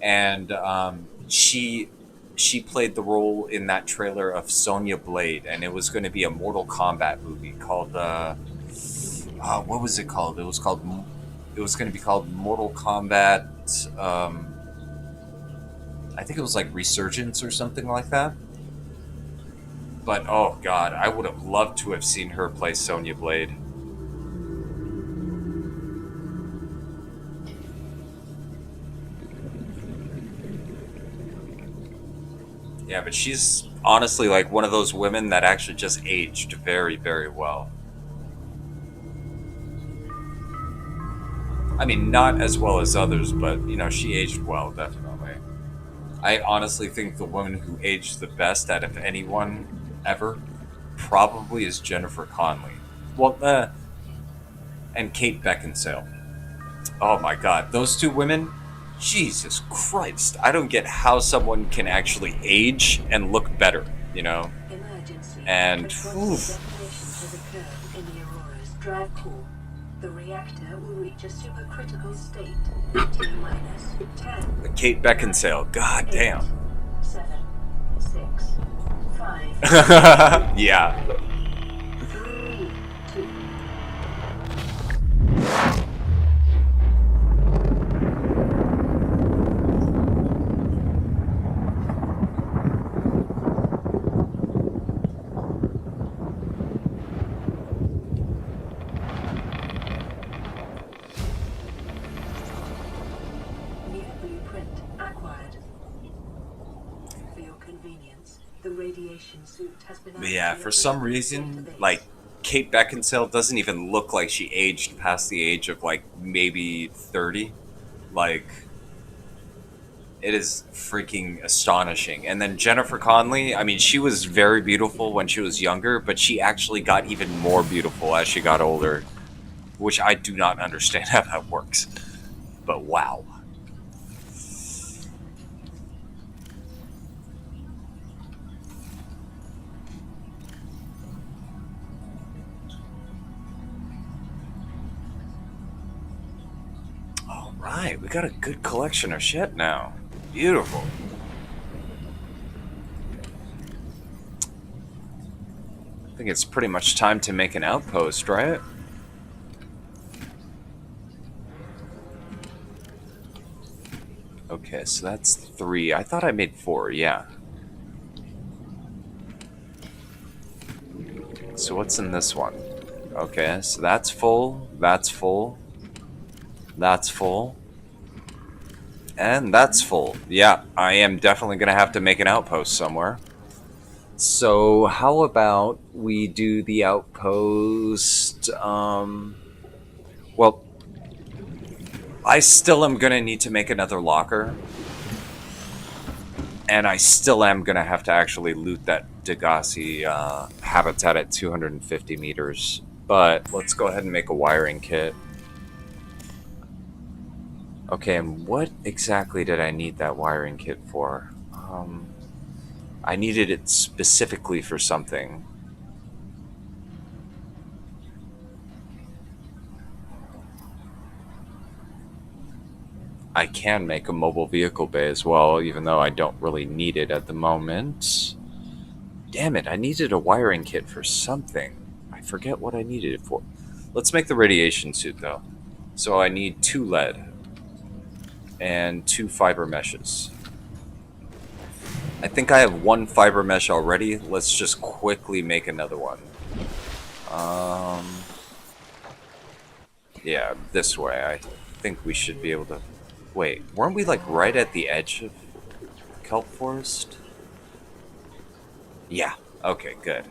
and she played the role in that trailer of Sonya Blade, and it was going to be a Mortal Kombat movie called what was it called? It was going to be called Mortal Kombat. I think it was like Resurgence or something like that. But oh god, I would have loved to have seen her play Sonya Blade. Yeah, but she's honestly like one of those women that actually just aged very, very well. I mean, not as well as others, but, you know, she aged well, definitely. I honestly think the woman who aged the best out of anyone ever probably is Jennifer Connelly. Well, and Kate Beckinsale. Oh my god, those two women? Jesus Christ. I don't get how someone can actually age and look better, you know? Emergency. And, A trusted detonation has occurred in the Aurora's drive core. The reactor will reach a supercritical state. T-minus 10. Kate Beckinsale, god 8, damn. 7, 6, 5, Yeah. 3, 2. New blueprint acquired. For your convenience, the radiation suit has been added Yeah, to for your some visitor reason, database. like, Kate Beckinsale doesn't even look like she aged past the age of, like, maybe 30. Like, it is freaking astonishing. And then Jennifer Connelly, I mean, she was very beautiful when she was younger, but she actually got even more beautiful as she got older, which I do not understand how that works. But wow. All right, we got a good collection of shit now. Beautiful. I think it's pretty much time to make an outpost, right? Okay, so that's 3. I thought I made 4, yeah. So what's in this one? Okay, so that's full, that's full, that's full, and that's full. Yeah, I am definitely going to have to make an outpost somewhere. So how about we do the outpost, well, I still am going to need to make another locker. And I still am going to have to actually loot that Degassi habitat at 250 meters. But let's go ahead and make a wiring kit. Okay, and what exactly did I need that wiring kit for? I needed it specifically for something. I can make a mobile vehicle bay as well, even though I don't really need it at the moment. Damn it, I needed a wiring kit for something. I forget what I needed it for. Let's make the radiation suit, though. So I need 2 lead and 2 fiber meshes. I think I have 1 fiber mesh already. Let's just quickly make another one. Yeah, this way. I think we should be able to... Wait, weren't we like right at the edge of kelp forest? Yeah, okay, good.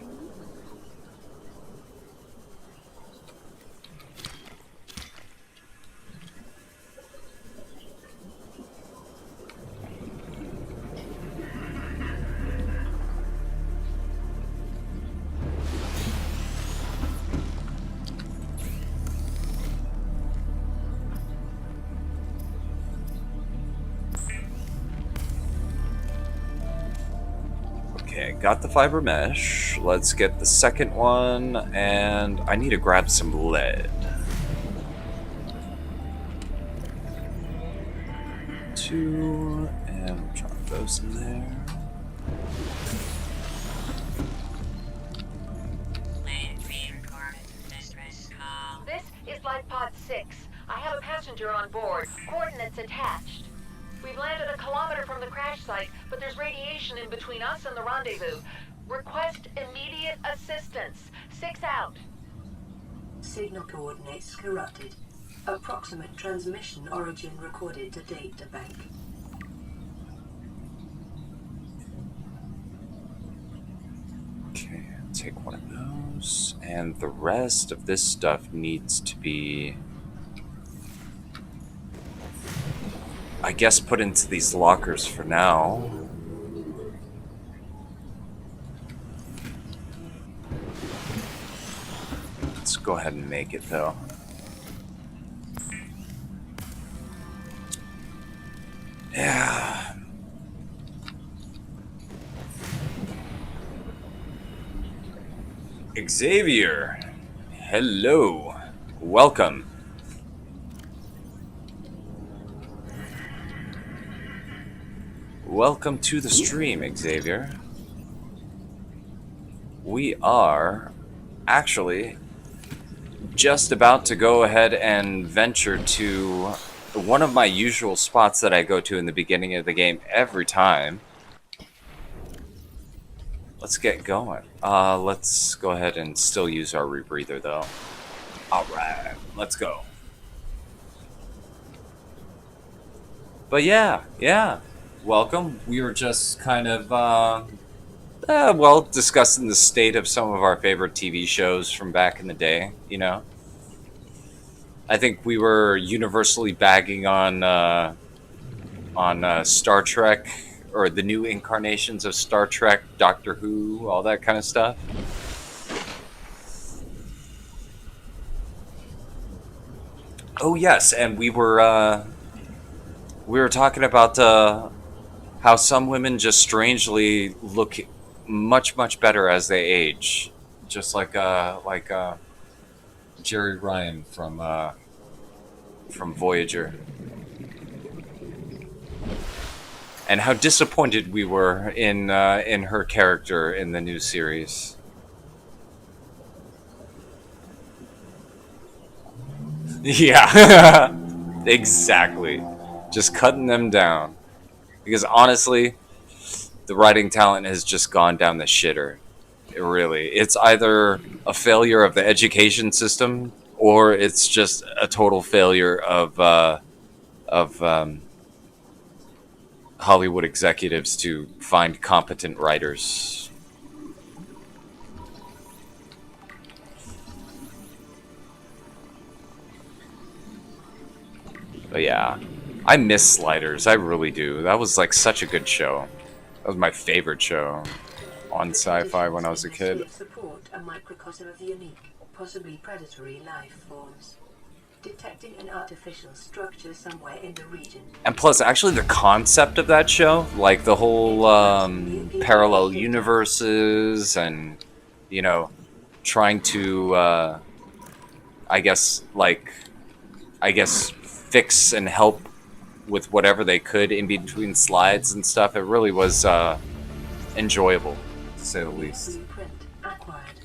Okay, got the fiber mesh. Let's get the second one, and I need to grab some lead. 2, and we'll drop those in there. This is Life Pod 6. I have a passenger on board. Coordinates attached. We've landed a kilometer from the crash site, but there's radiation in between us and the rendezvous. Request immediate assistance. 6 out. Signal coordinates corrupted. Approximate transmission origin recorded to data bank. Okay, take one of those. And the rest of this stuff needs to be I guess, put into these lockers for now. Let's go ahead and make it, though. Yeah. Xavier, hello. Welcome. Welcome to the stream, Xavier. We are actually just about to go ahead and venture to one of my usual spots that I go to in the beginning of the game every time. Let's get going. Let's go ahead and still use our rebreather, though. Alright, let's go. But yeah. Welcome. We were just kind of, well, discussing the state of some of our favorite TV shows from back in the day, you know? I think we were universally bagging on Star Trek, or the new incarnations of Star Trek, Doctor Who, all that kind of stuff. Oh yes, and we were talking about how some women just strangely look much better as they age, just like Jerry Ryan from Voyager. And how disappointed we were in her character in the new series. Yeah, exactly. Just cutting them down. Because honestly, the writing talent has just gone down the shitter. It's either a failure of the education system, or it's just a total failure of Hollywood executives to find competent writers. But yeah, I miss Sliders. I really do. That was like such a good show. That was my favorite show on Sci-Fi when I was a kid. Support a microcosm of unique, possibly predatory life forms. Detecting an artificial structure somewhere in the region. And plus, actually, the concept of that show, like the whole parallel universes and, you know, trying to, I guess, fix and help with whatever they could in between slides and stuff. It really was enjoyable, to say the least. Blueprint acquired.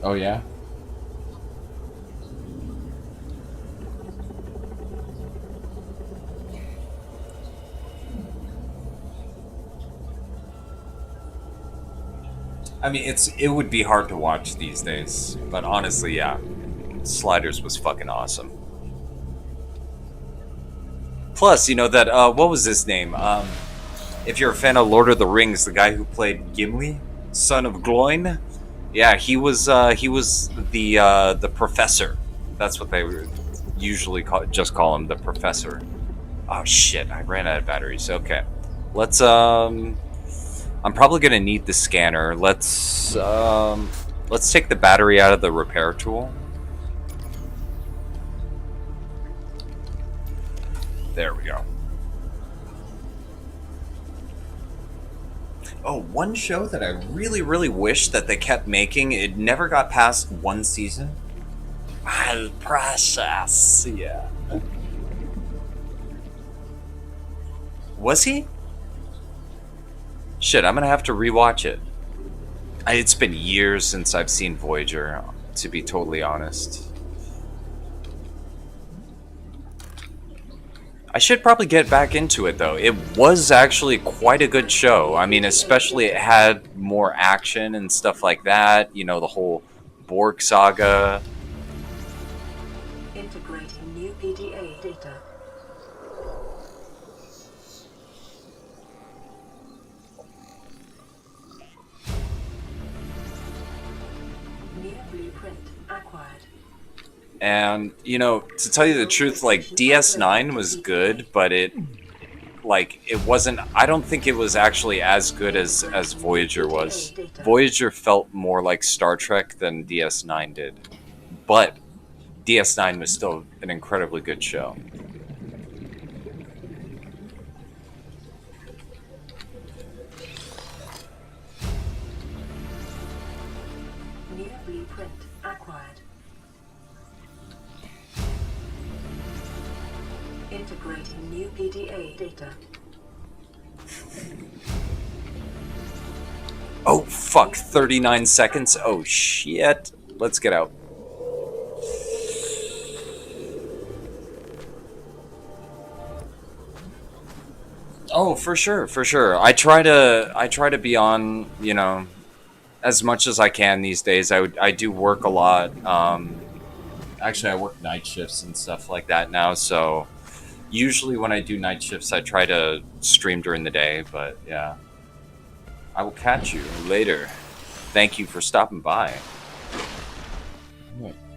Oh, yeah? I mean, it would be hard to watch these days, but honestly, yeah, Sliders was fucking awesome. Plus, you know that what was his name? If you're a fan of Lord of the Rings, the guy who played Gimli, son of Gloin, yeah, he was the professor. That's what they usually call him, the professor. Oh shit! I ran out of batteries. Okay, let's I'm probably gonna need the scanner. Let's take the battery out of the repair tool. There we go. Oh, one show that I really wish that they kept making. It never got past one season. I'll process. Yeah. Was he? Shit, I'm gonna have to rewatch it. It's been years since I've seen Voyager, to be totally honest. I should probably get back into it, though. It was actually quite a good show. I mean, especially it had more action and stuff like that. You know, the whole Borg saga. Integrating new PDA data. New blueprint acquired. And, you know, to tell you the truth, like, DS9 was good, but it wasn't, I don't think it was actually as good as Voyager was. Voyager felt more like Star Trek than DS9 did. But DS9 was still an incredibly good show. New blueprint acquired. Integrating new PDA data. Oh, fuck, 39 seconds? Oh, shit. Let's get out. Oh, for sure, for sure. I try to be on, you know, as much as I can these days. I do work a lot. Actually, I work night shifts and stuff like that now, so usually when I do night shifts, I try to stream during the day, but yeah. I will catch you later. Thank you for stopping by.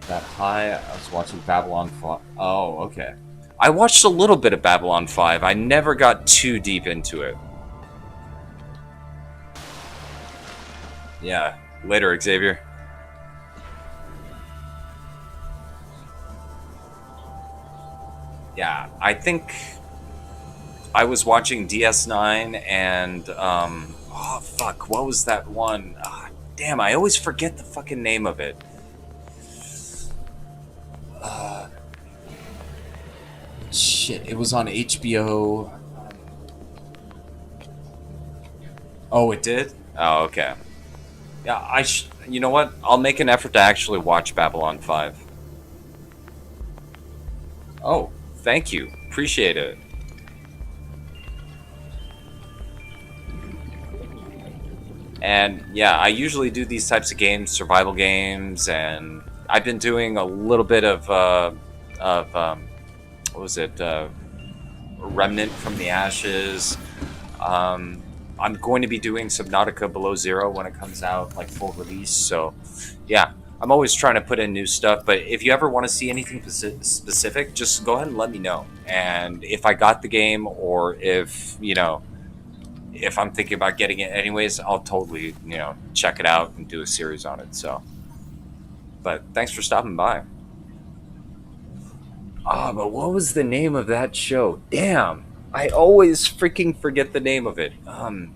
That high, I was watching Babylon 5. Oh, okay. I watched a little bit of Babylon 5. I never got too deep into it. Yeah, later, Xavier. Yeah, I think I was watching DS9 and, oh, fuck, what was that one? Ah, damn, I always forget the fucking name of it. Shit, it was on HBO. Oh, it did? Oh, okay. Yeah, you know what? I'll make an effort to actually watch Babylon 5. Oh, thank you. Appreciate it. And yeah, I usually do these types of games, survival games, and I've been doing a little bit of what was it? Remnant from the Ashes. I'm going to be doing Subnautica Below Zero when it comes out, like full release. So, yeah, I'm always trying to put in new stuff. But if you ever want to see anything specific, just go ahead and let me know. And if I got the game, or if if I'm thinking about getting it anyways, I'll totally check it out and do a series on it. So, but thanks for stopping by. But what was the name of that show? Damn. I always freaking forget the name of it. I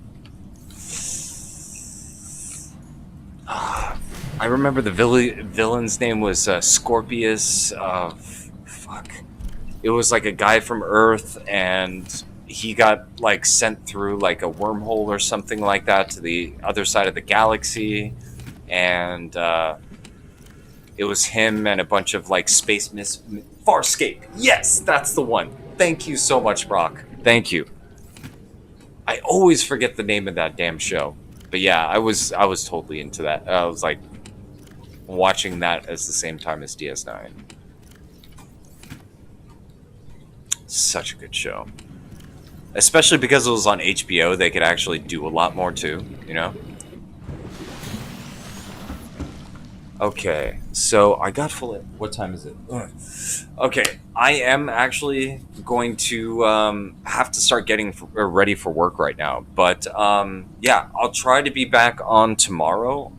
remember the villain's name was Scorpius. Fuck. It was like a guy from Earth, and he got like sent through like a wormhole or something like that to the other side of the galaxy, and it was him and a bunch of like space Farscape. Yes, that's the one. Thank you so much, Brock. Thank you. I always forget the name of that damn show. But yeah, I was totally into that. I was like watching that at the same time as DS9. Such a good show. Especially because it was on HBO, they could actually do a lot more too, Okay, so I got full. What time is it? Ugh. Okay, I am actually going to have to start getting ready for work right now. But yeah, I'll try to be back on tomorrow.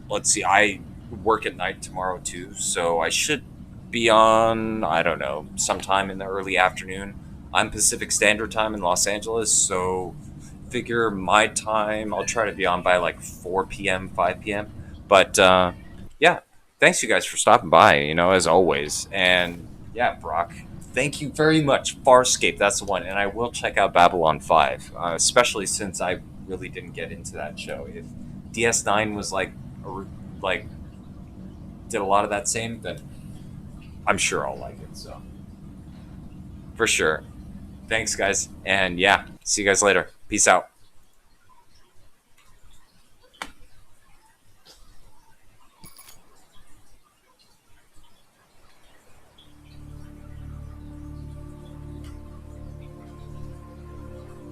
Let's see, I work at night tomorrow too, so I should be on, I don't know, sometime in the early afternoon. I'm Pacific Standard Time in Los Angeles, so figure my time, I'll try to be on by like 4 p.m., 5 p.m. But, yeah, thanks you guys for stopping by, as always. And, yeah, Brock, thank you very much. Farscape, that's the one. And I will check out Babylon 5, especially since I really didn't get into that show. If DS9 was, did a lot of that same, then I'm sure I'll like it, so. For sure. Thanks, guys. And, yeah, see you guys later. Peace out.